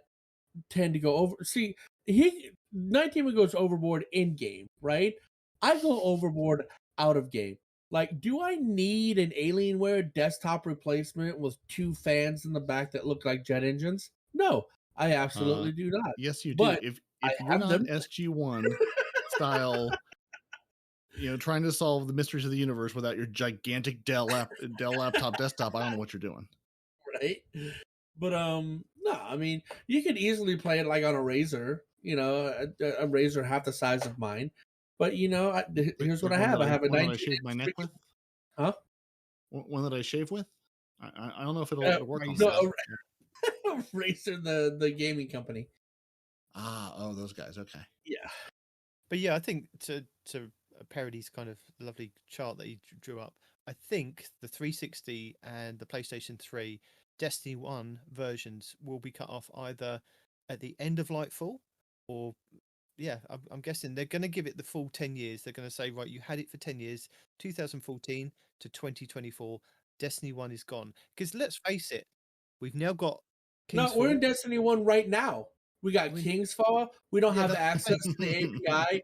tend to go over. See, Nitedemon goes overboard in game, right? I go overboard out of game. Like, do I need an Alienware desktop replacement with 2 fans in the back that look like jet engines? No, I absolutely do not. Yes, you do. But if you're not SG1 style, trying to solve the mysteries of the universe without your gigantic Dell laptop desktop, I don't know what you're doing. Right? But no, I mean, you could easily play it like on a Razer, a Razer half the size of mine. But here's what I have. I have a 19. One that I shave my neck with. Huh? One that I shave with. I don't know if it'll work on that. Razer, the gaming company. Those guys. Okay. Yeah. But yeah, I think to Peroty's kind of lovely chart that he drew up, I think the 360 and the PlayStation 3 Destiny 1 versions will be cut off either at the end of Lightfall, or yeah, I'm guessing they're going to give it the full 10 years. They're going to say, right, you had it for 10 years, 2014 to 2024. Destiny 1 is gone. Because let's face it, we've now got No, we're in Kingsfall. Destiny 1 right now. We got Kingsfall. We don't Yeah, have access to the API.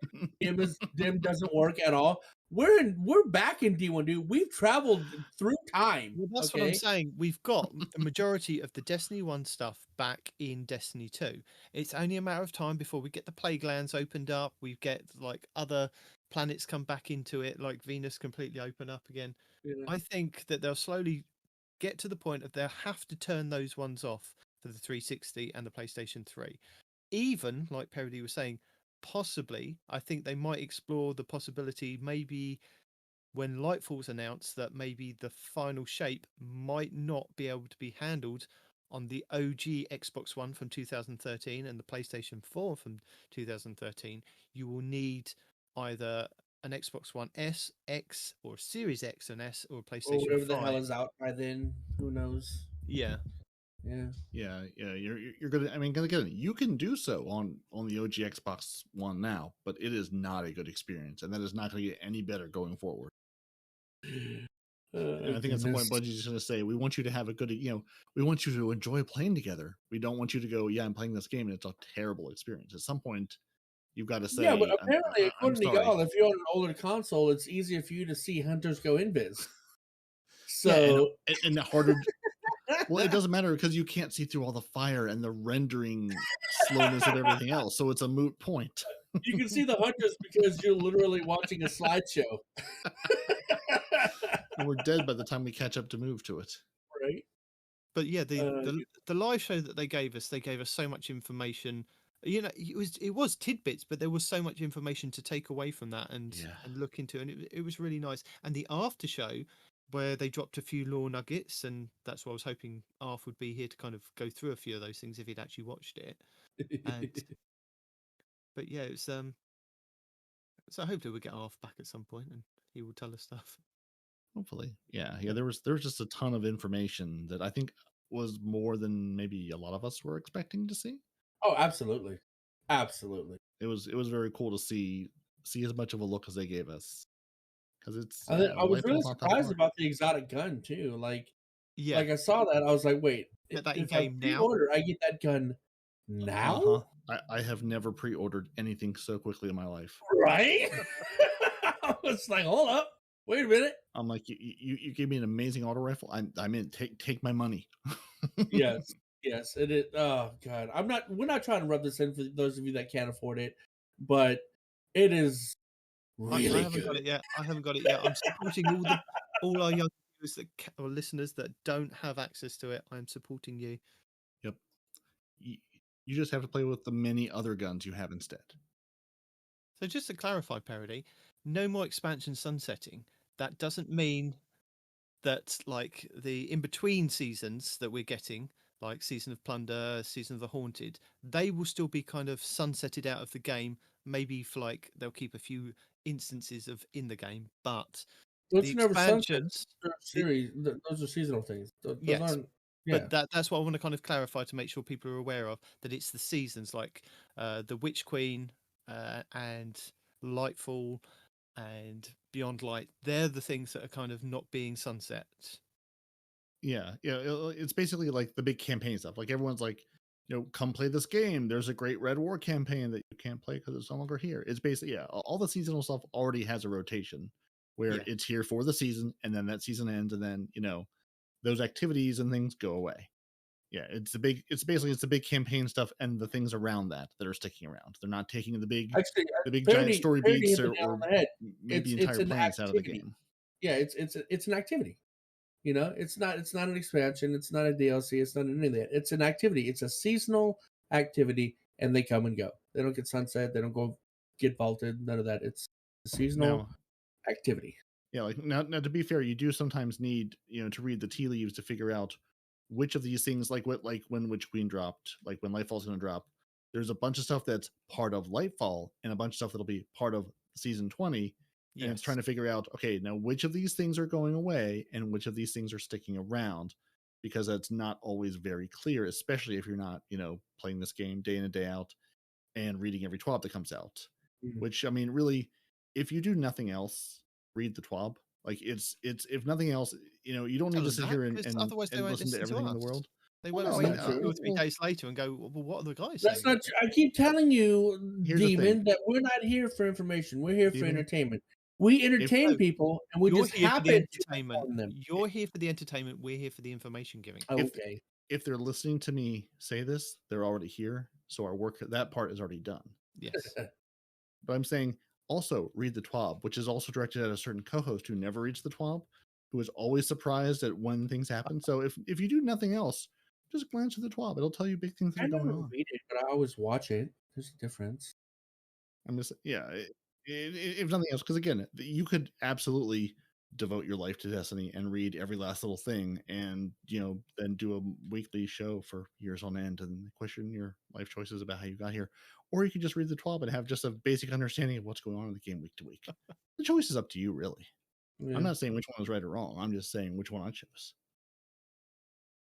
DIM doesn't work at all. We're back in D1, dude. We've traveled through time. Well, that's what I'm saying. We've got the majority of the Destiny 1 stuff back in Destiny 2. It's only a matter of time before we get the plague lands opened up. We get like other planets come back into it, like Venus completely open up again. Yeah. I think that they'll slowly get to the point of they'll have to turn those ones off for the 360 and the PlayStation 3. Even, like Peroty was saying, possibly, I think they might explore the possibility maybe when Lightfall's announced that maybe the final shape might not be able to be handled on the OG Xbox One from 2013 and the PlayStation 4 from 2013. You will need either an Xbox One S, X, or Series X and S, or a PlayStation or whatever 5. the hell is out by then. Who knows? Yeah. Yeah. You're gonna. I mean, gonna get it. You can do so on the OG Xbox One now, but it is not a good experience, and that is not going to get any better going forward. I think at some point Bungie's just going to say, we want you to have a good, we want you to enjoy playing together. We don't want you to go, I'm playing this game and it's a terrible experience. At some point, you've got to say, yeah, but apparently, according to sorry. y'all, if you're on an older console, it's easier for you to see hunters go invis. So and harder. Well, it doesn't matter because you can't see through all the fire and the rendering slowness of everything else. So it's a moot point. You can see the hunters because you're literally watching a slideshow. And we're dead by the time we catch up to move to it. Right. But yeah, the live show that they gave us so much information. It was tidbits, but there was so much information to take away from that and look into, and it was really nice. And the after show, where they dropped a few lore nuggets, and that's what I was hoping Arf would be here to kind of go through a few of those things if he'd actually watched it. But yeah, it's so hopefully we'll get Arf back at some point and he will tell us stuff. Hopefully. Yeah. There was just a ton of information that I think was more than maybe a lot of us were expecting to see. Oh, absolutely. It was very cool to see as much of a look as they gave us. Because it's I was really surprised about the exotic gun too. Like I saw that, I was like, wait, get that if in-game I pre-order, I get that gun now? I have never pre-ordered anything so quickly in my life. Right? I was like, hold up, wait a minute. I'm like, you gave me an amazing auto rifle. I mean, take my money. Yes, it is. Oh God, we're not trying to rub this in for those of you that can't afford it, but it is really I haven't got it yet. I'm supporting all our young viewers or listeners that don't have access to it. I'm supporting you. Yep. You just have to play with the many other guns you have instead. So just to clarify, Peroty, no more expansion sunsetting. That doesn't mean that like the in-between seasons that we're getting, like Season of Plunder, Season of the Haunted, they will still be kind of sunsetted out of the game. Maybe for like they'll keep a few instances of in the game, but the expansions series, those are seasonal things. Those aren't. Yeah. But that's what I want to kind of clarify to make sure people are aware of, that it's the seasons like the Witch Queen and Lightfall and Beyond Light. They're the things that are kind of not being sunset. Yeah. It's basically like the big campaign stuff. Like everyone's like, come play this game. There's a great Red War campaign that you can't play because it's no longer here. It's basically, all the seasonal stuff already has a rotation where it's here for the season and then that season ends and then, those activities and things go away. Yeah, it's the big campaign stuff and the things around that are sticking around. They're not taking the big giant story beats or maybe entire planets out of the game. Yeah, it's an activity. It's not an expansion, it's not a DLC, it's not any of that. It's an activity. It's a seasonal activity and they come and go. They don't get sunset, they don't go get vaulted, none of that. It's a seasonal activity. Yeah, like now to be fair, you do sometimes need, to read the tea leaves to figure out which of these things, like when Witch Queen dropped, like when Lightfall's going to drop, there's a bunch of stuff that's part of Lightfall and a bunch of stuff that'll be part of Season 20. And it's trying to figure out, okay, now which of these things are going away and which of these things are sticking around, because that's not always very clear, especially if you're not, playing this game day in and day out and reading every TWAB that comes out. Mhm. Which, I mean, really, if you do nothing else, read the TWAB. Like it's if nothing else, you don't need Tell to them sit that, here and, 'cause and, otherwise they and won't listen to listen to everything in the us. world. They Well, won't no, I see mean, it 2 or 3 days later and go, "Well, what are the guys That's saying?" not. I keep telling you, Here's the Demon, thing. that we're not here for information. We're here for Demon, entertainment. We entertain No, people, and we You're just here for the happen to entertainment. inform them. You're here for the entertainment. We're here for the information giving. Okay. if they're listening to me say this, they're already here. So our work, that part is already done. Yes. But I'm saying also read the TWAB, which is also directed at a certain co-host who never reads the TWAB, who is always surprised at when things happen. So if you do nothing else, just glance through the TWAB. It'll tell you big things that I are going never on. read it, but I always watch it. There's a difference. I'm just, yeah, if nothing else, because again, you could absolutely devote your life to Destiny and read every last little thing and, then do a weekly show for years on end and question your life choices about how you got here. Or you could just read the TWAB and have just a basic understanding of what's going on in the game week to week. The choice is up to you, really. Yeah. I'm not saying which one is right or wrong. I'm just saying which one I chose.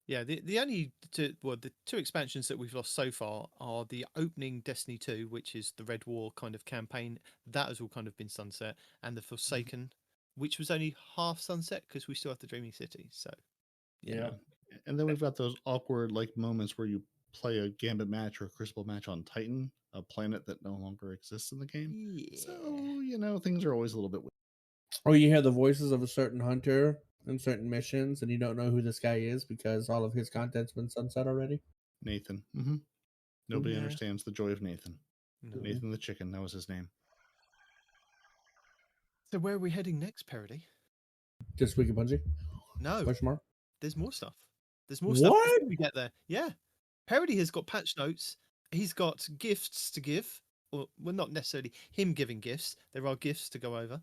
Yeah, the only the 2 expansions that we've lost so far are the opening Destiny 2, which is the Red War kind of campaign. That has all kind of been sunset, and the Forsaken, which was only half sunset because we still have the Dreaming City. So Yeah. And then we've got those awkward moments where you play a Gambit match or a Crucible match on Titan, a planet that no longer exists in the game. yeah. So, things are always a little bit weird. Or you hear the voices of a certain hunter in certain missions, and you don't know who this guy is because all of his content's been sunset already. Nathan. Nobody Yeah. understands the joy of Nathan. No. Nathan the Chicken, that was his name. So where are we heading next, Peroty? Just Wiki Bungie? No, Question mark? there's more stuff. There's more stuff What? before we get there. Yeah. Peroty has got patch notes. He's got gifts to give. Or, well, not necessarily him giving gifts. There are gifts to go over.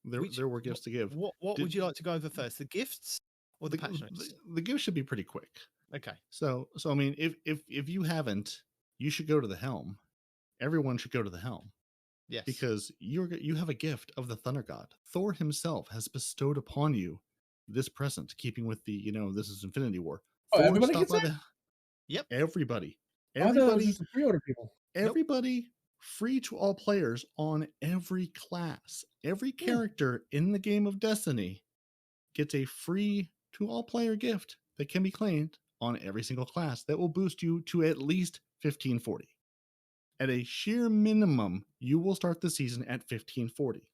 There were gifts to give. What would you like to go over first? The gifts or the patch notes? The gifts should be pretty quick. Okay. So I mean, if you haven't, you should go to the helm. Everyone should go to the helm. Yes. Because you have a gift of the Thunder God. Thor himself has bestowed upon you this present, keeping with the, this is Infinity War. Oh, Thor everybody stopped gets by that? Yep. Everybody. I thought it was Everybody. just the pre-order people. Everybody, free to all players on every class. Every character in the game of Destiny gets a free to all player gift that can be claimed on every single class that will boost you to at least 1540. At a sheer minimum, you will start the season at 1540.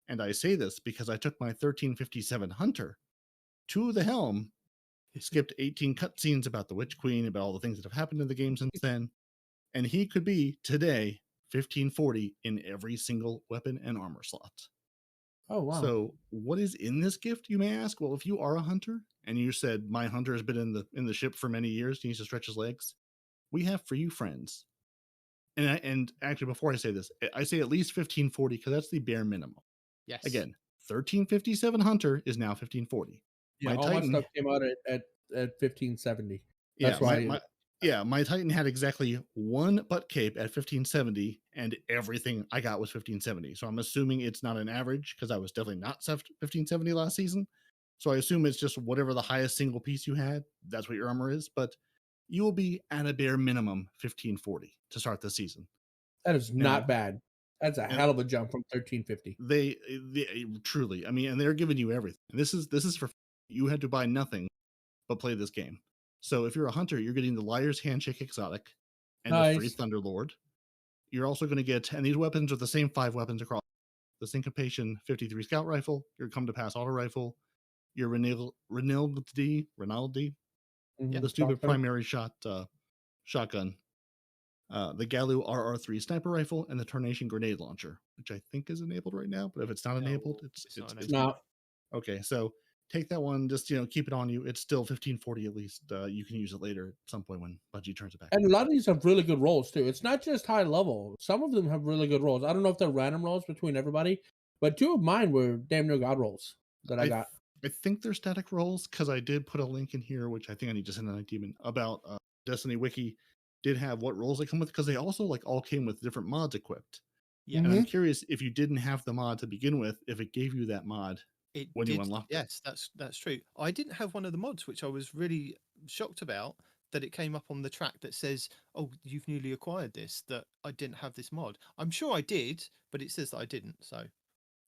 And I say this because I took my 1357 Hunter to the helm, skipped 18 cutscenes about the Witch Queen, about all the things that have happened in the game since then, and he could be today 1540 in every single weapon and armor slot. Oh, wow. So what is in this gift, you may ask? Well, if you are a hunter and you said my hunter has been in the ship for many years, he needs to stretch his legs, we have for you friends. And actually, before I say this, I say at least 1540 because that's the bare minimum. Yes. Again, 1357 hunter is now 1540. Yeah, all my stuff came out at 1570. That's why. My Titan had exactly one butt cape at 1570, and everything I got was 1570. So I'm assuming it's not an average because I was definitely not 1570 last season. So I assume it's just whatever the highest single piece you had, that's what your armor is. But you will be at a bare minimum 1540 to start the season. That is not bad. That's a hell of a jump from 1350. They truly, I mean, and they're giving you everything. And this is for you had to buy nothing but play this game. So if you're a hunter, you're getting the Liar's Handshake exotic and the free Thunderlord. You're also going to get, and these weapons are the same 5 weapons across: the Syncopation 53 Scout Rifle, your Come to Pass Auto Rifle, your Rinaldi, the stupid primary shotgun, the Galu RR3 Sniper Rifle, and the Tornation Grenade Launcher, which I think is enabled right now. But if it's not enabled, it's not. Okay, so take that one, just keep it on you. It's still 1540 at least. You can use it later at some point when Bungie turns it back. And a lot of these have really good rolls too. It's not just high level. Some of them have really good rolls. I don't know if they're random rolls between everybody, but 2 of mine were damn near god rolls that I got. I think they're static rolls because I did put a link in here, which I think I need to send to Nitedemon, about Destiny Wiki did have what rolls they come with, because they also all came with different mods equipped. Yeah. And I'm curious, if you didn't have the mod to begin with, if it gave you that mod you unlocked it. Yes, that's true. I didn't have one of the mods, which I was really shocked about that it came up on the track that says, "Oh, you've newly acquired this." That I didn't have this mod. I'm sure I did, but it says that I didn't. So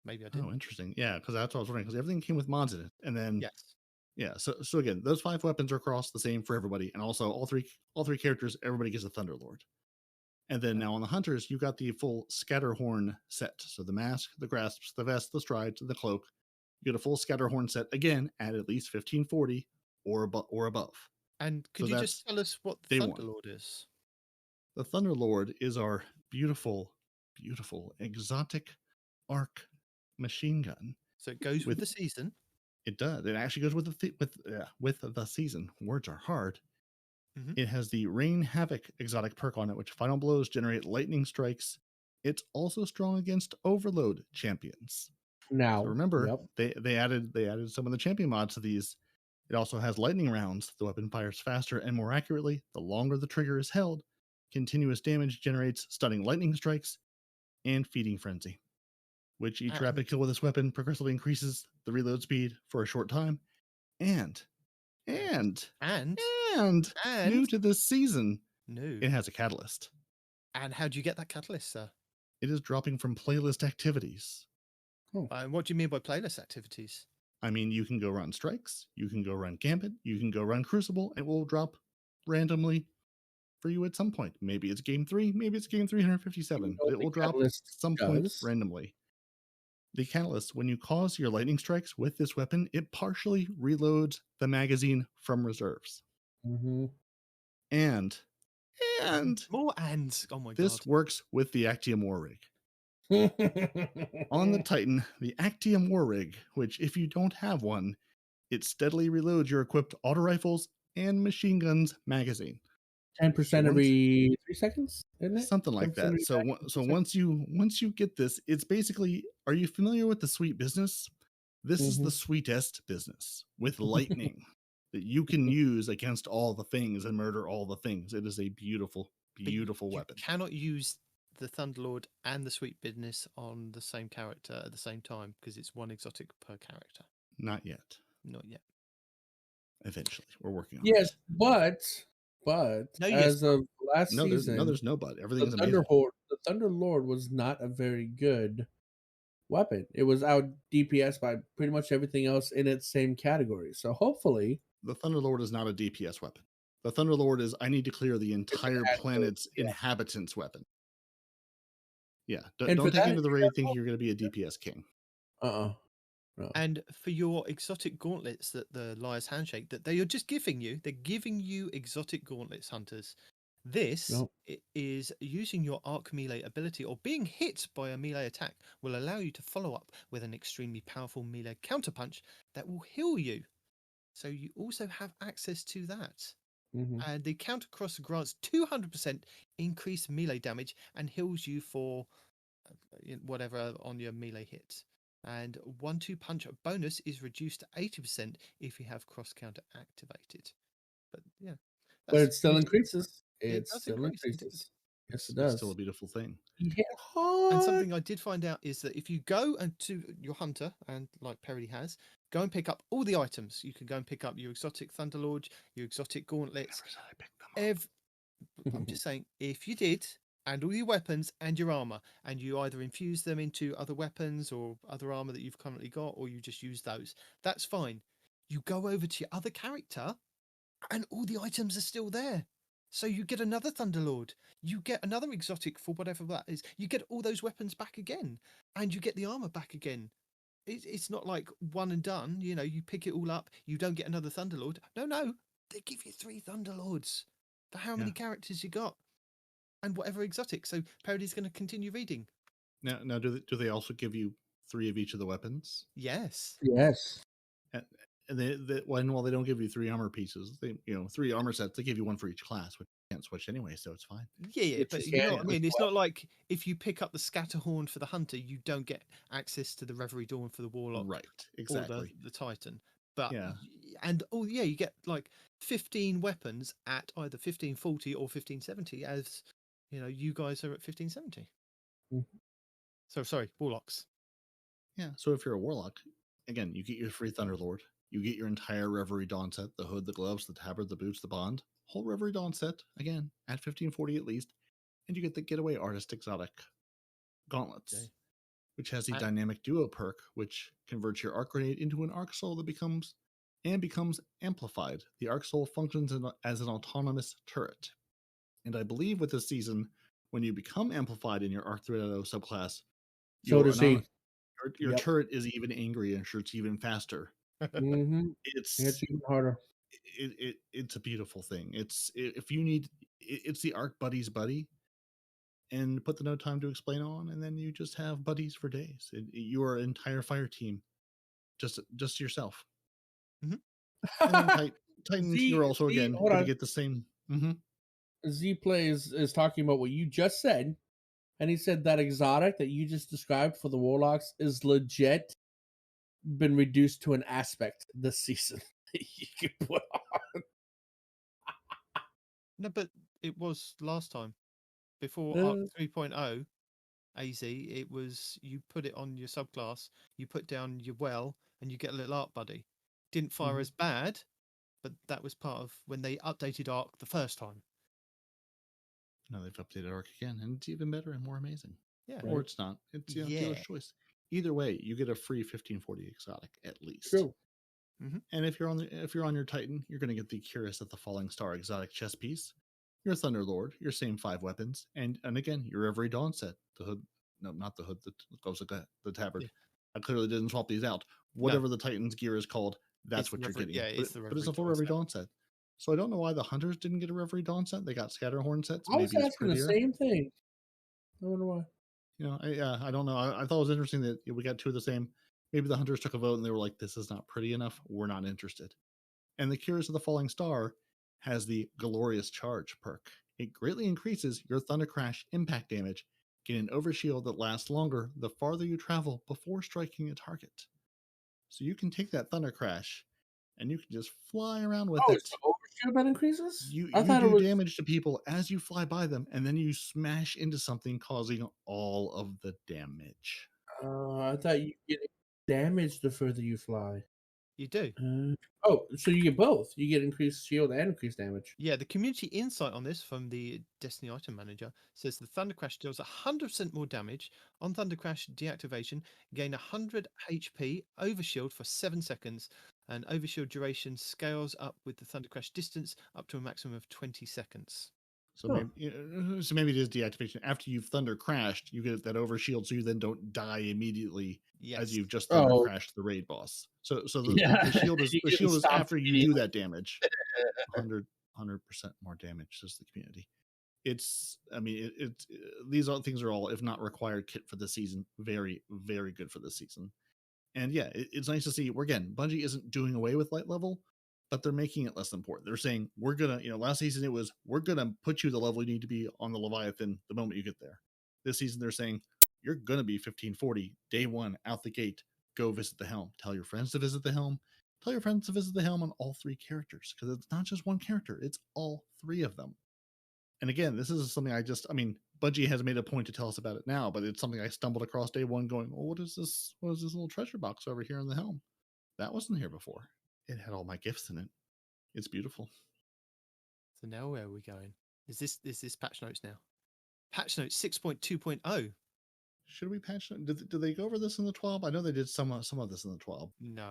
maybe I didn't. Oh, interesting. Yeah, because that's what I was wondering. Because everything came with mods in it, and then Yes. yeah. So again, those 5 weapons are across the same for everybody, and also all three characters, everybody gets a Thunderlord. And then now on the hunters, you got the full Scatterhorn set. So the mask, the grasps, the vest, the strides, the cloak. You get a full Scatterhorn set again at least 1540 or above. And could So you that's just tell us what the day one. Thunderlord is? The Thunderlord is our beautiful, beautiful exotic arc machine gun. So it goes with the season. It does. It actually goes with the season. Words are hard. Mhm. It has the Rain Havoc exotic perk on it, which final blows generate lightning strikes. It's also strong against Overload champions. Now, So remember, yep. they added some of the champion mods to these. It also has lightning rounds. The weapon fires faster and more accurately the longer the trigger is held. Continuous damage generates stunning lightning strikes and feeding frenzy, which each rapid kill with this weapon progressively increases the reload speed for a short time. And new to this season, it has a catalyst. And how do you get that catalyst, sir? It is dropping from playlist activities. And what do you mean by playlist activities? I mean, you can go run strikes, you can go run Gambit, you can go run Crucible. It will drop randomly for you at some point. Maybe it's game 3, maybe it's game 357, but it will drop at some point randomly. The catalyst, when you cause your lightning strikes with this weapon, it partially reloads the magazine from reserves. Mm-hmm. And more ands. Oh my this god! works with the Actium War Rig. On the Titan, the Actium War Rig, which if you don't have one, it steadily reloads your equipped auto rifles and machine guns magazine. 10% every 3 seconds, isn't it? Something like that. So once you get this, it's basically, are you familiar with the sweet business? This is the sweetest business with lightning that you can use against all the things and murder all the things. It is a beautiful, beautiful weapon. You cannot use the Thunderlord and the Sweet Business on the same character at the same time because it's one exotic per character. Not yet. Not yet. Eventually, we're working on yes, it. But as of last season, there's no but. Everything is amazing. The Thunderlord was not a very good weapon. It was out DPS by pretty much everything else in its same category. So hopefully, the Thunderlord is not a DPS weapon. The Thunderlord is, I need to clear the entire planet's inhabitants weapon. Yeah, don't take into the raid thinking you're going to be a DPS king. No. And for your exotic gauntlets that the Liar's Handshake that they are just giving you, they're giving you exotic gauntlets, hunters. This is using your arc melee ability or being hit by a melee attack will allow you to follow up with an extremely powerful melee counterpunch that will heal you. So you also have access to that. And the counter cross grants 200% increased melee damage and heals you for whatever on your melee hit. And 1-2 punch bonus is reduced to 80% if you have cross counter activated. But yeah, but it still increases. It still increases. Indeed. Yes, it does. It's still a beautiful thing. Yeah. And something I did find out is that if you go to your hunter, and like Peroty has, go and pick up all the items. You can go and pick up your exotic Thunderlord, your exotic gauntlets. I'm just saying, if you did, and all your weapons and your armor, and you either infuse them into other weapons or other armor that you've currently got, or you just use those, that's fine. You go over to your other character, and all the items are still there. So you get another Thunderlord, you get another exotic for whatever that is, you get all those weapons back again, and you get the armor back again. It's not like one and done, you pick it all up, you don't get another Thunderlord. No, they give you 3 Thunderlords for how many characters you got, and whatever exotic. So Peroty's going to continue reading. Now, do they also give you 3 of each of the weapons? Yes. And while they don't give you 3 armor pieces, 3 armor sets, they give you 1 for each class, which you can't switch anyway, so it's fine. Yeah, but you know what I mean? It's not like if you pick up the Scatterhorn for the Hunter, you don't get access to the Reverie Dawn for the Warlock. Right, exactly. Or the Titan. But, you get like 15 weapons at either 1540 or 1570, as, you guys are at 1570. So, sorry, Warlocks. Yeah, so if you're a Warlock, again, you get your free Thunderlord. You get your entire Reverie Dawn set, the hood, the gloves, the tabard, the boots, the bond. Whole Reverie Dawn set, again, at 1540 at least. And you get the Getaway Artist exotic gauntlets, Okay. which has the And- Dynamic Duo perk, which converts your Arc Grenade into an Arc Soul that becomes amplified. The Arc Soul functions as an autonomous turret. And I believe with this season, when you become amplified in your Arc 3.0 subclass, So does he. your Yep. turret is even angry and shoots even faster. Mm-hmm. It's even harder. it's a beautiful thing. It's if you need, it's the Arc Buddies buddy, and put the no time to explain on, and then you just have buddies for days. Your entire fire team, just yourself. Mhm. And then Titans, Z- you're also Z- again hold going to on. get the same. Z Plays is talking about what you just said, and he said that exotic that you just described for the Warlocks is legit been reduced to an aspect this season that you can put on. No, but it was last time. Before Uh. Arc 3.0 AZ, it was you put it on your subclass, you put down your well, and you get a little Arc buddy. Didn't fire as bad, but that was part of when they updated Arc the first time. Now they've updated Arc again, and it's even better and more amazing. Yeah. Or it's not. It's dealer's choice. Either way, you get a free 1540 exotic at least. True. And if you're on your Titan, you're going to get the Curious of the Falling Star exotic chess piece, your Thunderlord, your same 5 weapons, and again your Reverie Dawn set. The hood, no, not the hood. The goes like the tabard. Yeah. I clearly didn't swap these out. Whatever the Titan's gear is called, that's It's what the you're Reverie- getting. yeah, it's the but it's a Reverie full Dawn Reverie set. Dawn set. So I don't know why the Hunters didn't get a Reverie Dawn set. They got Scatterhorn sets. I was Maybe it's asking the prettier. same thing. I wonder why. You know, I don't know. I thought it was interesting that we got 2 of the same. Maybe the Hunters took a vote and they were like, "This is not pretty enough. We're not interested." And the Curious of the Falling Star has the Glorious Charge perk. It greatly increases your Thunder Crash impact damage, getting an overshield that lasts longer the farther you travel before striking a target. So you can take that Thunder Crash and you can just fly around with Oh, it. it's the overshield that increases? You I thought it do was. damage to people as you fly by them, and then you smash into something, causing all of the damage. I thought you get damage the further you fly. You do. So you get both. You get increased shield and increased damage. Yeah, the community insight on this from the Destiny item manager says the Thunder Crash deals 100% more damage on Thunder Crash deactivation, gain 100 HP, overshield for 7 seconds, and overshield duration scales up with the Thunder Crash distance up to a maximum of 20 seconds. So maybe it is deactivation. After you've Thunder Crashed, you get that overshield, so you then don't die immediately as you've just Thunder Crashed the raid boss. So the shield is after you do that damage. 100% more damage, says the community. These things are all, if not required kit for the season, very, very good for this season. And yeah, it's nice to see. Bungie isn't doing away with light level, but they're making it less important. They're saying, we're gonna, last season it was, we're gonna put you the level you need to be on the Leviathan the moment you get there. This season they're saying, you're gonna be 1540 day 1 out the gate. Go visit the helm. Tell your friends to visit the helm. Tell your friends to visit the helm on all 3 characters, because it's not just one character, it's all 3 of them. And again, this is something Bungie has made a point to tell us about it now, but it's something I stumbled across day 1 going, well, what is this little treasure box over here in the helm? That wasn't here before. It had all my gifts in it. It's beautiful. So now where are we going? Is this patch notes now? Patch notes 6.2.0. Should we patch note? Did they go over this in the 12? I know they did some of this in the 12. No,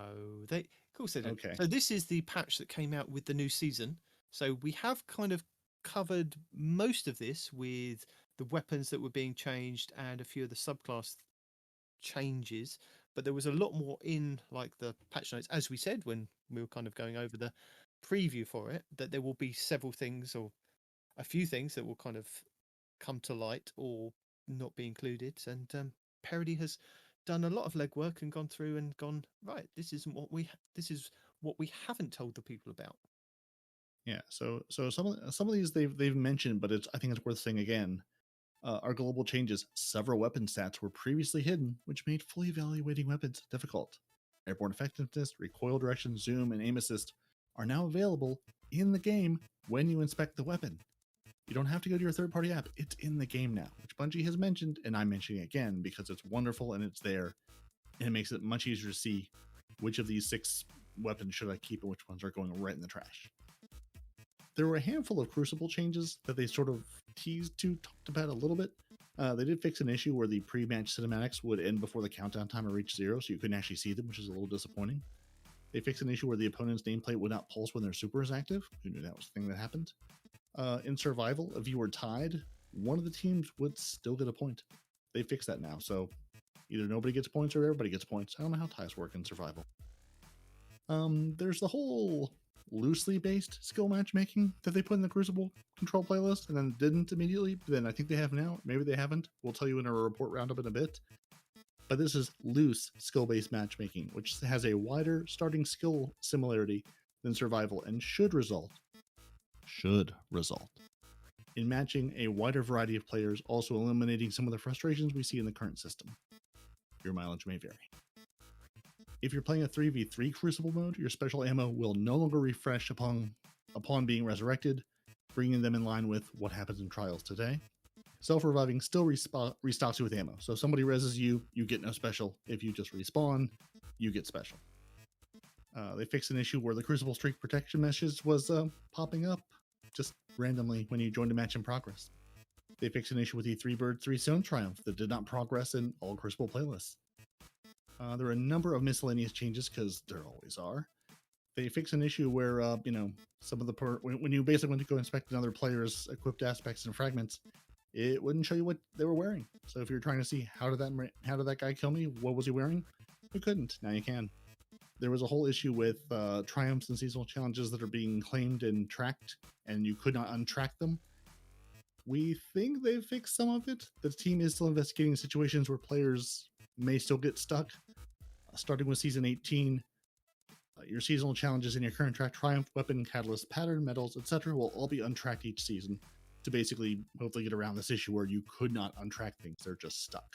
of course they don't. Okay. So this is the patch that came out with the new season. So we have kind of covered most of this with the weapons that were being changed and a few of the subclass changes, but there was a lot more in like the patch notes, as we said when we were kind of going over the preview for it, that there will be several things or a few things that will kind of come to light or not be included. And Peroty has done a lot of legwork and gone through and gone, right, this is what we haven't told the people about. Yeah, so some of these they've mentioned, but I think it's worth saying again. Our global changes. Several weapon stats were previously hidden, which made fully evaluating weapons difficult. Airborne effectiveness, recoil direction, zoom, and aim assist are now available in the game when you inspect the weapon. You don't have to go to your third-party app. It's in the game now, which Bungie has mentioned, and I'm mentioning it again because it's wonderful and it's there, and it makes it much easier to see which of these 6 weapons should I keep and which ones are going right in the trash. There were a handful of Crucible changes that they sort of talked about a little bit. They did fix an issue where the pre-match cinematics would end before the countdown timer reached 0, so you couldn't actually see them, which is a little disappointing. They fixed an issue where the opponent's nameplate would not pulse when their super is active. Who knew that was the thing that happened? In Survival, if you were tied, one of the teams would still get a point. They fixed that now, so either nobody gets points or everybody gets points. I don't know how ties work in Survival. There's the whole loosely based skill matchmaking that they put in the Crucible control playlist and then didn't immediately, but then I think they have now. Maybe they haven't. We'll tell you in a report roundup in a bit. But this is loose skill-based matchmaking, which has a wider starting skill similarity than Survival and should result in matching a wider variety of players, also eliminating some of the frustrations we see in the current system. Your mileage may vary. If you're playing a 3v3 Crucible mode, your special ammo will no longer refresh upon being resurrected, bringing them in line with what happens in Trials today. Self-reviving still restocks you with ammo. So if somebody reses you, you get no special. If you just respawn, you get special. They fixed an issue where the Crucible streak protection message was popping up just randomly when you joined a match in progress. They fixed an issue with the 3 bird 3 stone triumph that did not progress in all Crucible playlists. There are a number of miscellaneous changes because there always are. They fixed an issue where some of the when you basically went to go inspect another player's equipped aspects and fragments, it wouldn't show you what they were wearing. So if you're trying to see how did that guy kill me, what was he wearing, you couldn't. Now you can. There was a whole issue with triumphs and seasonal challenges that are being claimed and tracked, and you could not untrack them. We think they've fixed some of it. The team is still investigating situations where players may still get stuck. Starting with Season 18, your seasonal challenges in your current track, Triumph, Weapon, Catalyst, Pattern, Medals, etc. will all be untracked each season to basically hopefully get around this issue where you could not untrack things. They're just stuck.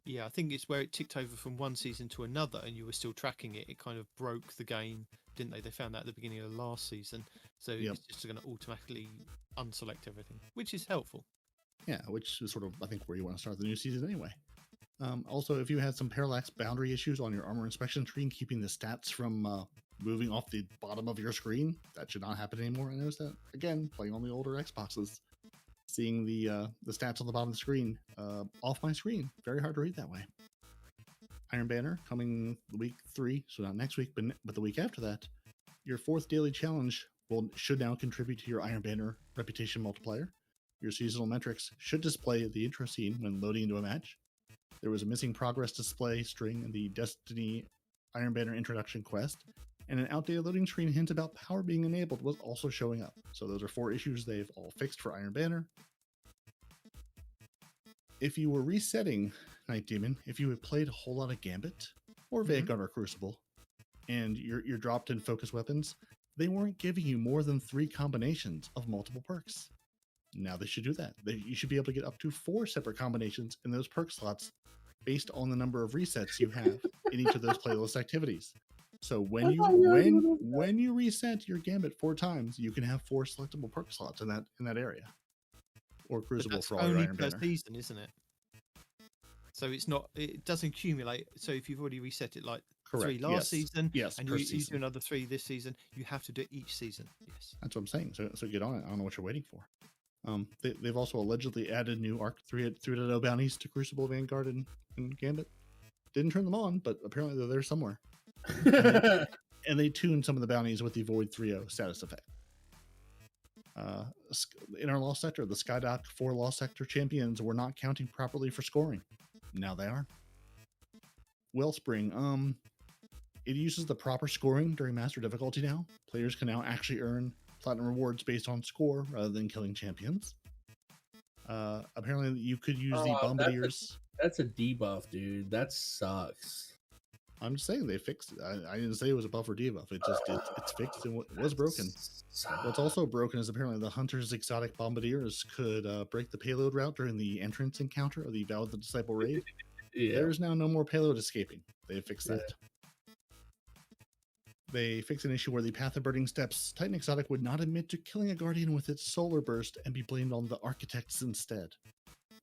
Yeah, I think it's where it ticked over from one season to another and you were still tracking it. It kind of broke the game, didn't they? They found that at the beginning of the last season. So It's just going to automatically unselect everything, which is helpful. Yeah, which is sort of, I think, where you want to start the new season anyway. Also, if you had some parallax boundary issues on your armor inspection screen, keeping the stats from moving off the bottom of your screen, that should not happen anymore. I noticed that, again, playing on the older Xboxes. Seeing the stats on the bottom of the screen off my screen. Very hard to read that way. Iron Banner coming week 3, so not next week, but the week after that. Your 4th daily challenge should now contribute to your Iron Banner reputation multiplier. Your seasonal metrics should display the intro scene when loading into a match. There was a missing progress display string in the Destiny Iron Banner introduction quest, and an outdated loading screen hint about power being enabled was also showing up. So those are 4 issues they've all fixed for Iron Banner. If you were resetting Nitedemon, if you had played a whole lot of Gambit or Vanguard or Crucible, and you're dropped in focus weapons, they weren't giving you more than 3 combinations of multiple perks. Now they should do that. You should be able to get up to 4 separate combinations in those perk slots based on the number of resets you have in each of those playlist activities. So when you reset your Gambit 4 times, you can have 4 selectable perk slots in that area. Or Crucible for all your Iron Banner. Season, isn't it? So it doesn't accumulate. So if you've already reset it like Correct. 3 last season, yes, and you do another 3 this season, you have to do it each season. Yes, that's what I'm saying. So get on it. I don't know what you're waiting for. They've also allegedly added new Arc 3.0 bounties to Crucible, Vanguard, and Gambit. Didn't turn them on, but apparently they're there somewhere. And they tuned some of the bounties with the Void 3.0 status effect. In our Lost Sector, the Skydock 4 Lost Sector champions were not counting properly for scoring. Now they are. Wellspring, it uses the proper scoring during Master difficulty now. Players can now actually earn platinum rewards based on score rather than killing champions. Apparently you could use the Bombardiers. That's a debuff, dude. That sucks. I'm just saying they fixed it. I didn't say it was a buff or debuff. It's fixed and it was broken. What's also broken is apparently the Hunter's exotic Bombardiers could break the payload route during the entrance encounter of the Vow of the Disciple raid. Yeah. There's now no more payload escaping. They fixed that. They fixed an issue where the Path of Burning Steps Titan Exotic would not admit to killing a Guardian with its solar burst and be blamed on the Architects instead.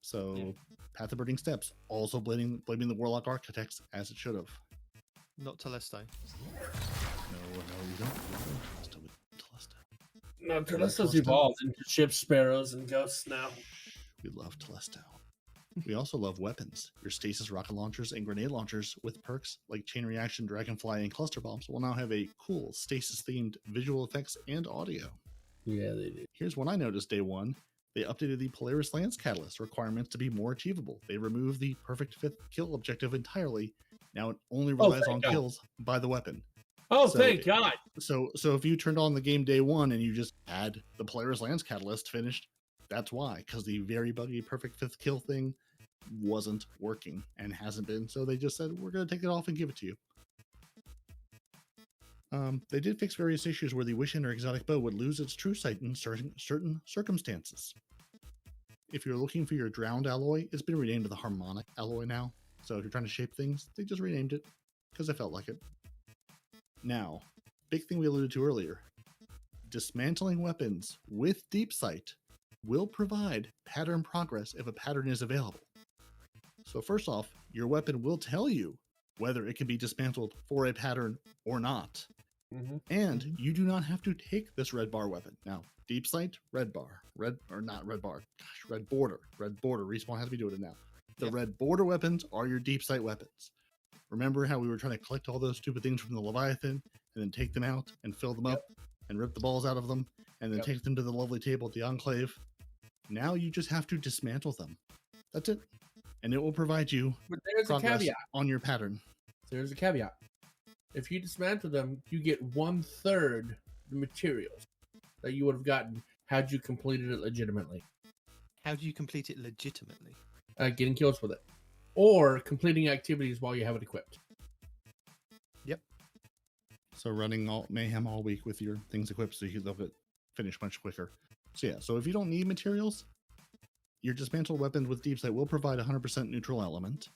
So Path of Burning Steps also blaming the Warlock Architects as it should have. Not Telesto. No, you don't. Telesto with Telesto. No, Telesto? Telesto's evolved into ships, sparrows, and ghosts now. We love Telesto. We also love weapons. Your stasis rocket launchers and grenade launchers with perks like chain reaction, dragonfly, and cluster bombs will now have a cool stasis-themed visual effects and audio. Yeah, they do. Here's one I noticed day one. They updated the Polaris Lance Catalyst requirements to be more achievable. They removed the perfect 5th kill objective entirely. Now it only relies on God. kills by the weapon. Oh, So thank God. So if you turned on the game day one and you just had the Polaris Lance Catalyst finished, that's why, because the very buggy perfect 5th kill thing wasn't working and hasn't been. So they just said, we're going to take it off and give it to you. They did fix various issues where the Wish Ender exotic bow would lose its true sight in certain circumstances. If you're looking for your drowned alloy, it's been renamed to the harmonic alloy now. So if you're trying to shape things, they just renamed it because I felt like it. Now, big thing we alluded to earlier, dismantling weapons with deep sight will provide pattern progress if a pattern is available. So first off, your weapon will tell you whether it can be dismantled for a pattern or not. Mm-hmm. And you do not have to take this red bar weapon. Now, deep sight, red bar, red border. Respawn has to be doing it now. The red border weapons are your deep sight weapons. Remember how we were trying to collect all those stupid things from the Leviathan and then take them out and fill them up and rip the balls out of them and then take them to the lovely table at the Enclave? Now you just have to dismantle them. That's it. And it will provide you But there's a progress caveat. on your pattern. There's a caveat. If you dismantle them, you get 1/3 the materials that you would have gotten had you completed it legitimately. How do you complete it legitimately? Getting kills with it. Or completing activities while you have it equipped. Yep. So running all mayhem all week with your things equipped so you can finish much quicker. So yeah, so if you don't need materials, your dismantled weapon with deep sight will provide 100% neutral element.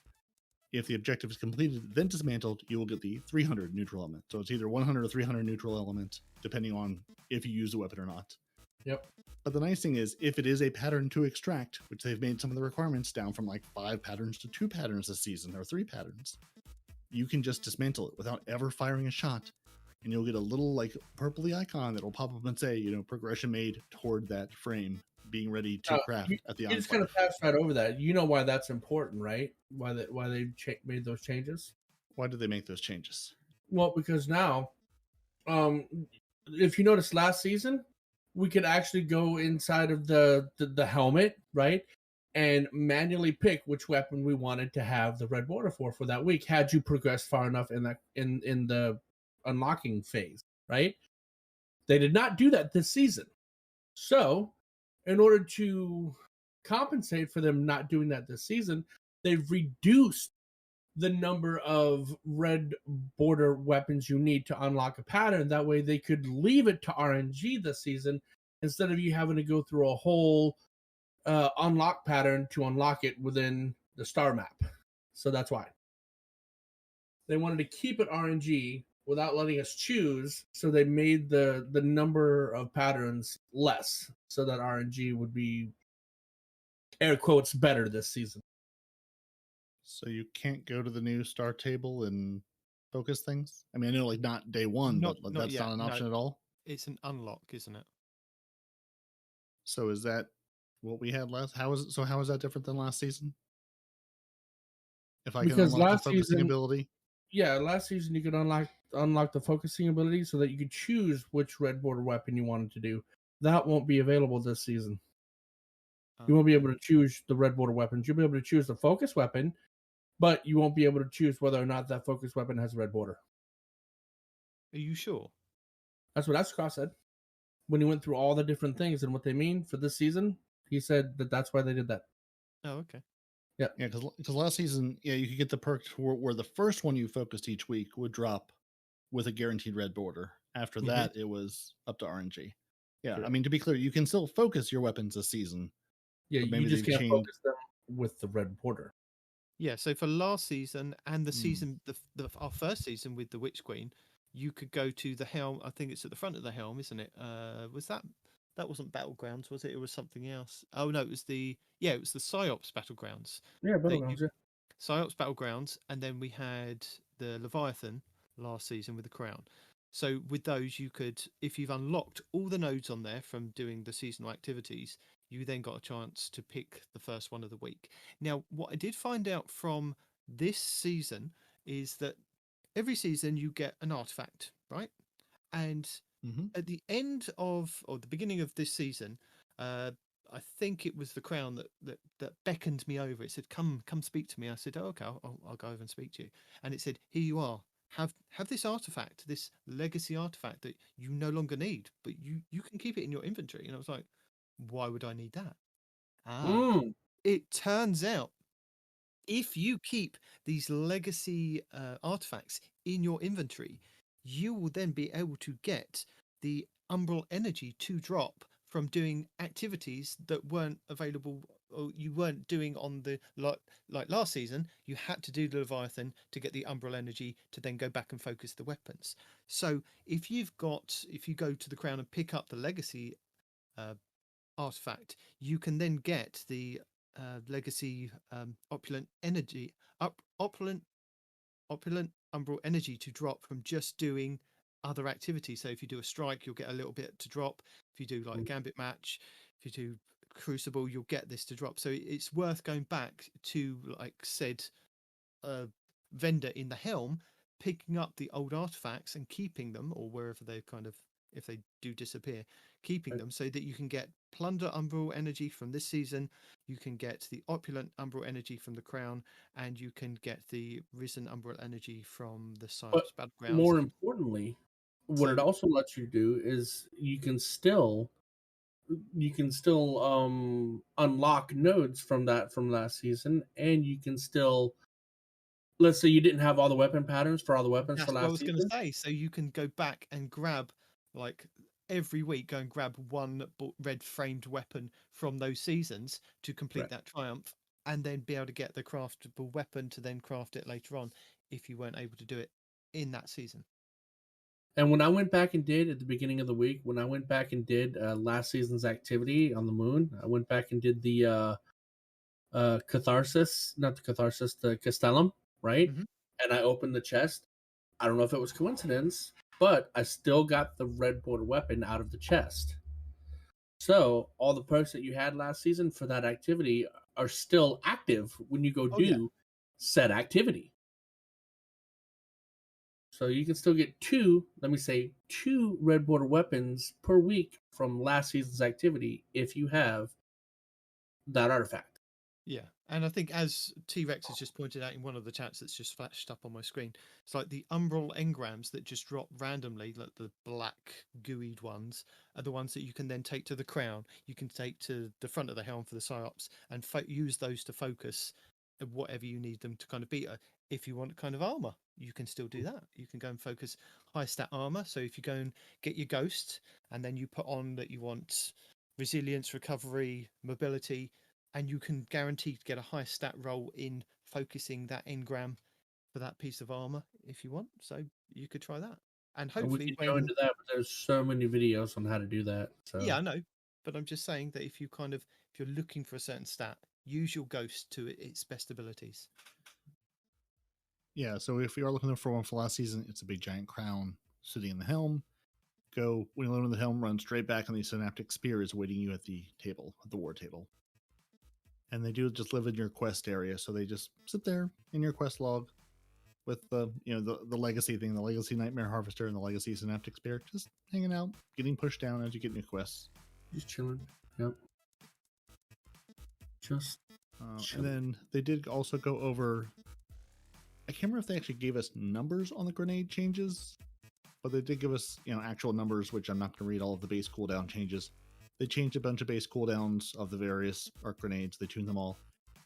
If the objective is completed, then dismantled, you will get the 300 neutral element. So it's either 100 or 300 neutral element, depending on if you use the weapon or not. Yep. But the nice thing is, if it is a pattern to extract, which they've made some of the requirements down from like 5 patterns to 2 patterns this season, or 3 patterns, you can just dismantle it without ever firing a shot. And you'll get a little like purpley icon that'll pop up and say, you know, progression made toward that frame being ready to craft at the You just kind of passed right over that. You know why that's important, right? Why they made those changes? Why did they make those changes? Well, because now, if you noticed last season, we could actually go inside of the helmet, right, and manually pick which weapon we wanted to have the red border for that week. Had you progressed far enough in that in the unlocking phase, right? They did not do that this season. So, in order to compensate for them not doing that this season, they've reduced the number of red border weapons you need to unlock a pattern. That way they could leave it to RNG this season instead of you having to go through a whole unlock pattern to unlock it within the star map. So that's why. They wanted to keep it RNG without letting us choose, so they made the number of patterns less so that RNG would be, air quotes, better this season. So you can't go to the new star table and focus things? I mean, I know like not day one, but that's yet, not an option no. at all? It's an unlock, isn't it? So is that what we had last? How is that different than last season? If I Because can unlock last the focusing season, ability? Yeah, last season you could unlock the focusing ability so that you could choose which red border weapon you wanted to do. That won't be available this season. You won't be able to choose the red border weapons. You'll be able to choose the focus weapon, but you won't be able to choose whether or not that focus weapon has a red border. Are you sure? That's what Escross said. When he went through all the different things and what they mean for this season, he said that that's why they did that. Oh, okay. Yeah, because last season, you could get the perk where the first one you focused each week would drop with a guaranteed red border. After that, it was up to RNG. Yeah, sure. I mean, to be clear, you can still focus your weapons this season. Yeah, you just can't focus them with the red border. Yeah, so for last season and the season, our first season with the Witch Queen, you could go to the helm. I think it's at the front of the helm, isn't it? Was that wasn't Battlegrounds, was it? It was something else. Oh no, it was the PsyOps Battlegrounds. Yeah, Battlegrounds. PsyOps Battlegrounds, and then we had the Leviathan, last season with the crown. So with those, you could, if you've unlocked all the nodes on there from doing the seasonal activities, you then got a chance to pick the first one of the week. Now, what I did find out from this season is that every season you get an artifact, right? And at the end of, or the beginning of this season, I think it was the crown that beckoned me over. It said, "Come speak to me." I said, "Oh, okay, I'll go over and speak to you." And it said, "Here you are. Have this artifact, this legacy artifact that you no longer need, but you can keep it in your inventory." And I was like, "Why would I need that?" It turns out if you keep these legacy artifacts in your inventory, you will then be able to get the umbral energy to drop from doing activities that weren't available or you weren't doing on the like last season. You had to do the Leviathan to get the umbral energy to then go back and focus the weapons. So if you go to the crown and pick up the legacy artifact, you can then get the legacy opulent energy opulent umbral energy to drop from just doing other activities. So if you do a strike, you'll get a little bit to drop. If you do like a gambit match, if you do crucible, you'll get this to drop. So it's worth going back to like said vendor in the helm, picking up the old artifacts and keeping them, or wherever they kind of, if they do disappear, keeping them so that you can get Plunder umbral energy from this season, you can get the opulent umbral energy from the crown, and you can get the risen umbral energy from the Psyops battlegrounds. More importantly, what it also lets you do is you can still unlock nodes from last season, and you can still, let's say you didn't have all the weapon patterns for all the weapons for last season. That's what I was going to say. So you can go back and grab, like every week, go and grab one red framed weapon from those seasons to complete that triumph, and then be able to get the craftable weapon to then craft it later on if you weren't able to do it in that season. And when I went back and did at the beginning of the week, when I went back and did last season's activity on the moon, I went back and did the catharsis, not the catharsis, the castellum, right? And I opened the chest. I don't know if it was coincidence, but I still got the red border weapon out of the chest. So all the perks that you had last season for that activity are still active when you go do said activity. So you can still get two red border weapons per week from last season's activity if you have that artifact. Yeah, and I think as T-Rex has just pointed out in one of the chats that's just flashed up on my screen, it's like the umbral engrams that just drop randomly, like the black gooey ones, are the ones that you can then take to the crown. You can take to the front of the helm for the Psyops and use those to focus whatever you need them to kind of beat. If you want kind of armor, you can still do that. You can go and focus high stat armor. So if you go and get your ghost and then you put on that you want resilience, recovery, mobility, and you can guarantee to get a high stat roll in focusing that engram for that piece of armor if you want. So you could try that. And hopefully we can go into that, but there's so many videos on how to do that. So yeah, I know. But I'm just saying that if you're looking for a certain stat, use your ghost to its best abilities. Yeah, so if you are looking for one for last season, it's a big giant crown sitting in the helm. Go, when you land on the helm, run straight back, and the synaptic spear is waiting you at the table, at the war table. And they do just live in your quest area, so they just sit there in your quest log with the legacy thing, the legacy nightmare harvester and the legacy synaptic spear, just hanging out, getting pushed down as you get new quests. Just chilling. Yep. Just and then they did also go over, I can't remember if they actually gave us numbers on the grenade changes, but they did give us actual numbers, which I'm not going to read all of the base cooldown changes. They changed a bunch of base cooldowns of the various arc grenades. They tuned them all.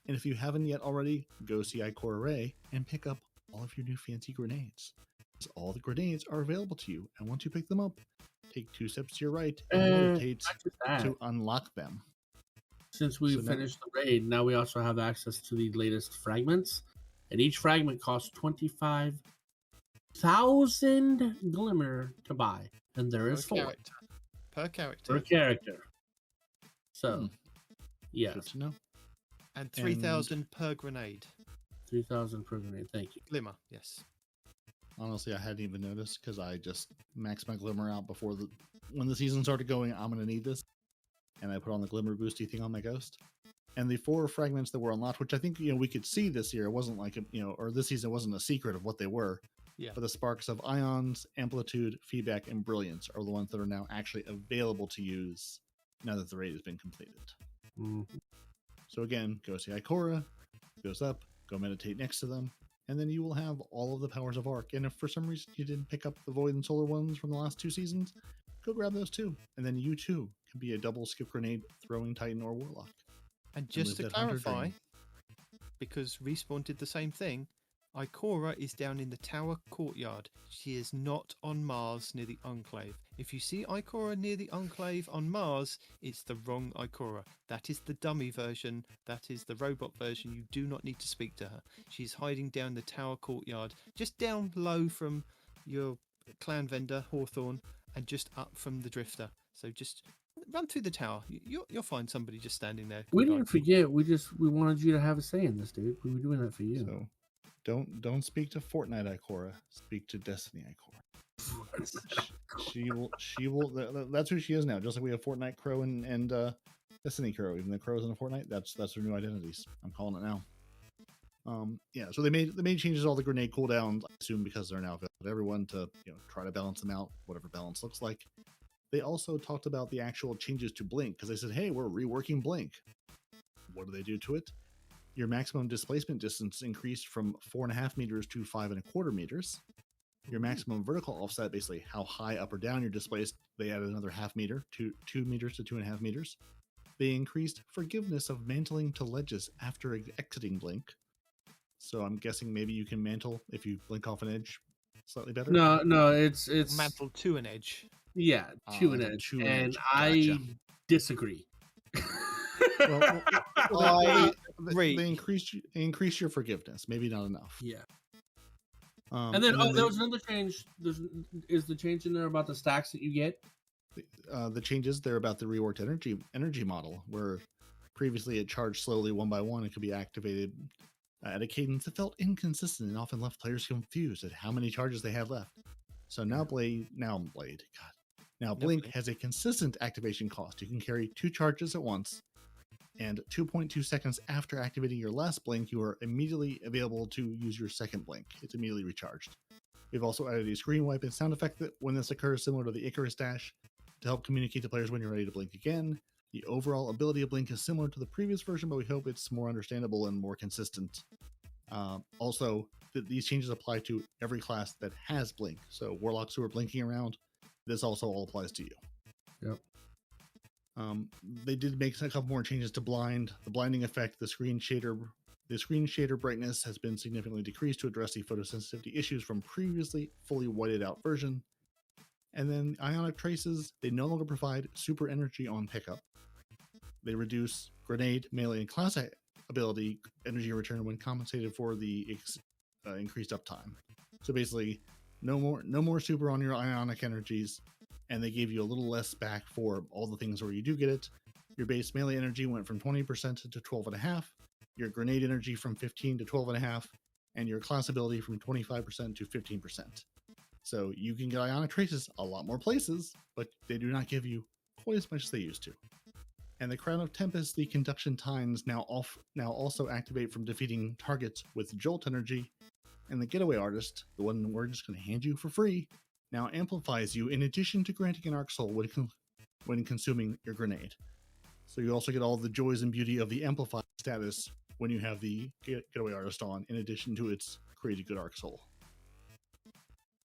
And if you haven't yet already, go see iCore Array and pick up all of your new fancy grenades. Because all the grenades are available to you. And once you pick them up, take 2 steps to your right and meditate to unlock them. Since we finished the raid, now we also have access to the latest fragments. And each fragment costs 25,000 glimmer to buy. And there is 4. Per character. So, yeah. Good to know. And 3,000 per grenade. 3,000 per grenade. Thank you. Glimmer, yes. Honestly, I hadn't even noticed because I just maxed my glimmer out before when the season started going. I'm going to need this, and I put on the glimmer boosty thing on my ghost. And the 4 fragments that were unlocked, which I think we could see this year, it wasn't like or this season wasn't a secret of what they were. Yeah. But the sparks of ions, amplitude, feedback, and brilliance are the ones that are now actually available to use now that the raid has been completed. Mm-hmm. So again, go see Ikora, goes up, go meditate next to them, and then you will have all of the powers of Arc. And if for some reason you didn't pick up the Void and Solar ones from the last 2 seasons, go grab those too. And then you too can be a double skip grenade throwing Titan or Warlock. And just to live that hunter clarify, dream. because Respawn did the same thing, Ikora is down in the tower courtyard. She is not on Mars near the Enclave. If you see Ikora near the Enclave on Mars, it's the wrong Ikora. That is the dummy version. That is the robot version. You do not need to speak to her. She's hiding down the tower courtyard, just down low from your clan vendor, Hawthorne, and just up from the Drifter. So just run through the tower. You'll find somebody just standing there. We didn't forget. We wanted you to have a say in this, dude. We were doing that for you. So don't speak to Fortnite Ikora. Speak to Destiny Ikora. she will. That's who she is now. Just like we have Fortnite Crow and Destiny Crow. Even the Crow's in the Fortnite. That's their new identities. I'm calling it now. Yeah. So they made changes to all the grenade cooldowns. I assume because they're now available to everyone to try to balance them out, whatever balance looks like. They also talked about the actual changes to Blink because they said, hey, we're reworking Blink. What do they do to it? Your maximum displacement distance increased from 4.5 meters to 5.25 meters. Your maximum vertical offset, basically how high up or down you're displaced, they added another 0.5 meter, 2 meters to 2.5 meters. They increased forgiveness of mantling to ledges after exiting Blink. So I'm guessing maybe you can mantle if you blink off an edge slightly better. No, it's mantle to an edge. Yeah, to an edge, and I disagree. They increase your forgiveness, maybe not enough. Yeah. And then there was another change. Is the change in there about the stacks that you get? The changes there about the reworked energy model, where previously it charged slowly one by one. It could be activated at a cadence that felt inconsistent and often left players confused at how many charges they had left. So now Blink has a consistent activation cost. You can carry 2 charges at once, and 2.2 seconds after activating your last blink, you are immediately available to use your second blink. It's immediately recharged. We've also added a screen wipe and sound effect that when this occurs, similar to the Icarus dash, to help communicate to players when you're ready to blink again. The overall ability of Blink is similar to the previous version, but we hope it's more understandable and more consistent. Also, these changes apply to every class that has Blink. So Warlocks who are blinking around, this also all applies to you. Yep. They did make a couple more changes to blind. The blinding effect, the screen shader brightness has been significantly decreased to address the photosensitivity issues from previously fully whited out version. And then ionic traces, they no longer provide super energy on pickup. They reduce grenade, melee, and class ability energy return when compensated for the increased uptime. So basically, no more super on your ionic energies, and they gave you a little less back for all the things where you do get it. Your base melee energy went from 20% to 12.5%, your grenade energy from 15 to 12.5%, and your class ability from 25% to 15%. So you can get ionic traces a lot more places, but they do not give you quite as much as they used to. And the Crown of Tempest, the conduction times now also activate from defeating targets with Jolt energy, and the Getaway Artist, the one we're just going to hand you for free, now amplifies you in addition to granting an Arc Soul when consuming your grenade. So you also get all the joys and beauty of the amplified status when you have the Getaway Artist on, in addition to its created good Arc Soul.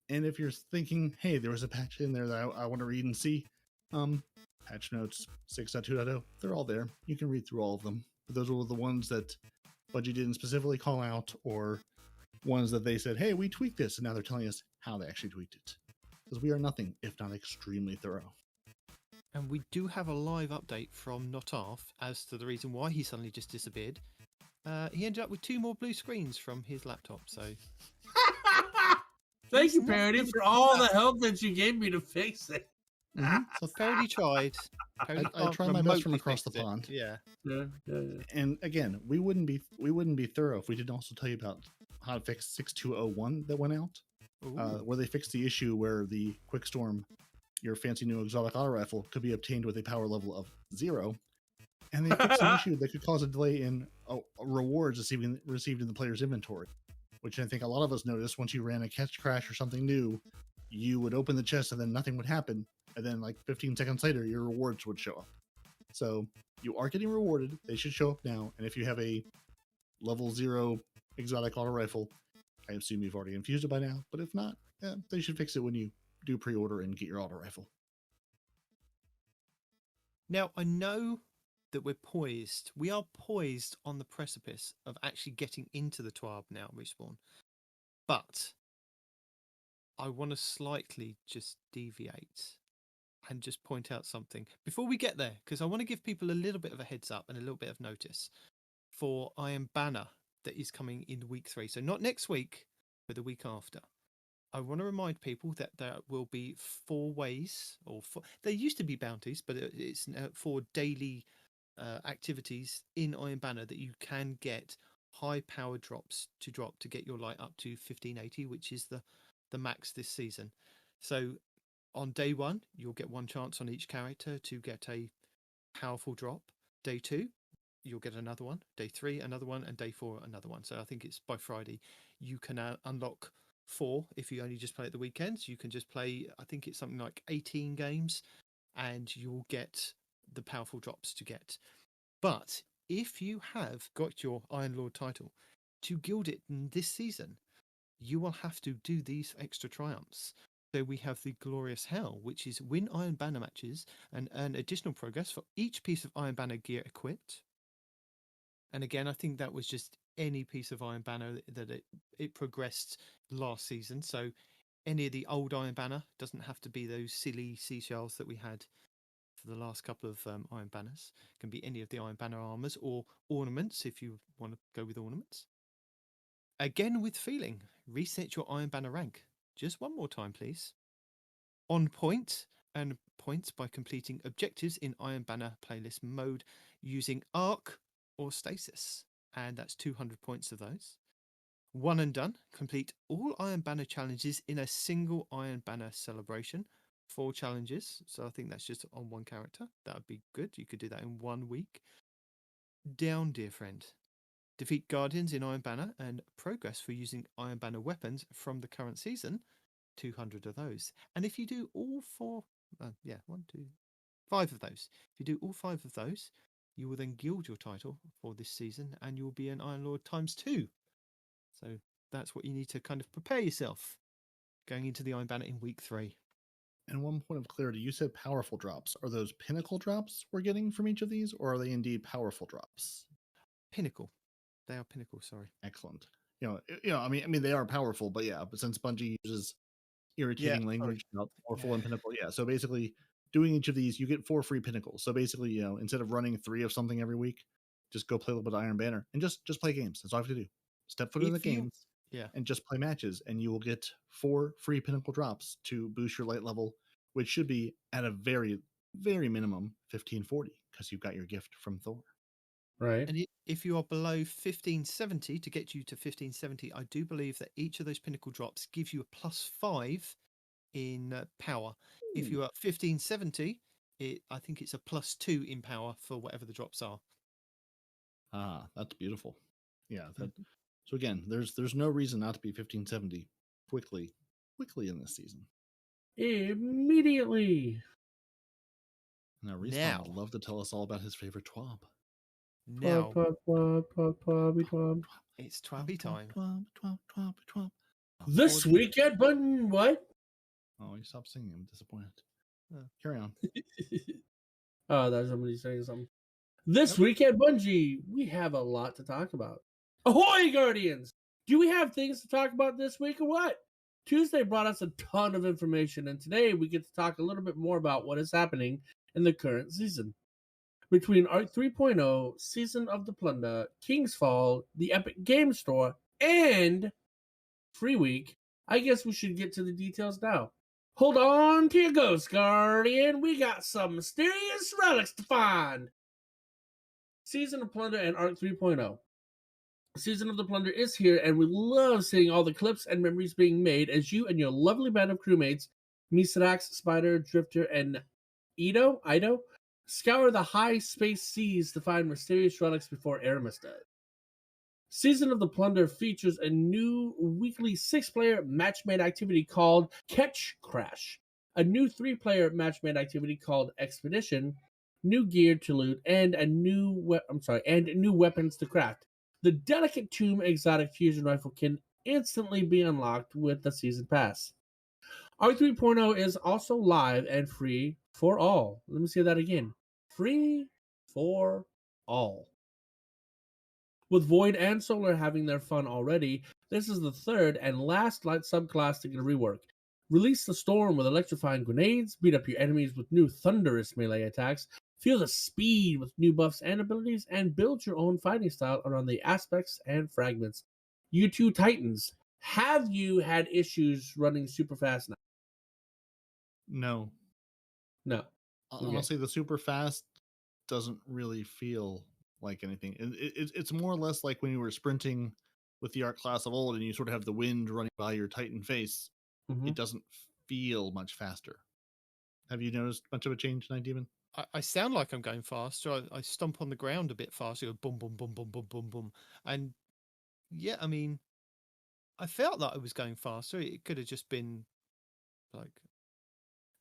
And if you're thinking, hey, there was a patch in there that I want to read and see, patch notes 6.2.0, they're all there. You can read through all of them. But those were the ones that Bungie didn't specifically call out, or ones that they said, hey, we tweaked this, and now they're telling us how they actually tweaked it. Because we are nothing if not extremely thorough. And we do have a live update from Not Off as to the reason why he suddenly just disappeared. He ended up with 2 more blue screens from his laptop, so... Thank you, Peroty, for all the help that you gave me to fix it. So Peroty tried. I tried my best from across the pond. Yeah. And again, we wouldn't be thorough if we didn't also tell you about how to fix 6.2.01 that went out. Ooh. where they fixed the issue where the Quickstorm, your fancy new exotic auto rifle, could be obtained with a power level of 0. And they fixed an issue that could cause a delay in rewards received in the player's inventory, which I think a lot of us noticed. Once you ran a catch crash or something new, you would open the chest and then nothing would happen. And then like 15 seconds later, your rewards would show up. So you are getting rewarded. They should show up now. And if you have a level 0 exotic auto rifle, I assume you've already infused it by now. But if not, they should fix it when you do pre-order and get your auto rifle. Now, I know that we are poised on the precipice of actually getting into the TWAB now, Respawn. But I want to slightly just deviate and just point out something before we get there, because I want to give people a little bit of a heads up and a little bit of notice for Iron Banner that is coming in week 3. So not next week, but the week after. I want to remind people that there will be 4 ways, there used to be bounties, but it's 4 daily activities in Iron Banner that you can get high power drops to get your light up to 1580, which is the max this season. So on day 1, you'll get 1 chance on each character to get a powerful drop. Day 2, you'll get another one. Day 3, another one, and day 4, another one. So I think it's by Friday you can unlock 4. If you only just play at the weekends, you can just play, I think it's something like 18 games, and you'll get the powerful drops to get. But if you have got your Iron Lord title, to gild it in this season, you will have to do these extra triumphs. So we have the Glorious Hell, which is win Iron Banner matches and earn additional progress for each piece of Iron Banner gear equipped. And again, I think that was just any piece of Iron Banner that it progressed last season. So any of the old Iron Banner, doesn't have to be those silly seashells that we had for the last couple of Iron Banners. It can be any of the Iron Banner armors or ornaments if you want to go with ornaments. Again, with feeling, reset your Iron Banner rank. Just one more time, please. On point, and points by completing objectives in Iron Banner playlist mode using Arc or Stasis. And that's 200 points of those. One and done. Complete all Iron Banner challenges in a single Iron Banner celebration. 4 challenges. So I think that's just on 1 character. That would be good. You could do that in 1 week. Down, dear friend. Defeat Guardians in Iron Banner and progress for using Iron Banner weapons from the current season. 200 of those. And if you do all 4, 5 of those. If you do all 5 of those, you will then gild your title for this season and you'll be an Iron Lord ×2. So that's what you need to kind of prepare yourself going into the Iron Banner in week 3. And one point of clarity, you said powerful drops. Are those pinnacle drops we're getting from each of these, or are they indeed powerful drops? Pinnacle. They are pinnacle, sorry. Excellent. I mean, they are powerful, but since Bungie uses irritating language about powerful and pinnacle, so basically, doing each of these, you get 4 free pinnacles. So basically, instead of running 3 of something every week, just go play a little bit of Iron Banner and just play games. That's all you have to do. Step foot in the games, and just play matches, and you will get 4 free pinnacle drops to boost your light level, which should be at a very, very minimum 1540 because you've got your gift from Thor. Right. And if you are below 1570, to get you to 1570, I do believe that each of those pinnacle drops gives you a +5 in power. If you're at 1570, I think it's a +2 in power for whatever the drops are. Ah, that's beautiful. Yeah. So again, there's no reason not to be 1570 quickly in this season. Immediately. Now, Respawn would love to tell us all about his favorite TWAB. Now, Twab. it's Twabby time. Twab. This weekend, button what? Oh, you stopped singing. I'm disappointed. Carry on. Oh, that's somebody saying something. This weekend, Bungie, we have a lot to talk about. Ahoy, Guardians! Do we have things to talk about this week or what? Tuesday brought us a ton of information, and today we get to talk a little bit more about what is happening in the current season. Between Arc 3.0, Season of the Plunder, King's Fall, the Epic Game Store, and Free Week, I guess we should get to the details now. Hold on to your ghost, Guardian. We got some mysterious relics to find. Season of Plunder and Arc 3.0. Season of the Plunder is here, and we love seeing all the clips and memories being made as you and your lovely band of crewmates, Misrax, Spider, Drifter, and Ido, scour the high space seas to find mysterious relics before Aramis does. Season of the Plunder features a new weekly 6-player match-made activity called Catch Crash, a new 3-player match-made activity called Expedition, new gear to loot, and new weapons to craft. The delicate Tomb exotic fusion rifle can instantly be unlocked with the season pass. R 3.0 is also live and free for all. Let me say that again. Free for all. With Void and Solar having their fun already, this is the third and last light subclass to get a rework. Release the storm with electrifying grenades, beat up your enemies with new thunderous melee attacks, feel the speed with new buffs and abilities, and build your own fighting style around the aspects and fragments. You two Titans, have you had issues running super fast now? No. No. Honestly, the super fast doesn't really feel like anything. It's more or less like when you were sprinting with the art class of old and you sort of have the wind running by your Titan face. Mm-hmm. It doesn't feel much faster. Have you noticed much of a change, Nitedemon? I sound like I'm going faster. I stomp on the ground a bit faster. Go boom, boom, boom, boom, boom, boom, boom. And yeah, I mean, I felt that I was going faster. It could have just been like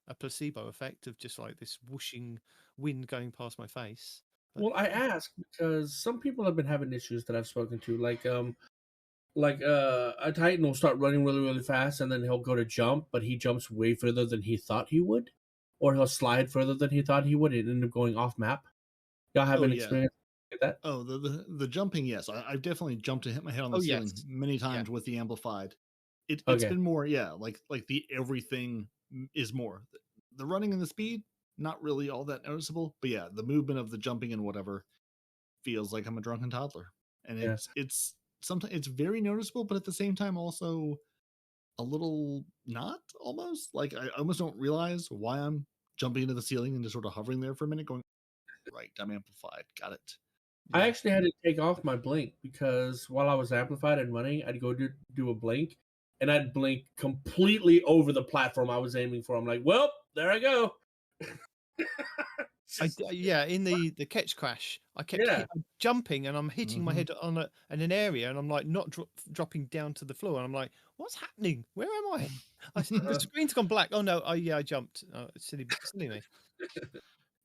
a placebo effect of just like this whooshing wind going past my face. But Well, I ask because some people have been having issues that I've spoken to, like a Titan will start running really, really fast, and then he'll go to jump, but he jumps way further than he thought he would, or he'll slide further than he thought he would, and end up going off map. Y'all have an experience like that? Oh, the jumping, yes. I've definitely jumped and hit my head on the Oh, ceiling yes. many times Yeah. with the amplified. It's Okay. been more, like the everything is more. The running and the speed, not really all that noticeable, but yeah, the movement of the jumping and whatever feels like I'm a drunken toddler. And Yeah. it's sometimes it's very noticeable, but at the same time also a little not almost. Like I almost don't realize why I'm jumping into the ceiling and just sort of hovering there for a minute going, right, I'm amplified. Got it. I actually had to take off my blink because while I was amplified and running, I'd go do a blink, and I'd blink completely over the platform I was aiming for. I'm like, well, there I go. Yeah, in the catch crash, I kept Yeah. jumping and I'm hitting my Mhm. head on an area and I'm like not dropping down to the floor and I'm like, what's happening? Where am I? The screen's gone black. Oh no! I jumped. Silly me.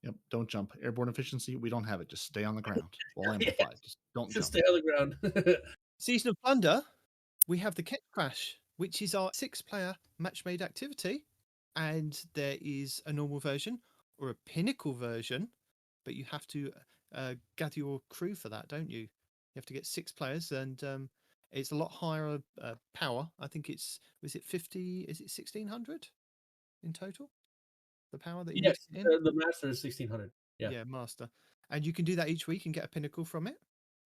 Yep, don't jump. Airborne efficiency, we don't have it. Just stay on the ground while amplified. Just don't Just jump. stay on the ground. Season of Plunder, we have the catch crash, which is our 6-player match-made activity, and there is a normal version or a pinnacle version, but you have to gather your crew for that, don't you? You have to get 6 players, and it's a lot higher power. I think is it 50? Is it 1600 in total? The power that you need Yes, to get in? the master is 1600. Yeah. Yeah, master. And you can do that each week and get a pinnacle from it.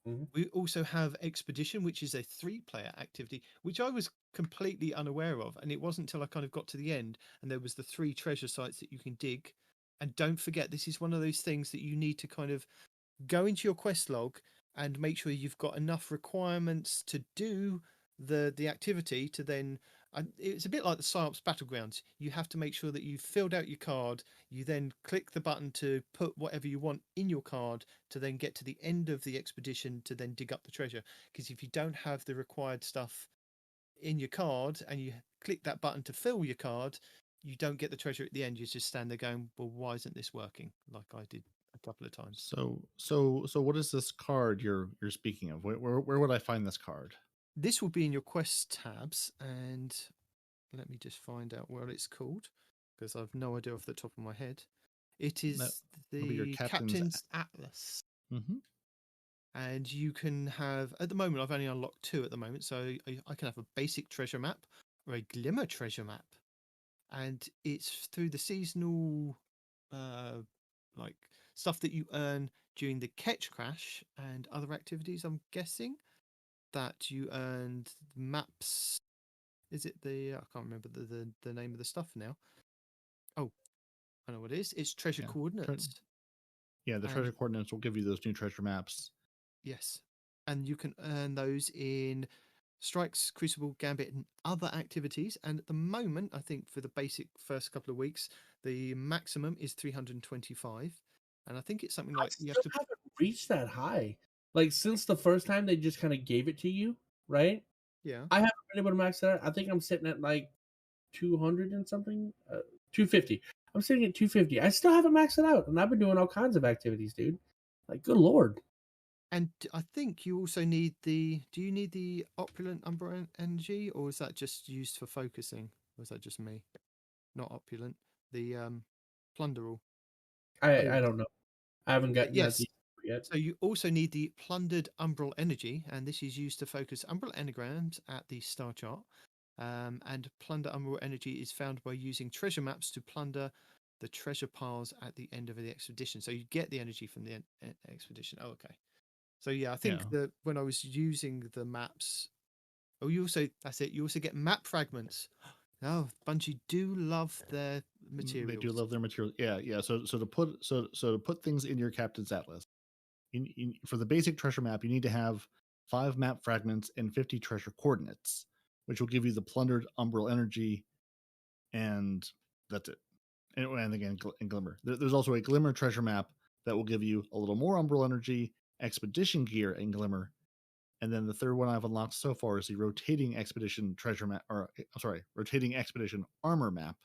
Mhm. We also have Expedition, which is a 3-player activity, which I was completely unaware of. And it wasn't until I kind of got to the end and there was the 3 treasure sites that you can dig. And don't forget, this is one of those things that you need to kind of go into your quest log and make sure you've got enough requirements to do the activity to then it's a bit like the PsyOps Battlegrounds. You have to make sure that you've filled out your card. You then click the button to put whatever you want in your card to then get to the end of the expedition to then dig up the treasure. Because if you don't have the required stuff in your card and you click that button to fill your card, you don't get the treasure at the end. You just stand there going, well, why isn't this working? Like I did a couple of times. So what is this card you're speaking of? Where would I find this card? This will be in your quest tabs, and let me just find out what it's called because I've no idea off the top of my head. It is That'll be your the Captain's Captain's Atlas. Mm-hmm. And you can have, at the moment, I've only unlocked 2 at the moment. So I can have a basic treasure map or a glimmer treasure map. And it's through the seasonal, like stuff that you earn during the catch crash and other activities, I'm guessing, that you earned maps. Is it I can't remember the name of the stuff now. Oh, I know what it is. It's treasure coordinates. The treasure coordinates will give you those new treasure maps. Yes. and you can earn those in Strikes, Crucible, Gambit, and other activities. And at the moment, I think for the basic first couple of weeks, the maximum is 325. And I think it's something I like you have still to. haven't reached that high. Like since the first time they just kind of gave it to you, right? Yeah. I haven't been able to max that out. I think I'm sitting at like 200 and something, 250. I'm sitting at 250. I still haven't maxed it out, and I've been doing all kinds of activities, dude. Like, good lord. And I think you also need the. Do you need the opulent Umbra energy, or is that just used for focusing? Or is that just me? Not opulent. The plunderal. I don't know. I haven't gotten that Yes. yet. So you also need the plundered umbral energy, and this is used to focus umbral engrams at the star chart. And plunder umbral energy is found by using treasure maps to plunder the treasure piles at the end of the expedition. So you get the energy from the expedition. Oh, okay. So yeah, I think Yeah. that when I was using the maps, oh, you also that's it. You also get map fragments. Oh, Bungie do love their materials. They do love their material. Yeah. So to put things in your captain's atlas, for the basic treasure map, you need to have 5 map fragments and 50 treasure coordinates, which will give you the plundered umbral energy, and that's it. And again, and glimmer. There's also a glimmer treasure map that will give you a little more umbral energy, expedition gear, and glimmer. And then the third one I've unlocked so far is the rotating expedition treasure map, or I'm sorry, rotating expedition armor map,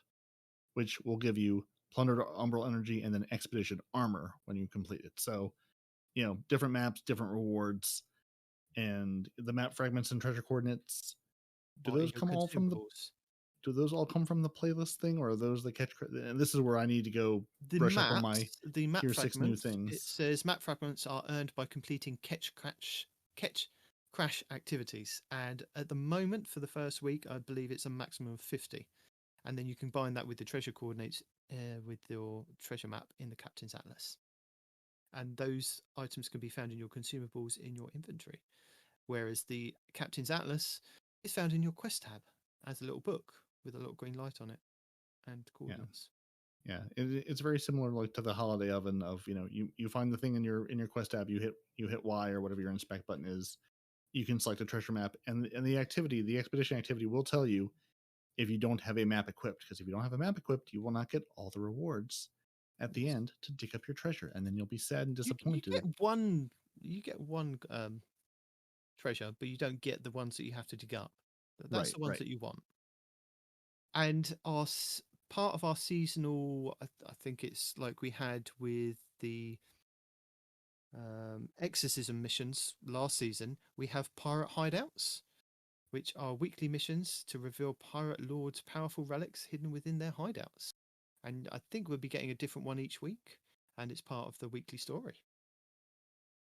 which will give you plundered umbral energy and then expedition armor when you complete it. So, different maps, different rewards, and the map fragments and treasure coordinates. Do Are in those your come all from the? consumables. Do those all come from the playlist thing, or are those the catch? And this is where I need to go The brush up on my. maps, the map Here's 6 new fragments. It things. says map fragments are earned by completing catch crash activities, and at the moment for the first week, I believe it's a maximum of 50, and then you combine that with the treasure coordinates with your treasure map in the Captain's Atlas, and those items can be found in your consumables in your inventory, whereas the Captain's Atlas is found in your quest tab as a little book with a little green light on it and coordinates. Yeah, it's very similar like to the holiday oven of you find the thing in your quest tab, you hit Y or whatever your inspect button is, you can select a treasure map, and the expedition activity will tell you if you don't have a map equipped, because if you don't have a map equipped, you will not get all the rewards at the end to dig up your treasure, and then you'll be sad and disappointed. You get one treasure, but you don't get the ones that you have to dig up. That's the ones that you want. And part of our seasonal, I think it's like we had with the exorcism missions last season, we have pirate hideouts, which are weekly missions to reveal pirate lords' powerful relics hidden within their hideouts. And I think we'll be getting a different one each week, and it's part of the weekly story.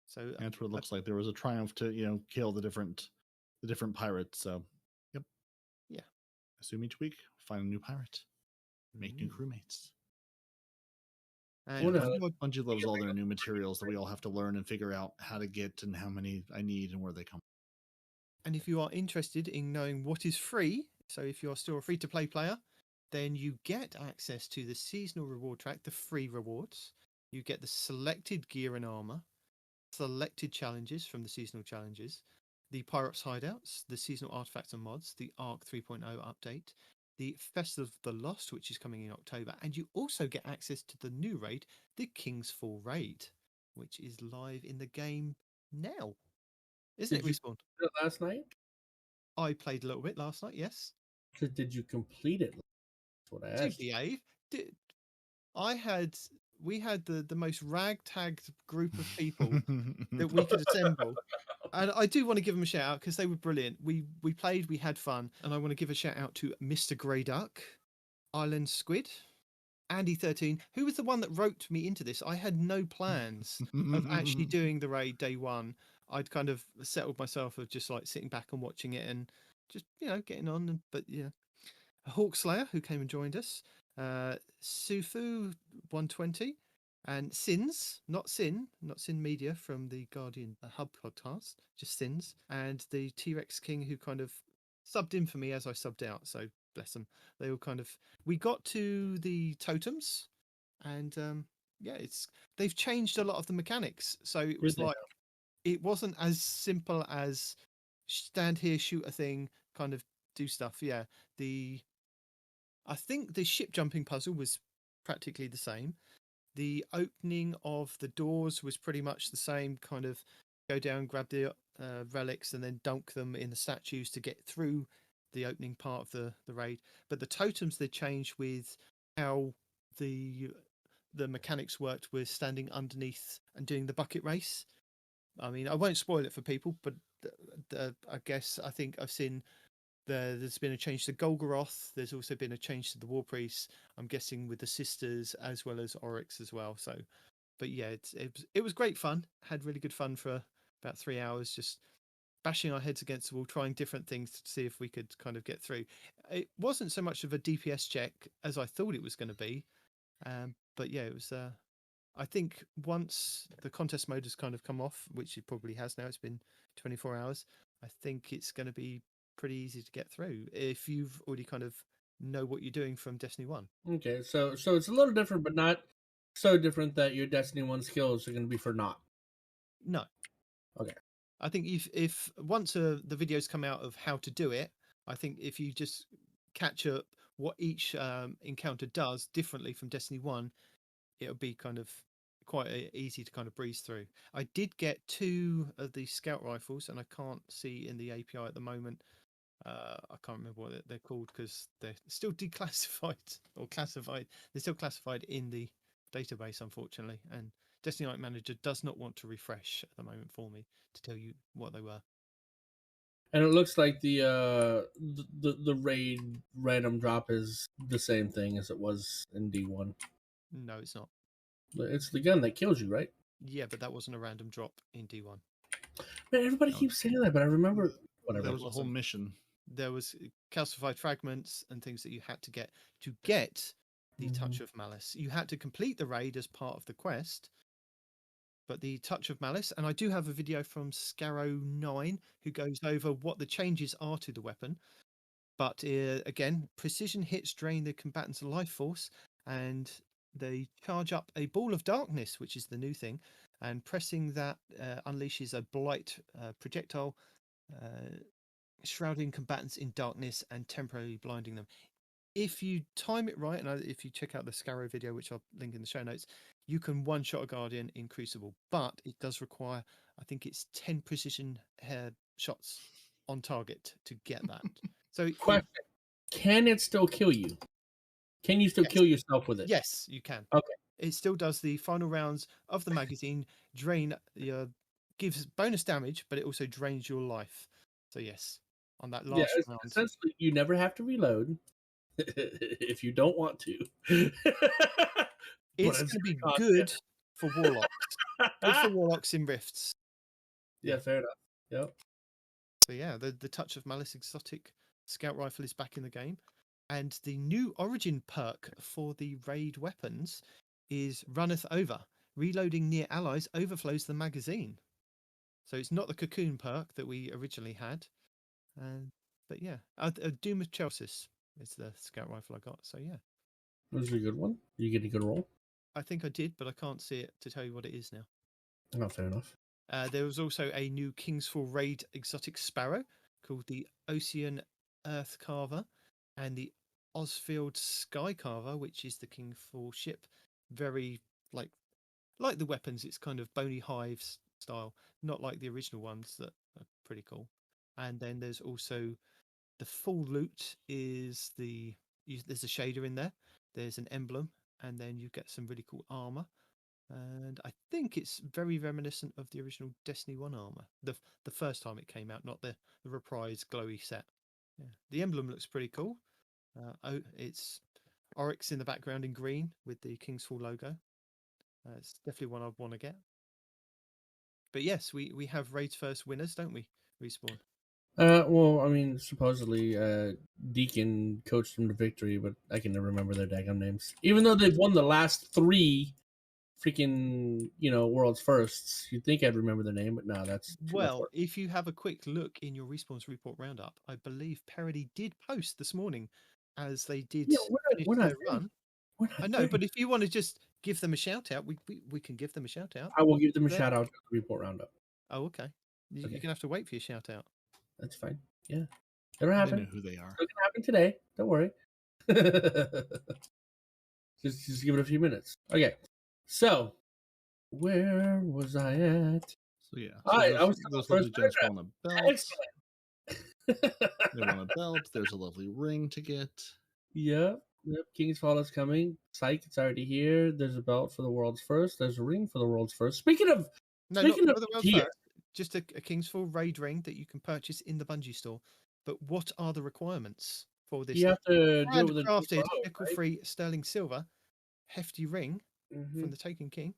So that's what it looks like. There was a triumph to kill the different pirates. So, yep, yeah. Assume each week find a new pirate, make new crewmates. And Bungie loves all their new materials that we all have to learn and figure out how to get and how many I need and where they come from. And if you are interested in knowing what is free, so if you're still a free-to-play player, then you get access to the seasonal reward track, the free rewards. You get the selected gear and armor, selected challenges from the seasonal challenges, the Pirates Hideouts, the seasonal artifacts and mods, the Arc 3.0 update, the Festival of the Lost, which is coming in October, and you also get access to the new raid, the King's Fall raid, which is live in the game now. Isn't it, Respawn? Last night? I played a little bit last night, yes. Did you complete it? That's what I asked. behave. We had the most ragtagged group of people that we could assemble. And I do want to give them a shout out because they were brilliant. We played, we had fun, and I want to give a shout out to Mr. Grey Duck, Island Squid, Andy13, who was the one that roped me into this. I had no plans of actually doing the raid day one. I'd kind of settled myself of just like sitting back and watching it and just getting on. But Hawkslayer, who came and joined us, Sufu 120, and Sins, not Sin Media from the Guardian Hub podcast, just Sins, and the T-Rex King, who kind of subbed in for me as I subbed out. So bless them. They all we got to the totems, and they've changed a lot of the mechanics. So it was it wasn't as simple as stand here, shoot a thing, kind of do stuff. Yeah, I think the ship jumping puzzle was practically the same. The opening of the doors was pretty much the same, kind of go down, grab the relics, and then dunk them in the statues to get through the opening part of the raid. But the totems they changed with how the mechanics worked with standing underneath and doing the bucket race. I mean, I won't spoil it for people, but I think I've seen there's been a change to Golgoroth. There's also been a change to the War Priests. I'm guessing with the sisters as well as Oryx as well. So, but yeah, it was great fun. Had really good fun for about 3 hours, just bashing our heads against the wall, trying different things to see if we could kind of get through. It wasn't so much of a DPS check as I thought it was going to be, but yeah, it was. I think once the contest mode has kind of come off, which it probably has now, it's been 24 hours. I think it's going to be pretty easy to get through if you've already kind of know what you're doing from Destiny 1. Okay, so it's a little different, but not so different that your Destiny 1 skills are going to be for naught. No. Okay. I think if once the videos come out of how to do it, I think if you just catch up what each encounter does differently from Destiny 1, it'll be kind of quite easy to kind of breeze through. I did get 2 of the scout rifles, and I can't see in the API at the moment. I can't remember what they're called because they're still declassified or classified. They're still classified in the database, unfortunately. And Destiny Night Manager does not want to refresh at the moment for me to tell you what they were. And it looks like the raid random drop is the same thing as it was in D1. No, it's not. It's the gun that kills you, right? Yeah, but that wasn't a random drop in D1. Man, everybody keeps saying that, but I remember whatever. That was a whole mission. There was calcified fragments and things that you had to get the Touch of Malice. You had to complete the raid as part of the quest, but the Touch of Malice, and I do have a video from Scarrow9 who goes over what the changes are to the weapon. But again, precision hits drain the combatant's life force, and they charge up a ball of darkness, which is the new thing, and pressing that unleashes a blight projectile, shrouding combatants in darkness and temporarily blinding them. If you time it right, and if you check out the Scarrow video, which I'll link in the show notes, you can one-shot a Guardian in Crucible, but it does require, I think it's 10 precision shots on target to get that. So, question: can it still kill you? Can you still kill yourself with it? Yes, you can. Okay. It still does the final rounds of the magazine, gives bonus damage, but it also drains your life. So yes, on that last round. Essentially, you never have to reload if you don't want to. It's going to be good for Warlocks. Good for Warlocks in Rifts. Yeah, fair enough. Yep. So yeah, the Touch of Malice exotic scout rifle is back in the game. And the new origin perk for the raid weapons is Runneth Over. Reloading near allies overflows the magazine. So it's not the Cocoon perk that we originally had. But yeah, Doom of Chelsea is the scout rifle I got. So yeah. Was it a good one? Did you get a good roll? I think I did, but I can't see it to tell you what it is now. Oh, fair enough. There was also a new Kingsfall raid exotic sparrow called the Ocean Earth Carver and the Osfield Sky Carver, which is the Kingsfall ship. Very like the weapons, it's kind of bony hives style, not like the original ones that are pretty cool. And then there's also the full loot is there's a shader in there, there's an emblem, and then you get some really cool armor. And I think it's very reminiscent of the original Destiny 1 armor, the first time it came out, not the reprise glowy set. Yeah. The emblem looks pretty cool. It's Oryx in the background in green with the Kingsfall logo. It's definitely one I'd want to get. But yes, we have Raid's first winners, don't we, Respawn? Well, I mean, supposedly Deacon coached them to victory, but I can never remember their daggum names. Even though they've won the last 3 freaking, world's firsts, you'd think I'd remember their name, but no, that's well. If you have a quick look in your Respawn's report roundup, I believe Peroty did post this morning, as they did. Yeah, we're not run. I know, but if you want to just give them a shout out, we can give them a shout out. I will give them a shout out to the report roundup. Oh, okay. You're Okay. gonna have to wait for your shout out. That's fine. Yeah. It'll They happen. know who they are. It's gonna happen today. Don't worry. just give it a few minutes. Okay. So where was I at? So yeah, All right, I was those on the lovely first gents paragraph. want a belt. Excellent. They want a belt. There's a lovely ring to get. Yep. King's Fall is coming. Psych, it's already here. There's a belt for the world's first. There's a ring for the world's first. Speaking of No, not for the world here, first. Just a King's Fall raid ring that you can purchase in the Bungie store. But what are the requirements for this you have to do it within 24 handcrafted, hours, right? nickel-free sterling silver hefty ring Mhm. from the Taken King?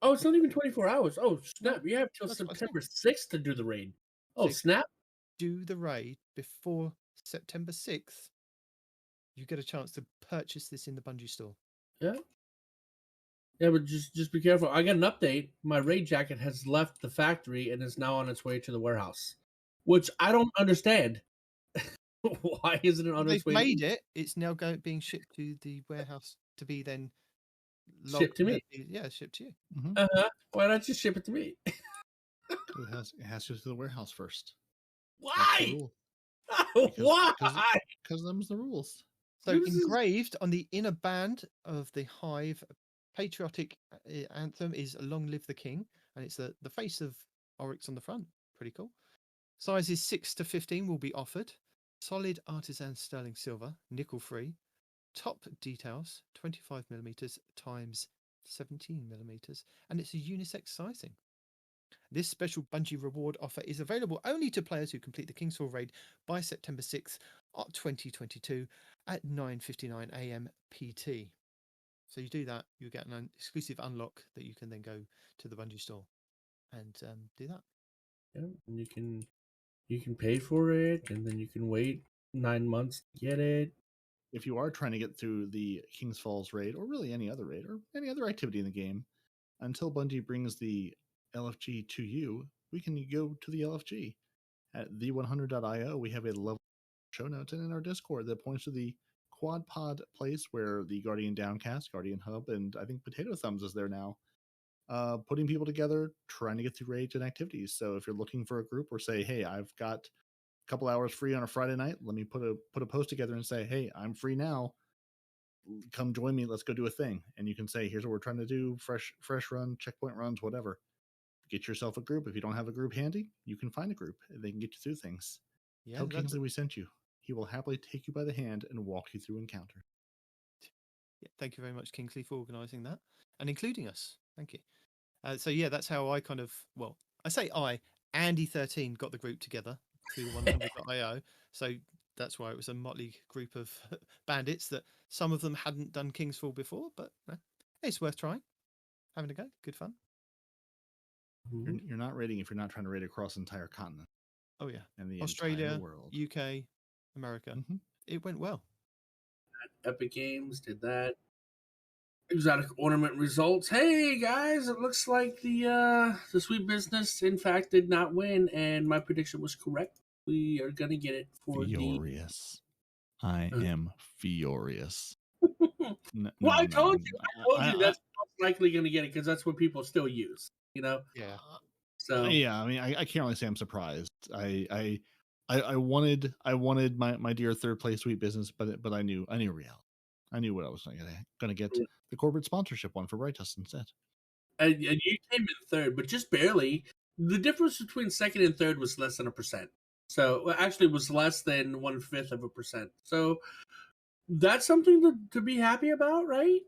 Oh, it's not even 24 hours. Oh, snap. You have till That's what I said. September 6th to do the raid. Oh, So snap. do the raid before September 6th. You get a chance to purchase this in the Bungie store. Yeah. Yeah, but just be careful. I got an update. My raid jacket has left the factory and is now on its way to the warehouse, which I don't understand. Why isn't it on They've its way? made it. It's now being shipped to the warehouse to be then Shipped to me. Yeah, shipped to you. Mm-hmm. Why not just ship it to me? It has to go to the warehouse first. Why? Because- Why? Because them's the rules. So This is- engraved on the inner band of the hive patriotic anthem is "Long Live the King," and it's the face of Oryx on the front. Pretty cool. Sizes 6 to 15 will be offered. Solid artisan sterling silver, nickel free. Top details 25mm times 17mm, and it's a unisex sizing. This special Bungie reward offer is available only to players who complete the King's Hall raid by September 6th, 2022 at 9:59 AM PT. So you do that, you get an exclusive unlock that you can then go to the Bungie store and do that. Yeah, and you can pay for it, and then you can wait 9 months to get it. If you are trying to get through the King's Falls raid, or really any other raid, or any other activity in the game, until Bungie brings the LFG to you, we can go to the LFG. At the100.io, we have a level show notes, and in our Discord that points to the quad pod place where the Guardian Downcast, Guardian Hub, and I think Potato Thumbs is there now, putting people together, trying to get through raids and activities. So if you're looking for a group, or say, hey, I've got a couple hours free on a Friday night, let me put a post together and say, hey, I'm free now, come join me, let's go do a thing. And you can say, here's what we're trying to do, fresh run, checkpoint runs, whatever. Get yourself a group. If you don't have a group handy, you can find a group. They can get you through things. Yeah, Tell Kingsley we sent you. He will happily take you by the hand and walk you through encounter. Yeah, thank you very much, Kingsley, for organising that and including us. Thank you. So yeah, that's how I kind of, well, I say Andy13 got the group together through the 100.io. So that's why it was a motley group of bandits that some of them hadn't done King's Fall before, but it's worth trying. Having a go. Good fun. You're not raiding if you're not trying to raid across the entire continent. Oh yeah. And the Australia, entire world. UK, America. Mm-hmm. It went well. Epic Games did that. Exotic ornament results. Hey guys, it looks like the sweet business in fact did not win, and my prediction was correct. We are gonna get it for Furious. I am furious. Well, I told you that's most likely gonna get it because that's what people still use. You know. Yeah. So yeah, I mean, I can't really say I'm surprised. I wanted my dear third place sweet business, but I knew reality. I knew what I was gonna get. The corporate sponsorship one for Brightus instead. And you came in third, but just barely. The difference between second and third was less than 1%. So actually, it was less than 1/5%. So that's something to be happy about, right?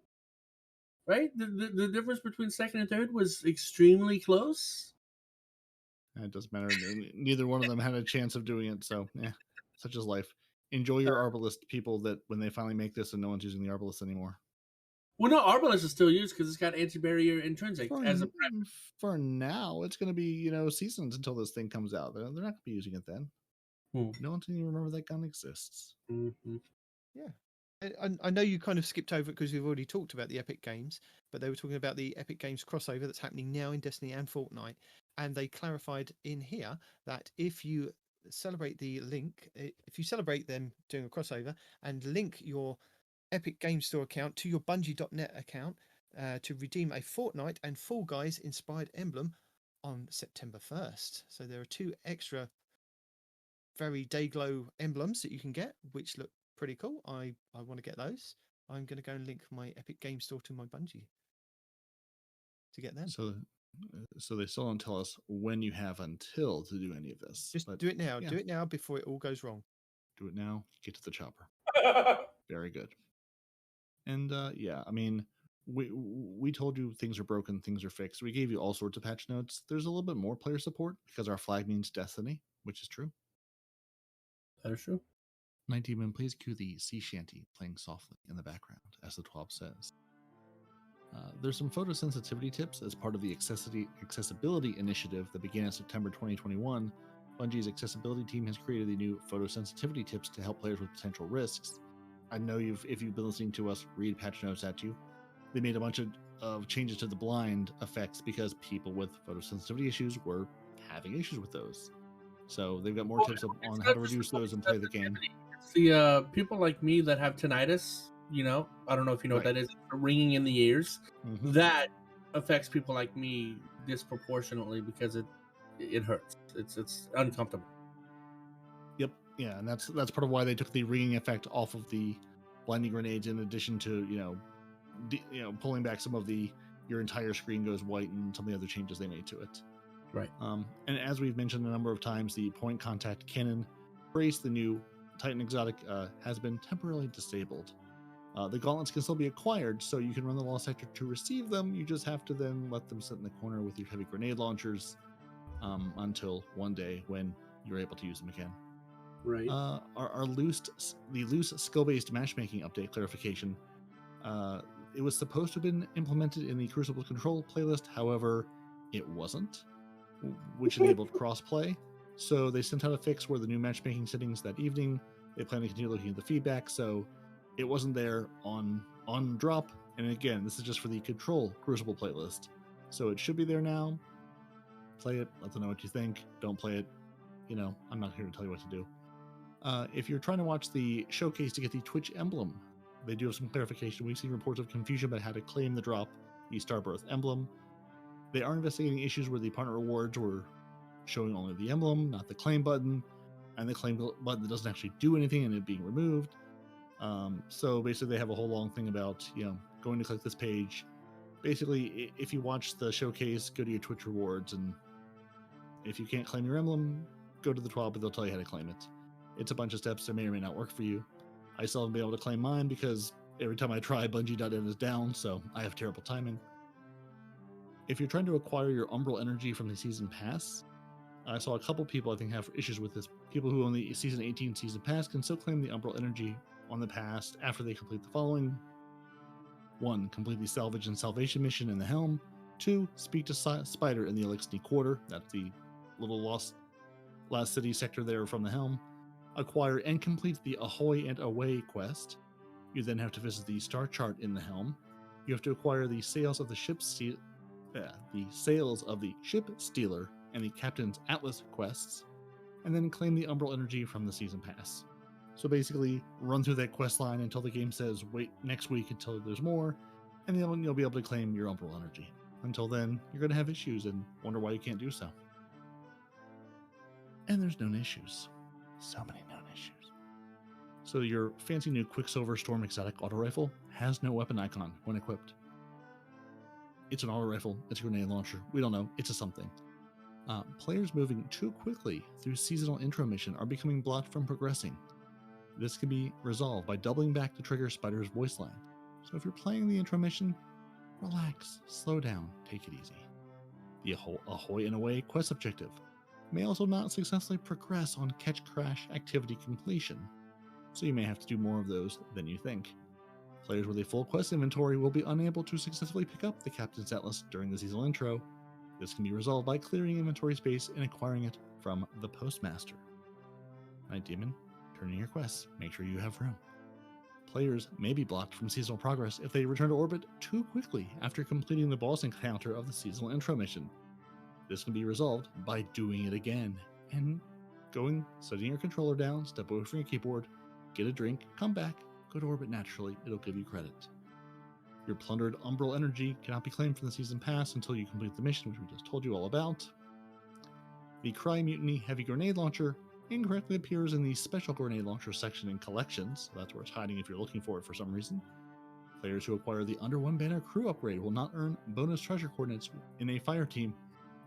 Right. The difference between second and third was extremely close. It doesn't matter. Neither one of them had a chance of doing it. So yeah, such is life. Enjoy your Arbalist, people, that when they finally make this and no one's using the Arbalist anymore. Well, no, Arbalest is still used because it's got anti-barrier intrinsic as a prep. For now, it's going to be seasons until this thing comes out. They're not going to be using it then. No one can even remember that gun exists. Mm-hmm. Yeah. I know you kind of skipped over it because we've already talked about the Epic Games, but they were talking about the Epic Games crossover that's happening now in Destiny and Fortnite, and they clarified in here that if you celebrate them doing a crossover and link your Epic Games Store account to your Bungie.net account to redeem a Fortnite and Fall Guys inspired emblem, on September 1st. So there are 2 extra very Dayglow emblems that you can get, which look pretty cool. I want to get those. I'm going to go and link my Epic Game Store to my Bungie to get them. So they still don't tell us when you have until to do any of this. Just but do it now. yeah. Do it now before it all goes wrong. Do it now. Get to the chopper. Very good. And yeah, I mean, we told you things are broken, things are fixed. We gave you all sorts of patch notes. There's a little bit more player support because our flag means destiny, which is true. That is true. Nitedemon, please cue the sea shanty playing softly in the background, as the TWAB says. There's some photosensitivity tips as part of the accessibility initiative that began in September 2021. Bungie's accessibility team has created the new photosensitivity tips to help players with potential risks. I know if you've been listening to us read patch notes at you, they made a bunch of changes to the blind effects because people with photosensitivity issues were having issues with those. So they've got more tips on how to reduce those and play the game. It's the people like me that have tinnitus, I don't know if you know what that is, ringing in the ears. Mm-hmm. That affects people like me disproportionately because it hurts. It's uncomfortable. Yep. Yeah, and that's part of why they took the ringing effect off of the blinding grenades, in addition to pulling back some of your entire screen goes white and some of the other changes they made to it. Right. And as we've mentioned a number of times, the point contact cannon brace, the new Titan exotic, has been temporarily disabled. The gauntlets can still be acquired, so you can run the lost sector to receive them. You just have to then let them sit in the corner with your heavy grenade launchers until one day when you're able to use them again. Right. The loose skill-based matchmaking update clarification. It was supposed to have been implemented in the Crucible Control playlist, however, it wasn't, which enabled crossplay. So they sent out a fix where the new matchmaking settings that evening. They plan to continue looking at the feedback, so it wasn't there on drop. And again, this is just for the Control Crucible playlist, so it should be there now. Play it, let them know what you think. Don't play it, I'm not here to tell you what to do. If you're trying to watch the showcase to get the Twitch emblem, they do have some clarification. We've seen reports of confusion about how to claim the drop, the Starbirth emblem. They are investigating issues where the partner rewards were showing only the emblem, not the claim button, and the claim button that doesn't actually do anything and it being removed. So basically they have a whole long thing about, going to click this page. Basically, if you watch the showcase, go to your Twitch rewards, and if you can't claim your emblem, go to the TWAB, but they'll tell you how to claim it. It's a bunch of steps that may or may not work for you. I still haven't been able to claim mine because every time I try, Bungie.in is down, so I have terrible timing. If you're trying to acquire your Umbral energy from the Season Pass, I saw a couple people I think have issues with this. People who own the Season 18 Season Pass can still claim the Umbral energy on the past after they complete the following. 1. Complete the Salvage and Salvation mission in the Helm. 2. Speak to Spider in the Elixni Quarter. That's the little last city sector there from the Helm. Acquire and complete the Ahoy and Away quest. You then have to visit the star chart in the Helm. You have to acquire the Sails of the Ship Stealer and the Captain's Atlas quests, and then claim the Umbral energy from the Season Pass. So basically, run through that quest line until the game says wait next week until there's more, and then you'll be able to claim your Umbral energy. Until then, you're going to have issues and wonder why you can't do so. And there's known issues. So many known issues. So your fancy new Quicksilver Storm Exotic auto rifle has no weapon icon when equipped. It's an auto rifle, it's a grenade launcher, we don't know, it's a something. Players moving too quickly through seasonal intro mission are becoming blocked from progressing. This can be resolved by doubling back to trigger Spider's voice line. So if you're playing the intro mission, relax, slow down, take it easy. The Ahoy and Away quest objective may also not successfully progress on catch crash activity completion, so you may have to do more of those than you think. Players with a full quest inventory will be unable to successfully pick up the Captain's Atlas during the seasonal intro. This can be resolved by clearing inventory space and acquiring it from the Postmaster. Nitedemon, turn in your quests, make sure you have room. Players may be blocked from seasonal progress if they return to orbit too quickly after completing the boss encounter of the seasonal intro mission. This can be resolved by doing it again and setting your controller down, step away from your keyboard, get a drink, come back, go to orbit naturally, it'll give you credit. Your plundered umbral energy cannot be claimed from the season pass until you complete the mission, which we just told you all about. The Cry Mutiny Heavy Grenade Launcher incorrectly appears in the Special Grenade Launcher section in Collections, so that's where it's hiding if you're looking for it for some reason. Players who acquire the Under One Banner Crew upgrade will not earn bonus treasure coordinates in a fire team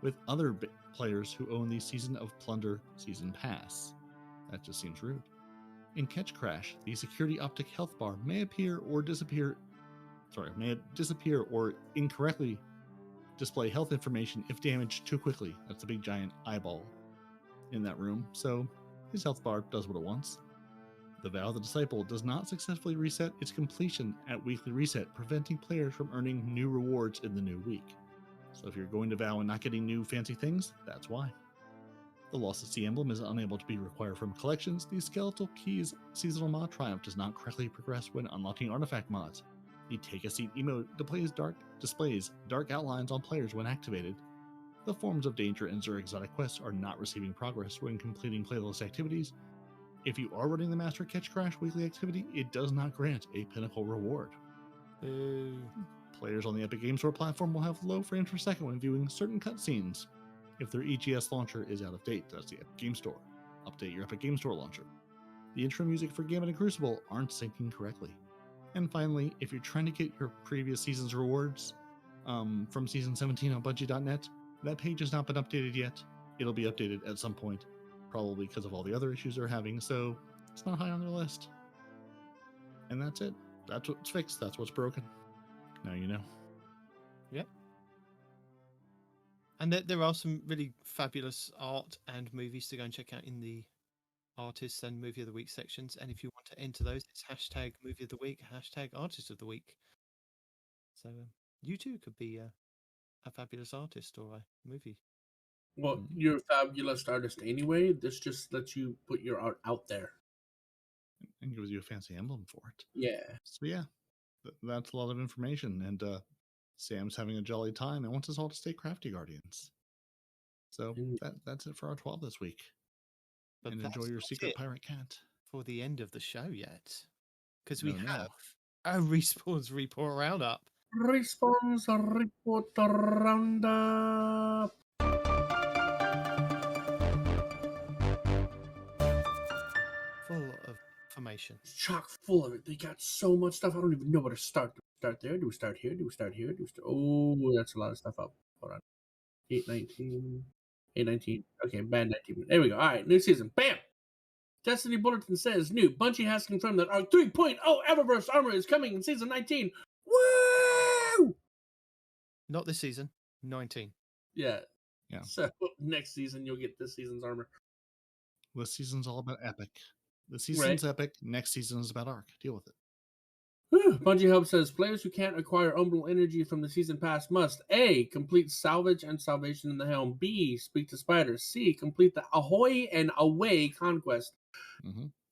with other players who own the Season of Plunder Season Pass. That just seems rude. In Catch Crash, the Security Optic Health Bar may disappear or incorrectly display health information if damaged too quickly. That's a big giant eyeball in that room, so his health bar does what it wants. The Vow of the Disciple does not successfully reset its completion at weekly reset, preventing players from earning new rewards in the new week. So if you're going to Vow and not getting new fancy things, that's why. The Lost at Sea emblem is unable to be required from collections. The Skeletal Keys seasonal mod triumph does not correctly progress when unlocking artifact mods. The Take a Seat emote displays dark outlines on players when activated. The Forms of Danger and Zur Exotic quests are not receiving progress when completing playlist activities. If you are running the Master Catch Crash weekly activity, it does not grant a pinnacle reward. Players on the Epic Games Store platform will have low frames per second when viewing certain cutscenes if their EGS launcher is out of date. That's the Epic Games Store. Update your Epic Games Store launcher. The intro music for Gambit and Crucible aren't syncing correctly. And finally, if you're trying to get your previous season's rewards from Season 17 on Bungie.net, that page has not been updated yet. It'll be updated at some point, probably because of all the other issues they're having, so it's not high on their list. And that's it. That's what's fixed. That's what's broken. Now you know. Yep. And there are some really fabulous art and movies to go and check out in the Artists and Movie of the Week sections. And if you want to enter those, it's hashtag Movie of the Week, hashtag Artist of the Week. So you too could be a fabulous artist or a movie. Well, you're a fabulous artist anyway. This just lets you put your art out there. And gives you a fancy emblem for it. Yeah. So yeah, that's a lot of information. And Sam's having a jolly time and wants us all to stay crafty, Guardians. So that's it for our 12 this week. But and enjoy your secret pirate cat. For the end of the show yet. Because we have a Respawn's Report Roundup. Respawn's Report Roundup. Full of information. It's chock full of it. They got so much stuff. I don't even know where to start. Do we start there? Do we start here? Do we start here? Oh, that's a lot of stuff up. Hold on. 819. 819. Okay, bad 19. There we go. All right, new season. Bam! Destiny Bulletin says new. Bungie has confirmed that our 3.0 Eververse armor is coming in season 19. Woo! Not this season. 19. Yeah. Yeah. So next season you'll get this season's armor. This season's all about Epic. This season's Epic. Next season is about Arc. Deal with it. Bungie Help says players who can't acquire umbral energy from the season pass must A. Complete Salvage and Salvation in the Helm. B. Speak to Spiders. C. Complete the Ahoy and Away conquest.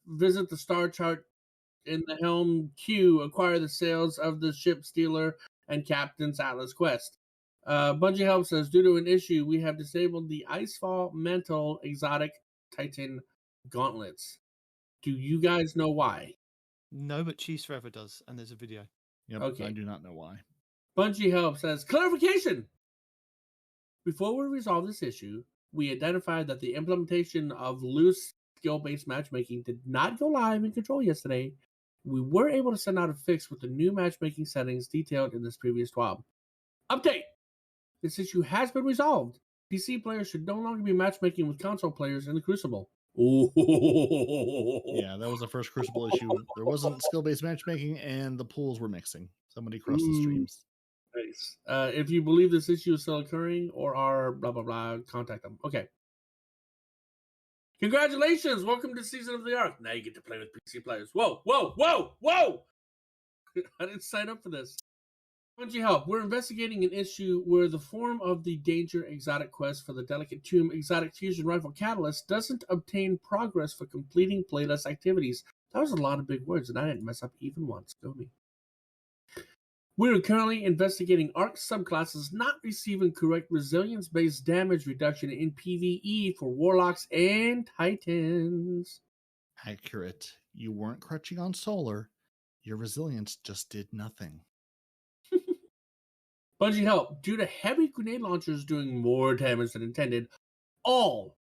Visit the star chart in the Helm. Q. Acquire the sails of the ship Stealer and Captain's Atlas quest. Bungie Help says due to an issue, we have disabled the Icefall Mantle Exotic Titan gauntlets. Do you guys know why? No, but Cheese Forever does, and there's a video. Yep, okay. I do not know why. Bungie Help says, clarification! Before we resolve this issue, we identified that the implementation of loose skill-based matchmaking did not go live in Control yesterday. We were able to send out a fix with the new matchmaking settings detailed in this previous TWAB. Update! This issue has been resolved. PC players should no longer be matchmaking with console players in the Crucible. Yeah, that was the first Crucible issue. There wasn't skill-based matchmaking, and the pools were mixing. Somebody crossed the streams. Nice. If you believe this issue is still occurring or are blah, blah, blah, contact them. Okay. Congratulations. Welcome to Season of the Ark. Now you get to play with PC players. Whoa, whoa, whoa, whoa! I didn't sign up for this. Bungie Help. We're investigating an issue where the form of the Danger exotic quest for the Delicate Tomb exotic fusion rifle catalyst doesn't obtain progress for completing playlist activities. That was a lot of big words, and I didn't mess up even once. Go me. We're currently investigating Arc subclasses not receiving correct resilience-based damage reduction in PvE for Warlocks and Titans. Accurate. You weren't crutching on Solar. Your resilience just did nothing. Bungie help. Due to heavy grenade launchers doing more damage than intended, all,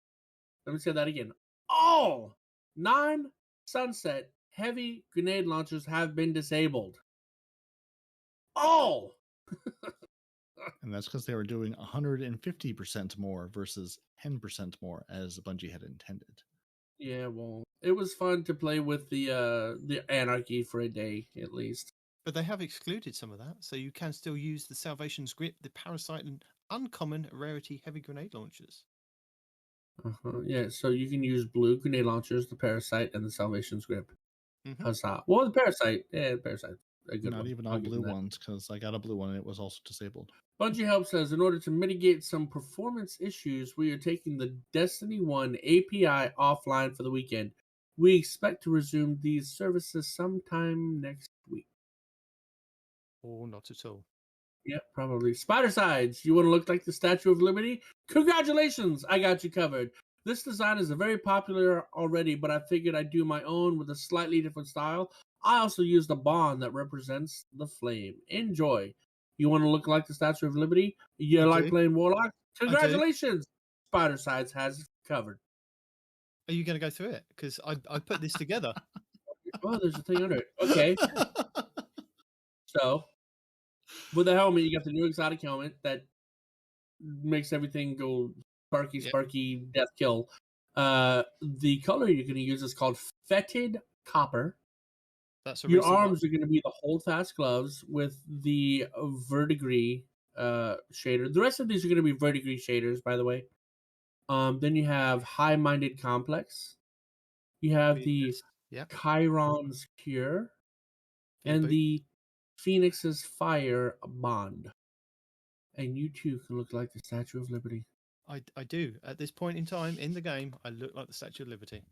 let me say that again, all 9 Sunset heavy grenade launchers have been disabled. All! And that's because they were doing 150% more versus 10% more as Bungie had intended. Yeah, well, it was fun to play with the Anarchy for a day, at least. But they have excluded some of that, so you can still use the Salvation's Grip, the Parasite, and uncommon rarity heavy grenade launchers. Yeah, so you can use blue grenade launchers, the Parasite, and the Salvation's Grip. Mhm. Huzzah. Well, the Parasite, a good Not one. even I'll all give blue them that. ones, because I got a blue one and it was also disabled. Bungie Help says, in order to mitigate some performance issues, we are taking the Destiny 1 API offline for the weekend. We expect to resume these services sometime next week. Or not at all. Yep, probably. Spider Sides, you want to look like the Statue of Liberty? Congratulations, I got you covered. This design is very popular already, but I figured I'd do my own with a slightly different style. I also used a bond that represents the flame. Enjoy. You want to look like the Statue of Liberty? You I like do. playing Warlock? do. Congratulations! Spider Sides has it covered. Are you going to go through it? Because I put this together. Oh, there's a thing under it. Okay. So, with the helmet, you got the new exotic helmet that makes everything go sparky, Yep. sparky, death kill. The color you're going to use is called Fetid Copper. That's a Your recent arms one. are going to be the Holdfast gloves with the verdigris shader. The rest of these are going to be verdigris shaders, by the way. Then you have High Minded Complex. You have the Yep. Chiron's Cure. Big And boot. the Phoenix's Fire Bond. And you too can look like the Statue of Liberty. I do. At this point in time in the game, I look like the Statue of Liberty.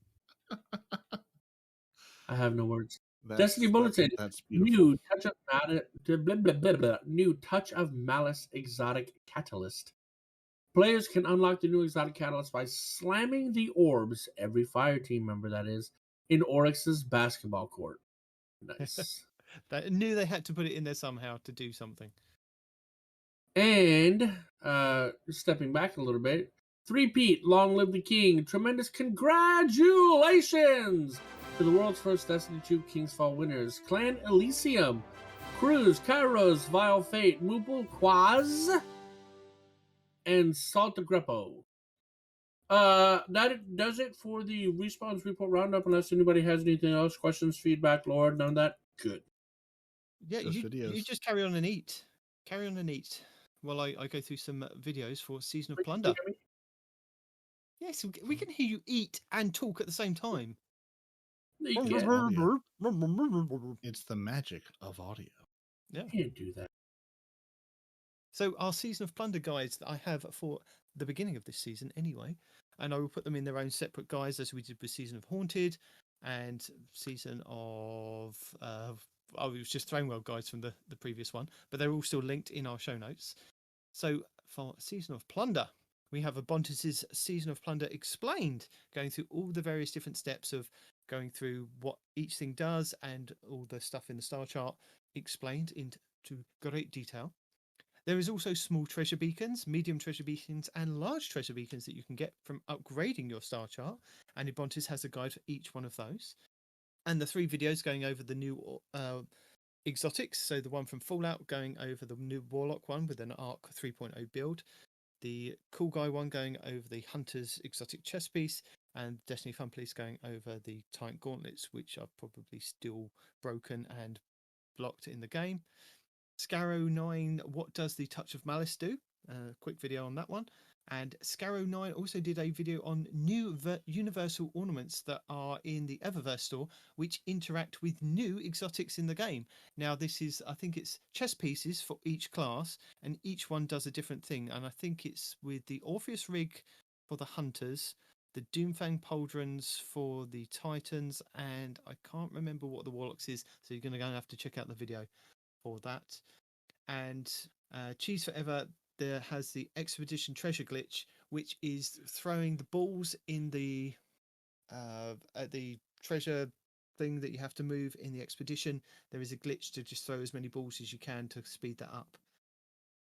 I have no words. That's, Destiny Bulletin. That's beautiful. New Touch of Malice exotic catalyst. Players can unlock the new exotic catalyst by slamming the orbs, every fire team member that is, in Oryx's basketball court. Nice. I knew they had to put it in there somehow to do something. And stepping back a little bit, three-peat, long live the king. Tremendous congratulations to the world's first Destiny 2 Kingsfall winners. Clan Elysium, Cruz, Kairos, Vile Fate, Moople, Quaz, and Salta Greppo. That does it for the Respawn's Report Roundup, unless anybody has anything else, questions, feedback, Lord, none of that? Good. Yeah, Just you videos. just carry on and eat. Carry on and eat while I go through some videos for Season of Plunder. Yes, we can hear you eat and talk at the same time. You It's can't, audio. It's the magic of audio. Yeah. you can't do that. So our Season of Plunder guides that I have for the beginning of this season anyway, and I will put them in their own separate guides as we did with Season of Haunted and Season of... it was just Thronewell guides from the previous one, but they're all still linked in our show notes. So for Season of Plunder, we have Abontis' Season of Plunder Explained, going through all the various different steps of going through what each thing does and all the stuff in the star chart explained into great detail. There is also small treasure beacons, medium treasure beacons, and large treasure beacons that you can get from upgrading your star chart, and Abontis has a guide for each one of those. And the 3 videos going over the new exotics, so the one from Fallout going over the new Warlock one with an Arc 3.0 build, the Cool Guy one going over the Hunter's exotic chest piece, and Destiny Fun Police going over the Titan Gauntlets, which are probably still broken and blocked in the game. Scarrow 9, what does the Touch of Malice do? Quick video on that one. And Scarrow 9 also did a video on new universal ornaments that are in the Eververse store, which interact with new exotics in the game. Now, this is, I think it's chess pieces for each class, and each one does a different thing. And I think it's with the Orpheus Rig for the Hunters, the Doomfang Pauldrons for the Titans, and I can't remember what the Warlocks is, so you're going to go and have to check out the video for that. And Cheese Forever, there has the Expedition Treasure glitch, which is throwing the balls in the treasure thing that you have to move in the expedition. There is a glitch to just throw as many balls as you can to speed that up.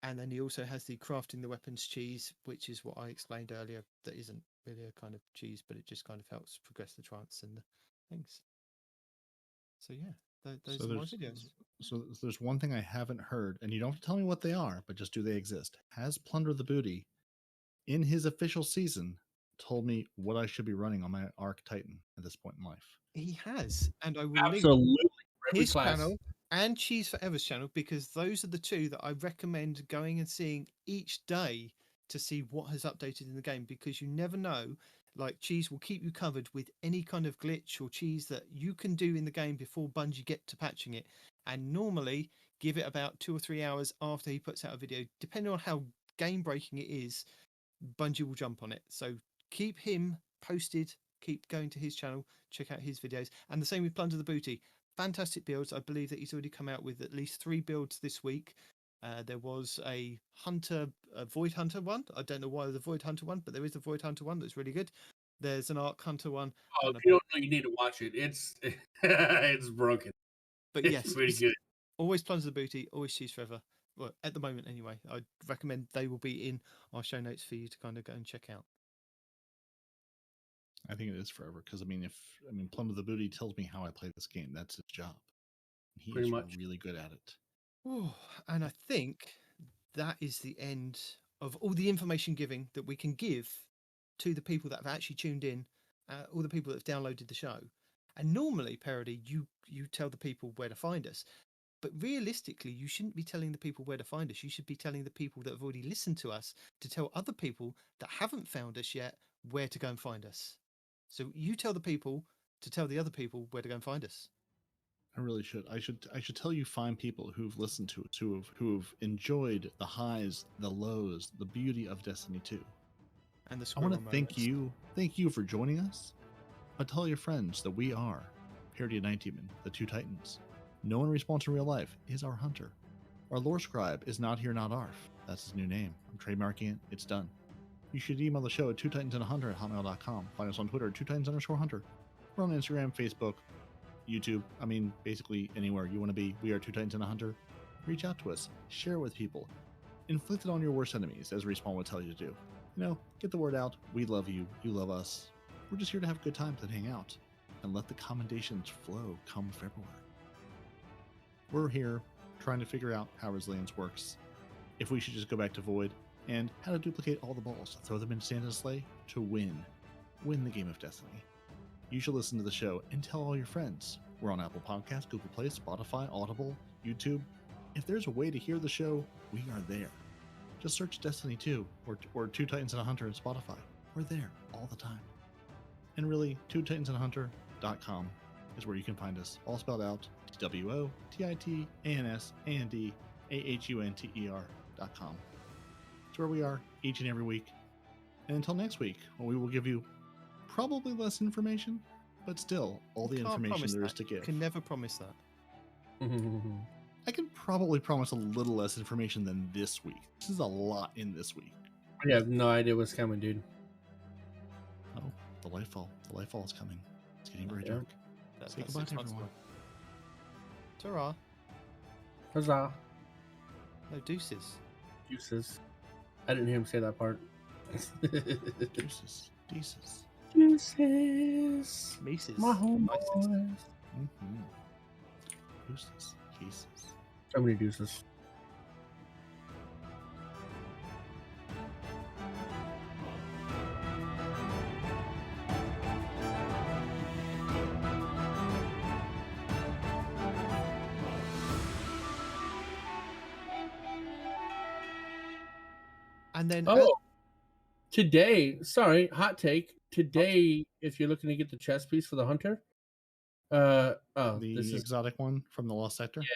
And then he also has the crafting the weapons cheese, which is what I explained earlier. That isn't really a kind of cheese, but it just kind of helps progress the trance and the things. So yeah, those are my videos. So there's one thing I haven't heard, and you don't have to tell me what they are, but just do they exist? Has Plunder the Booty, in his official season, told me what I should be running on my Arc Titan at this point in life? He has, and I will link Absolutely. For every his class. channel and Cheese Forever's channel, because those are the two that I recommend going and seeing each day to see what has updated in the game, because you never know. Like, Cheese will keep you covered with any kind of glitch or cheese that you can do in the game before Bungie get to patching it. And normally give it about 2 or 3 hours after he puts out a video, depending on how game breaking it is, Bungie will jump on it. So keep him posted, keep going to his channel, check out his videos. And the same with Plunder the Booty. Fantastic builds. I believe that he's already come out with at least 3 builds this week. There was a Void Hunter one. I don't know why the Void Hunter one, but there is a Void Hunter one that's really good. There's an Arc Hunter one. Oh, if you don't know, you need to watch it. It's it's broken. But It's yes, pretty good. always Plunder the Booty, always Cheese Forever. Well, at the moment anyway. I'd recommend they will be in our show notes for you to kind of go and check out. I think it is forever because Plunder the Booty tells me how I play this game. That's his job. He Pretty is much. really good at it. Oh, and I think that is the end of all the information giving that we can give to the people that have actually tuned in, all the people that have downloaded the show. And normally, Peroty, you tell the people where to find us. But realistically, you shouldn't be telling the people where to find us. You should be telling the people that have already listened to us to tell other people that haven't found us yet where to go and find us. So you tell the people to tell the other people where to go and find us. I really should. I should tell you fine people who've listened to it, who've enjoyed the highs, the lows, the beauty of Destiny 2. And the I want to moments. thank you for joining us. But tell your friends that we are Peroty and Nitedemon, the two Titans. No one responds in real life is our hunter. Our lore scribe is Not Here Not Arf. That's his new name. I'm trademarking it. It's done. You should email the show at twotitansandahunter@hotmail.com. Find us on Twitter at twotitans_hunter. We're on Instagram, Facebook, YouTube. Basically anywhere you want to be. We are Two Titans and a Hunter. Reach out to us. Share it with people. Inflict it on your worst enemies, as Respawn would tell you to do. Get the word out. We love you. You love us. We're just here to have good times and hang out. And let the commendations flow come February. We're here trying to figure out how resilience works. If we should just go back to Void. And how to duplicate all the balls, throw them in Santa's sleigh to win the game of Destiny. You should listen to the show and tell all your friends. We're on Apple Podcasts, Google Play, Spotify, Audible, YouTube. If there's a way to hear the show, we are there. Just search Destiny 2 or Two Titans and a Hunter in Spotify. We're there all the time. And really, twotitansandahunter.com is where you can find us, all spelled out, TWOTITANSANDAHUNTER.com. It's where we are each and every week. And until next week, when we will give you probably less information, but still all the information there is to give. Can never promise that. I can probably promise a little less information than this week. This is a lot in this week. I have no idea what's coming, dude. Oh, the Lightfall. The Lightfall is coming. It's getting very dark. Say goodbye to everyone. Ta-ra. Huzzah. No, deuces. Deuces. I didn't hear him say that part. Deuces. Deuces. Deuces. Mises. My homeboys. Mm-hmm. Deuces. Cases. So many deuces. And then Today, sorry, hot take. Today, if you're looking to get the chess piece for the hunter, The this is exotic one from the Lost Sector? yeah,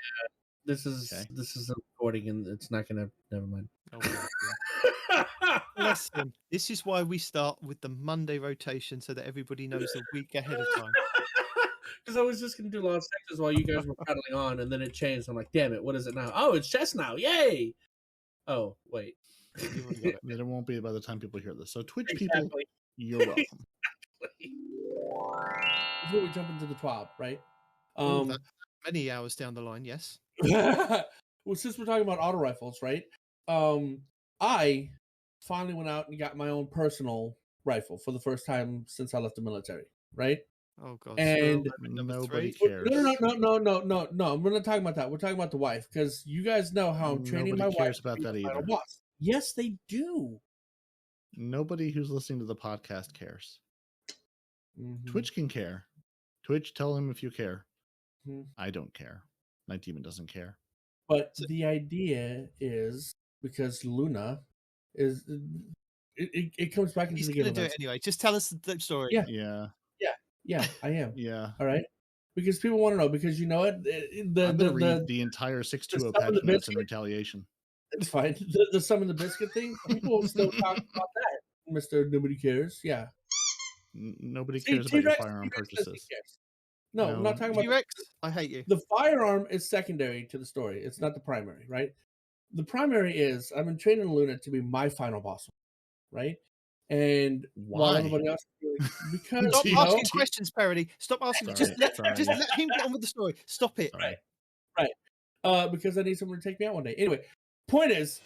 this is Okay. this is a recording and it's not gonna never mind. Listen, this is why we start with the Monday rotation so that everybody knows a week ahead of time. Because I was just gonna do Lost Sectors while you guys were paddling on, and then it changed. I'm like, damn it, what is it now? Oh, it's chess now! Yay! Oh, wait. You've already got it. Then it won't be by the time people hear this. So Twitch people, Exactly. you're welcome. Before we jump into the top, right? Ooh, that's many hours down the line, yes. Well, since we're talking about auto rifles, right? I finally went out and got my own personal rifle for the first time since I left the military, right? Oh God! And number Nobody three. cares. no. We're not talking about that. We're talking about the wife because you guys know how I'm training Nobody my cares wife to about be that the final either. boss. Yes, they do. Nobody who's listening to the podcast cares. Mhm. Twitch can care. Twitch, tell him if you care. Mhm. I don't care. Nitedemon doesn't care. But the idea is because Luna is it comes back into He's the going game to do it events. anyway. Just tell us the story. Yeah. Yeah. I am. Yeah. All right. Because people want to know. Because you know what, I'm going to read the entire 6.2 the patch the notes in biscuit- retaliation. it's fine. The sum of the biscuit thing. People still talk about that, Mister. Nobody cares. Yeah. Nobody cares about your T-Rex firearm says he purchases. cares. No, I'm No. not talking about T-Rex, I hate you. the firearm is secondary to the story. It's not the primary, right? The primary is I've been training Luna to be my final boss, right? And while Why? everybody else because Stop you know, asking questions, Peroty. Stop asking. Sorry, Just sorry. let him get on with the story. Stop it. Sorry. because I need someone to take me out one day. Anyway, point is,